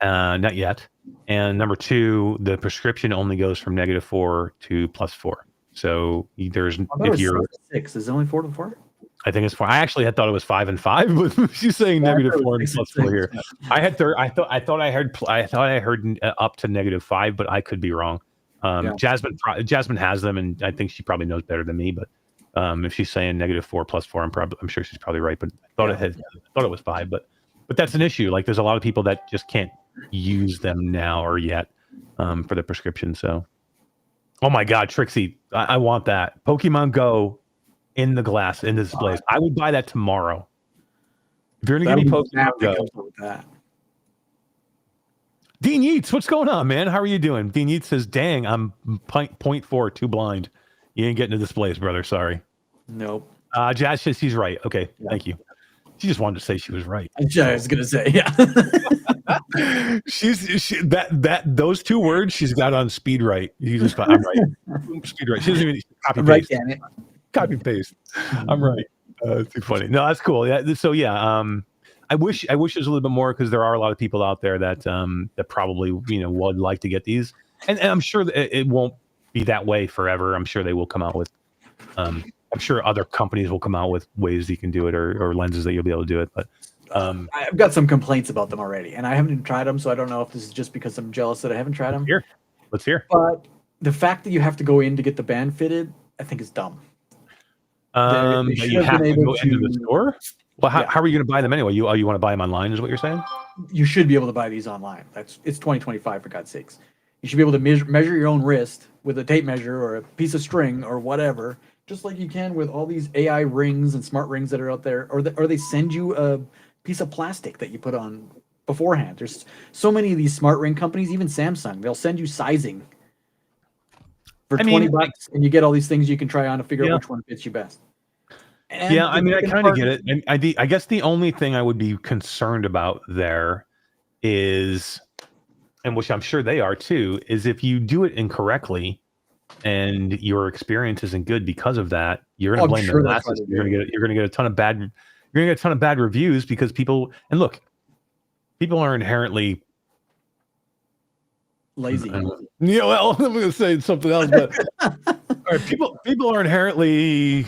not yet. And number two, the prescription only goes from -4 to +4. So there's if you're 6, is it only 4 to 4? I think it's 4. I actually had thought it was 5 and 5, but she's saying -4 and +4 here. I thought I heard up to -5, but I could be wrong. Jasmine has them, and I think she probably knows better than me. But if she's saying -4 +4, I'm sure she's probably right. But I thought it was 5. But that's an issue. Like, there's a lot of people that just can't use them now or yet for the prescription. So, oh my God, Trixie, I want that Pokemon Go. In the glass, in the displays. I would buy that tomorrow. If you're going to give me Pokemon Go. Dean Yeats, what's going on, man? How are you doing? Dean Yeats says, dang, I'm 0.4, too blind. You ain't getting the displays, brother. Sorry. Nope. Jazz says she's right. Okay, thank you. She just wanted to say she was right. I was going to say, yeah. Those two words she's got on speed right. You just I'm right. Speed right. She doesn't even copy Right, paste. damn it. Copy paste. I'm right. It's too funny. No, that's cool. Yeah. So yeah. I wish there's a little bit more because there are a lot of people out there that that probably would like to get these, and I'm sure that it won't be that way forever. I'm sure they will come out with. I'm sure other companies will come out with ways you can do it or lenses that you'll be able to do it. But I've got some complaints about them already, and I haven't even tried them, so I don't know if this is just because I'm jealous that I haven't tried them. Let's hear. But the fact that you have to go in to get the band fitted, I think is dumb. You have to go into the store. Well, how are you going to buy them anyway? You want to buy them online? Is what you're saying? You should be able to buy these online. It's 2025 for God's sakes. You should be able to measure your own wrist with a tape measure or a piece of string or whatever, just like you can with all these AI rings and smart rings that are out there. Or they send you a piece of plastic that you put on beforehand. There's so many of these smart ring companies, even Samsung. They'll send you sizing for $20, and you get all these things you can try on to figure out which one fits you best. And I kind of get it. And I guess the only thing I would be concerned about there is, and which I'm sure they are too, is if you do it incorrectly and your experience isn't good because of that, you're going to blame the glasses. You're going to get a ton of bad reviews because people are inherently lazy. Yeah, well, I'm going to say something else, but all right, people are inherently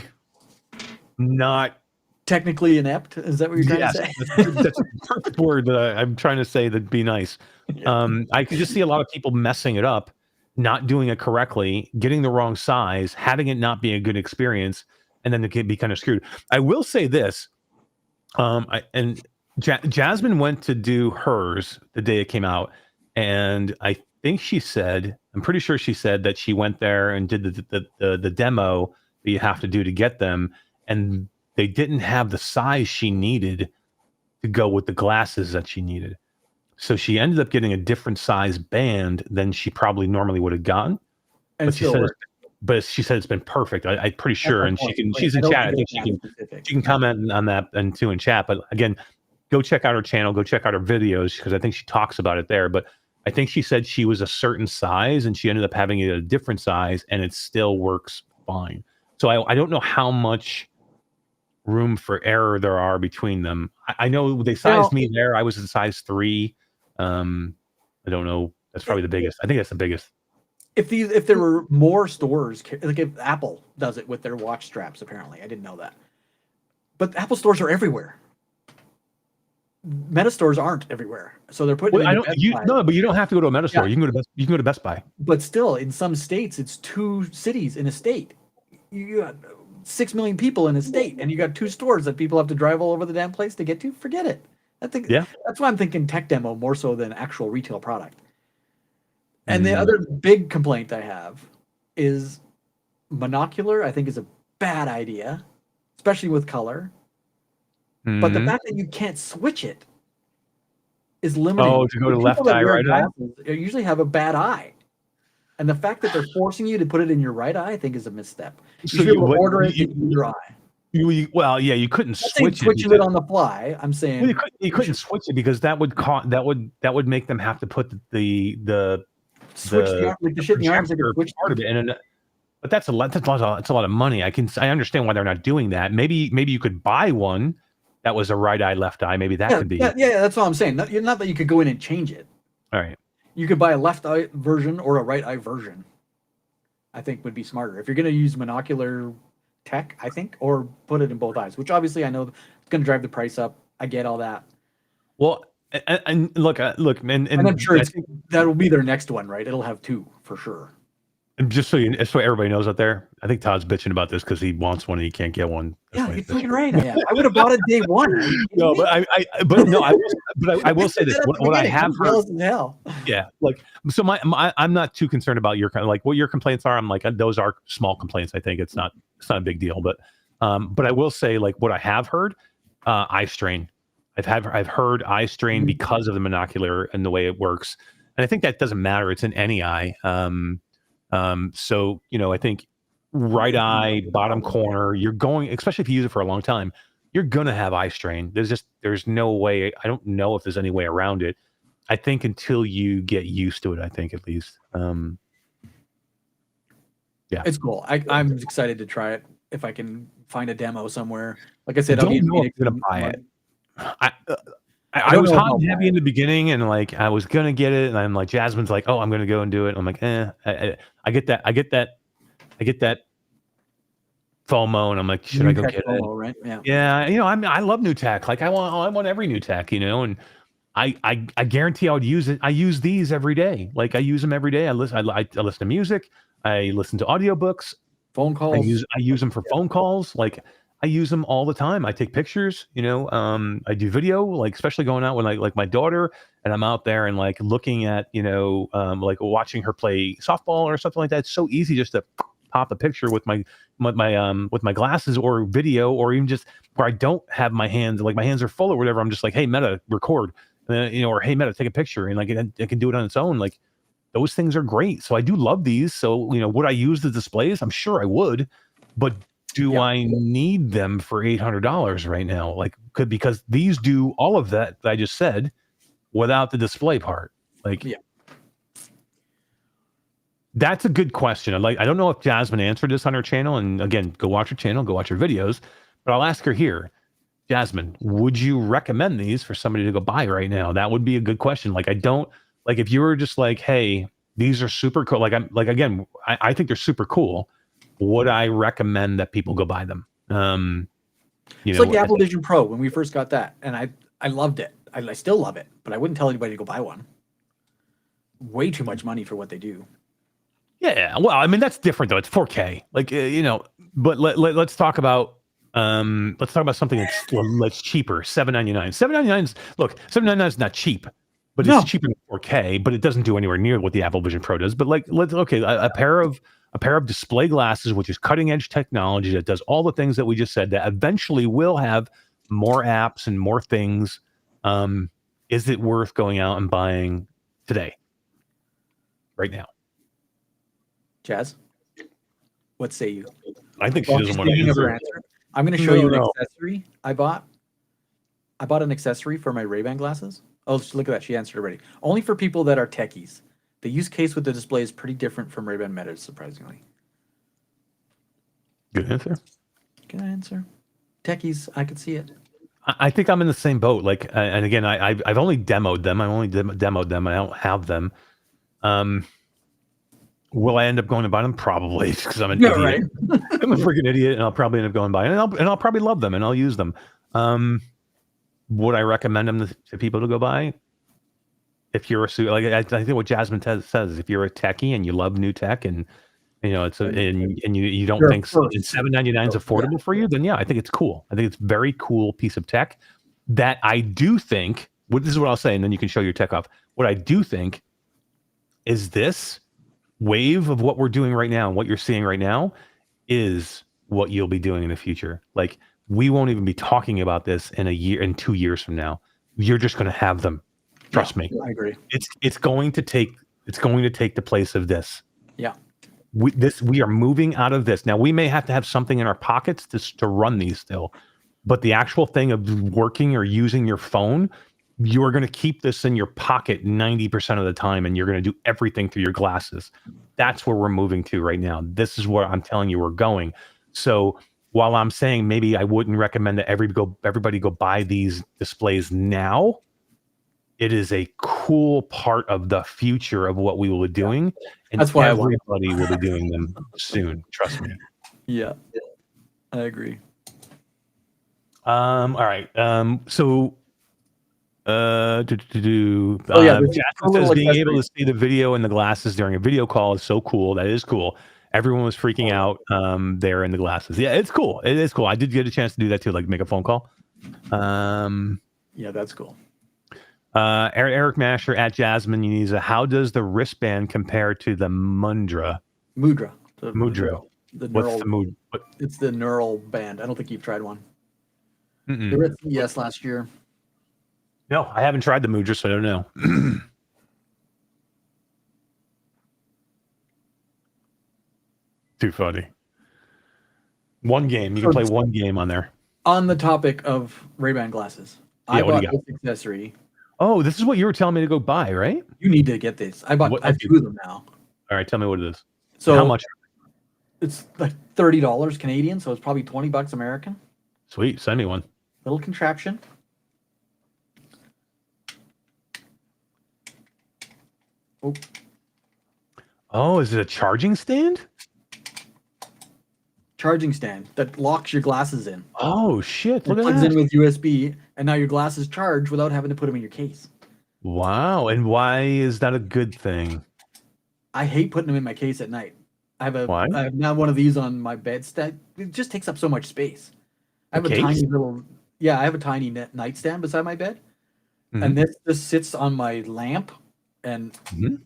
not technically inept. Is that what you're trying to say? That's a perfect word that I'm trying to say that'd be nice. I could just see a lot of people messing it up, not doing it correctly, getting the wrong size, having it not be a good experience, and then it can be kind of screwed. I will say this, Jasmine went to do hers the day it came out, and I think I'm pretty sure she said that she went there and did the demo that you have to do to get them, and they didn't have the size she needed to go with the glasses that she needed. So she ended up getting a different size band than she probably normally would have gotten. But she said it's been perfect. I'm pretty sure, and she's in chat. I think she can comment on that and too in chat. But again, go check out her channel. Go check out her videos because I think she talks about it there. But I think she said she was a certain size and she ended up having it a different size, and it still works fine. So I don't know how much room for error there are between them. I know they sized me there. I was in size 3. I don't know. That's probably the biggest. I think that's the biggest. If there were more stores, like if Apple does it with their watch straps, apparently I didn't know that. But Apple stores are everywhere. Meta stores aren't everywhere, so they're putting. But you don't have to go to a Meta store. You can go to Best Buy. But still, in some states, it's 2 cities in a state. You got 6 million people in a state, and you got 2 stores that people have to drive all over the damn place to get to. Forget it. That's why I'm thinking tech demo more so than actual retail product. And the other big complaint I have is monocular. I think is a bad idea, especially with color. But the fact that you can't switch it is limiting. Oh, to go to left eye, right eye? They usually have a bad eye. And the fact that they're forcing you to put it in your right eye, I think is a misstep. So you order it in your eye. You couldn't switch it on the fly. I'm saying you couldn't switch it because that would make them have to put the switch the shit in the arms part of it. But that's a lot of money. I understand why they're not doing that. Maybe you could buy one that was a right eye, left eye. Maybe that could be. Yeah, that's all I'm saying. Not that you could go in and change it. All right. You could buy a left eye version or a right eye version. I think would be smarter if you're going to use monocular tech. I think, or put it in both eyes, which obviously I know it's going to drive the price up. I get all that. Well, and look, and I'm sure that'll be their next one, right? It'll have 2 for sure. And just so everybody knows out there, I think Todd's bitching about this because he wants one and he can't get one. That's you're freaking right. I would have bought it day 1. No, but I will say this. What I have heard, yeah, so I'm not too concerned about what your complaints are. I'm like, those are small complaints. I think it's not a big deal. But I will say what I have heard, eye strain. I've heard eye strain because of the monocular and the way it works, and I think that doesn't matter. It's in any eye. So I think right eye, bottom corner, you're going, especially if you use it for a long time, you're gonna have eye strain. There's no way. I don't know if there's any way around it. I think until you get used to it, I think at least. Yeah, It's cool. I'm excited to try it if I can find a demo somewhere. Like I said, I I'll be don't in know if Phoenix. I'm gonna buy it. I I don't was know hot how and I'll heavy buy in the it. beginning, and like I was gonna get it, and I'm like, Jasmine's like, oh, I'm gonna go and do it. And I'm like, I get that FOMO, and I'm like, should I New go tech get it? FOMO, right? Yeah. Yeah, I love new tech. Like I want every new tech, and I guarantee I would use it. I use these every day. Like I use them every day. I listen to music. I listen to audiobooks. Phone calls. I use them for phone calls. Like I use them all the time. I take pictures, I do video, like especially going out when like my daughter and I'm out there and like looking at, like watching her play softball or something like that. It's so easy just to pop a picture with my glasses or video, or even just where I don't have my hands, like my hands are full or whatever. I'm just like, hey, Meta, record, or hey, Meta, take a picture, and like it can do it on its own. Like those things are great. So I do love these. So, would I use the displays? I'm sure I would, but do I need them for $800 right now? Like because these do all of that I just said without the display part. Like, that's a good question. I don't know if Jasmine answered this on her channel, and again, go watch her channel, go watch her videos, but I'll ask her here. Jasmine, would you recommend these for somebody to go buy right now? That would be a good question. Like, if you were just like, hey, these are super cool. Like, I think they're super cool. Would I recommend that people go buy them? It's like the Apple Vision Pro when we first got that, and I loved it. I still love it, but I wouldn't tell anybody to go buy one. Way too much money for what they do. Yeah, well, I mean that's different though. It's 4K, like But let's talk about something that's cheaper. $799. $799 is not cheap, but it's cheaper than 4K. But it doesn't do anywhere near what the Apple Vision Pro does. But a pair of display glasses, which is cutting edge technology that does all the things that we just said, that eventually will have more apps and more things. Is it worth going out and buying today, right now? Jazz, what say you? I think she doesn't want to answer. I'm going to show you an accessory I bought. I bought an accessory for my Ray-Ban glasses. Oh, look at that. She answered already. Only for people that are techies. The use case with the display is pretty different from Ray-Ban Meta, surprisingly. Good answer. Good answer. Techies, I could see it. I think I'm in the same boat. Like, and again, I've only demoed them. I only demoed them. I don't have them. Will I end up going to buy them? Probably, because I'm an idiot. Right. I'm a freaking idiot, and I'll probably end up going to buy them, and I'll probably love them, and I'll use them. Would I recommend them to people to go buy? If you're I think what Jasmine says, if you're a techie and you love new tech, and and you don't think $799 is affordable for you, then yeah, I think it's cool. I think it's a very cool piece of tech that I do think. This is what I'll say, and then you can show your tech off. What I do think is this wave of what we're doing right now and what you're seeing right now is what you'll be doing in the future. Like, we won't even be talking about this in 2 years from now. You're just going to have them. Trust me. I agree. It's going to take the place of this. Yeah. We are moving out of this. Now, we may have to have something in our pockets to run these still, but the actual thing of working or using your phone, you're going to keep this in your pocket 90% of the time, and you're going to do everything through your glasses. That's where we're moving to right now. This is where I'm telling you we're going. So while I'm saying maybe I wouldn't recommend that everybody go buy these displays now, it is a cool part of the future of what we will be doing. And that's why everybody will be doing them soon. Trust me. Yeah, I agree. All right. So Jasmine says being able to see the video and the glasses during a video call is so cool. That is cool. Everyone was freaking out there in the glasses. Yeah, it's cool. It is cool. I did get a chance to do that too, like make a phone call. Yeah, that's cool. Eric Masher at Jasmine Uniza. How does the wristband compare to the Mudra? Mudra. The What's the Mudra? It's the neural band. I don't think you've tried one. They were at CES last year. No, I haven't tried the Mudra, so I don't know. Too funny. One game. You can play one game on there. On the topic of Ray-Ban glasses, I bought this accessory. Oh, this is what you were telling me to go buy, right? You need to get this. I What- have 2 of them now. All right, tell me what it is. So How much? It's like $30 Canadian, so it's probably $20 American. Sweet, send me one. Little contraption. Oh, Oh, is it a charging stand? charging stand that locks your glasses in. Oh shit! It Look at plugs that. in with USB, and now your glasses charge without having to put them in your case. Wow, and why is that a good thing? I hate putting them in my case at night. Why? I have now one of these on my bedstand. It just takes up so much space. I have A a case? tiny little, yeah, I have a tiny nightstand beside my bed, Mhm. and this just sits on my lamp. And Mhm.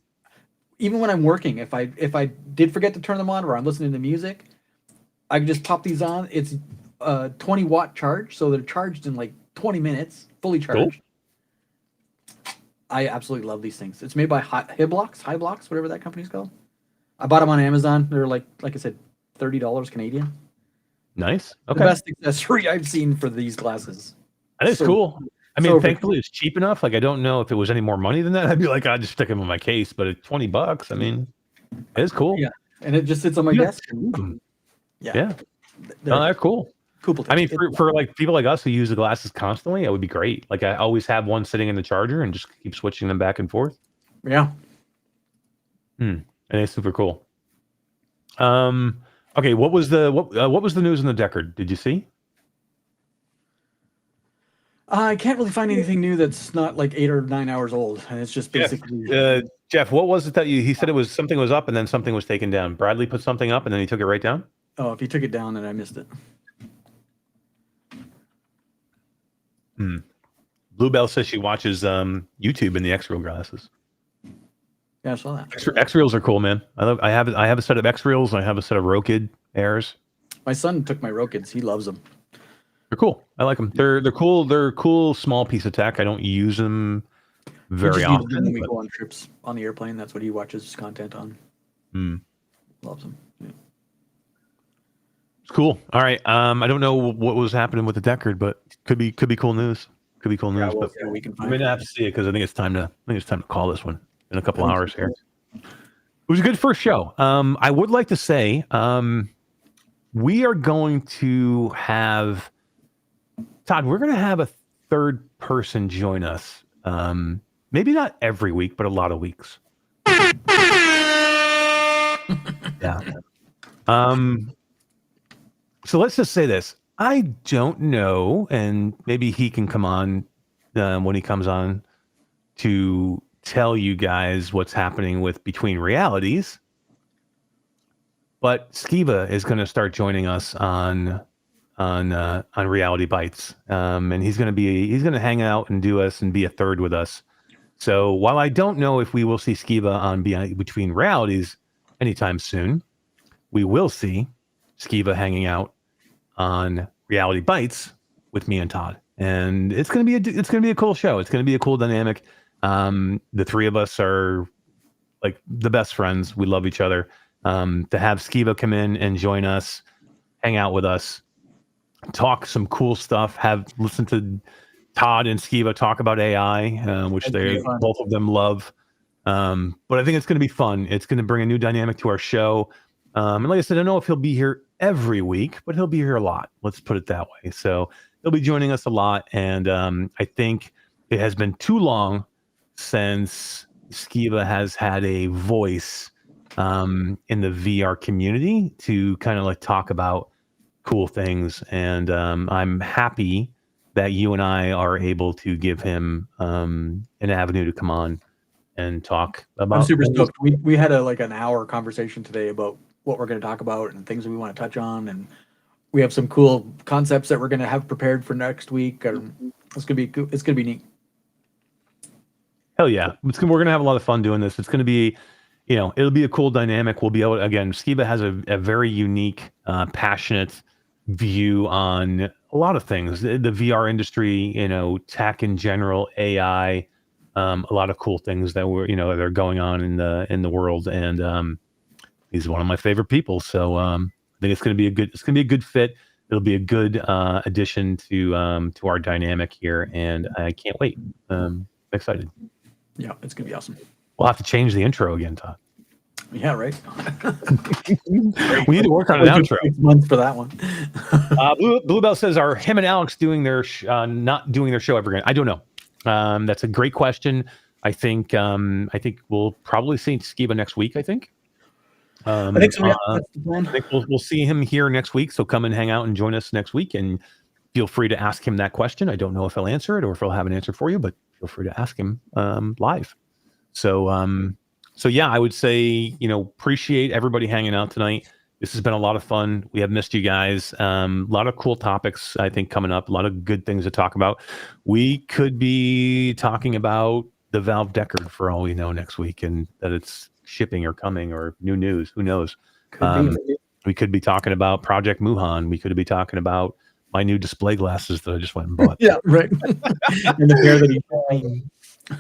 even when I'm working, if I did forget to turn them on or I'm listening to music, I can just pop these on. It's a 20-watt charge, so they're charged in like 20 minutes, fully charged. I absolutely love these things. It's made by Hyblox, whatever that company's called. I bought them on Amazon. They're like I said, $30 Canadian. Nice. The Okay, best accessory I've seen for these glasses. that is so- cool. I mean, so- thankfully it's cheap enough. Like, I don't know if it was any more money than that. I'd be like, I'd just stick them in my case. But at $20, I mean, it is cool. Yeah. And it just sits on my You desk. Yeah. Yeah, no, they're cool. cool. I mean, for like people like us who use the glasses constantly, it would be great. Like, I always have one sitting in the charger and just keep switching them back and forth. yeah. And it's super cool. Okay, what was the news in the Deckard? Did you see? I can't really find anything new that's not like 8 or 9 hours old, and it's just basically. Jeff, what was it that he said it was something was up and then something was taken down? Bradley put something up and then he took it right down? Oh, if you took it down, then I missed it. Bluebell says she watches YouTube in the X-Reel glasses. Yeah, I saw that. X-Reels are cool, man. I have a set of X-Reels. I have a set of Rokid Airs. My son took my Rokids. He loves them. They're cool. I like them. They're cool. They're a cool small piece of tech. I don't use them very often. When we but- go on trips on the airplane, that's what he watches content on. Loves them. Yeah. It's cool. All right. I don't know what was happening with the Deckard, but could be cool news. Could be cool news. we'll But see what we can we may find. not have to see it because I think it's time to call this one in a couple hours here. It was a good first show. I would like to say we are going to have Todd. We're going to have a third person join us. Maybe not every week, but a lot of weeks. Yeah. So let's just say this. I don't know, and maybe he can come on when he comes on to tell you guys what's happening with Between Realities. But Skeeva is going to start joining us on Reality Bytes, and he's going to hang out and do us and be a third with us. So while I don't know if we will see Skeeva on Between Realities anytime soon, we will see Skeeva hanging out on Reality Bytes with me and Todd, and it's gonna be a cool show. It's gonna be a cool dynamic. The three of us are like the best friends. We love each other. To have Skeeva come in and join us, hang out with us, talk some cool stuff, listen to Todd and Skeeva talk about AI, which they both of them love. But I think it's going to be fun. It's going to bring a new dynamic to our show. And like I said, I don't know if he'll be here every week, but he'll be here a lot. Let's put it that way. So he'll be joining us a lot. And I think it has been too long since Skeeva has had a voice in the VR community to kind of like talk about cool things. And I'm happy that you and I are able to give him an avenue to come on and talk about. I'm super stoked. We had an hour conversation today about what we're going to talk about and things that we want to touch on, and we have some cool concepts that we're going to have prepared for next week. It's going to be neat. Hell yeah. We're going to have a lot of fun doing this. It's going to be, it'll be a cool dynamic. We'll be able to, again, Skeeva has a very unique, passionate view on a lot of things, the VR industry, tech in general, AI, a lot of cool things that that are going on in the world. And, he's one of my favorite people. So, I think it's going to be a good fit. It'll be a good, addition to our dynamic here. And I can't wait. excited. Yeah, it's gonna be awesome. We'll have to change the intro again, Todd. Yeah, right. We need to work on an outro. 6 months for that one. Bluebell says, "Are him and Alex doing their not doing their show ever again?" I don't know. That's a great question. I think we'll probably see Skeeva next week. I think so. Yeah, that's the plan. I think we'll see him here next week. So come and hang out and join us next week, and feel free to ask him that question. I don't know if he'll answer it or if he'll have an answer for you, but feel free to ask him live. So yeah, I would say, appreciate everybody hanging out tonight. This has been a lot of fun. We have missed you guys. A lot of cool topics, I think, coming up. A lot of good things to talk about. We could be talking about the Valve Deckard for all we know next week, and that it's shipping or coming or new news. Who knows? We could be talking about Project Moohan. We could be talking about my new display glasses that I just went and bought. Yeah, right. And the pair that he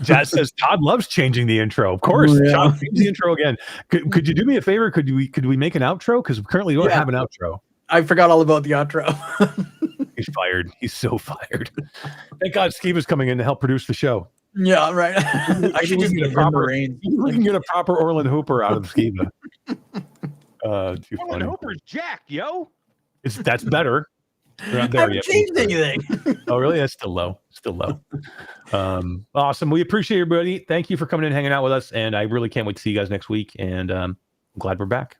Jazz says Todd loves changing the intro. Of course, Todd, change the intro again. Could you do me a favor? Could we make an outro? Because currently we don't have an outro. I forgot all about the outro. He's fired. He's so fired. Thank God Skeeva's coming in to help produce the show. Yeah, right. I should just get a proper rain. We can get a proper Orland Hooper out of Skeeva. Too funny. Orland Hooper's jacked, yo. That's better. We're not there I haven't yet. changed anything. Oh, really? That's still low. Still low. Awesome. We appreciate everybody. Thank you for coming in and hanging out with us. And I really can't wait to see you guys next week. And I'm glad we're back.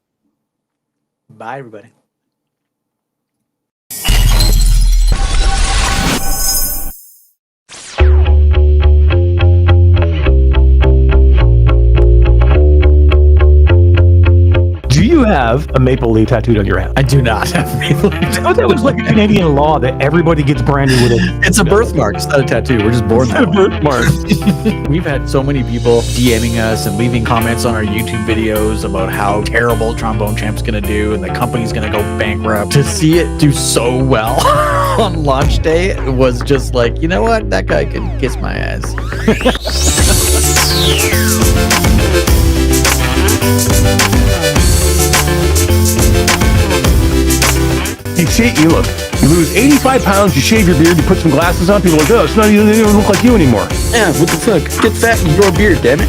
Bye, everybody. Do you have a maple leaf tattooed on your hand? I do not have maple leaf. Oh, that was like a Canadian law that everybody gets branded with it. It's a birthmark. It's not a tattoo. We're just born that way. Birthmark. We've had so many people DMing us and leaving comments on our YouTube videos about how terrible Trombone Champ's going to do and the company's going to go bankrupt. To see it do so well on launch day was just like, you know what? That guy can kiss my ass. You look. You lose 85 pounds, you shave your beard, you put some glasses on, people are like, oh, it's not even, they don't look like you anymore. Yeah, what the fuck? Get fat in your beard, damn it.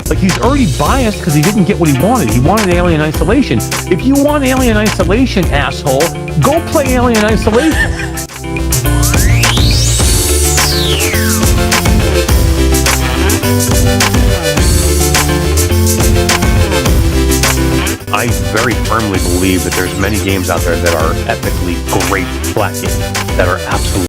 Like, he's already biased because he didn't get what he wanted. He wanted Alien Isolation. If you want Alien Isolation, asshole, go play Alien Isolation. I very firmly believe that there's many games out there that are epically great flat games that are absolutely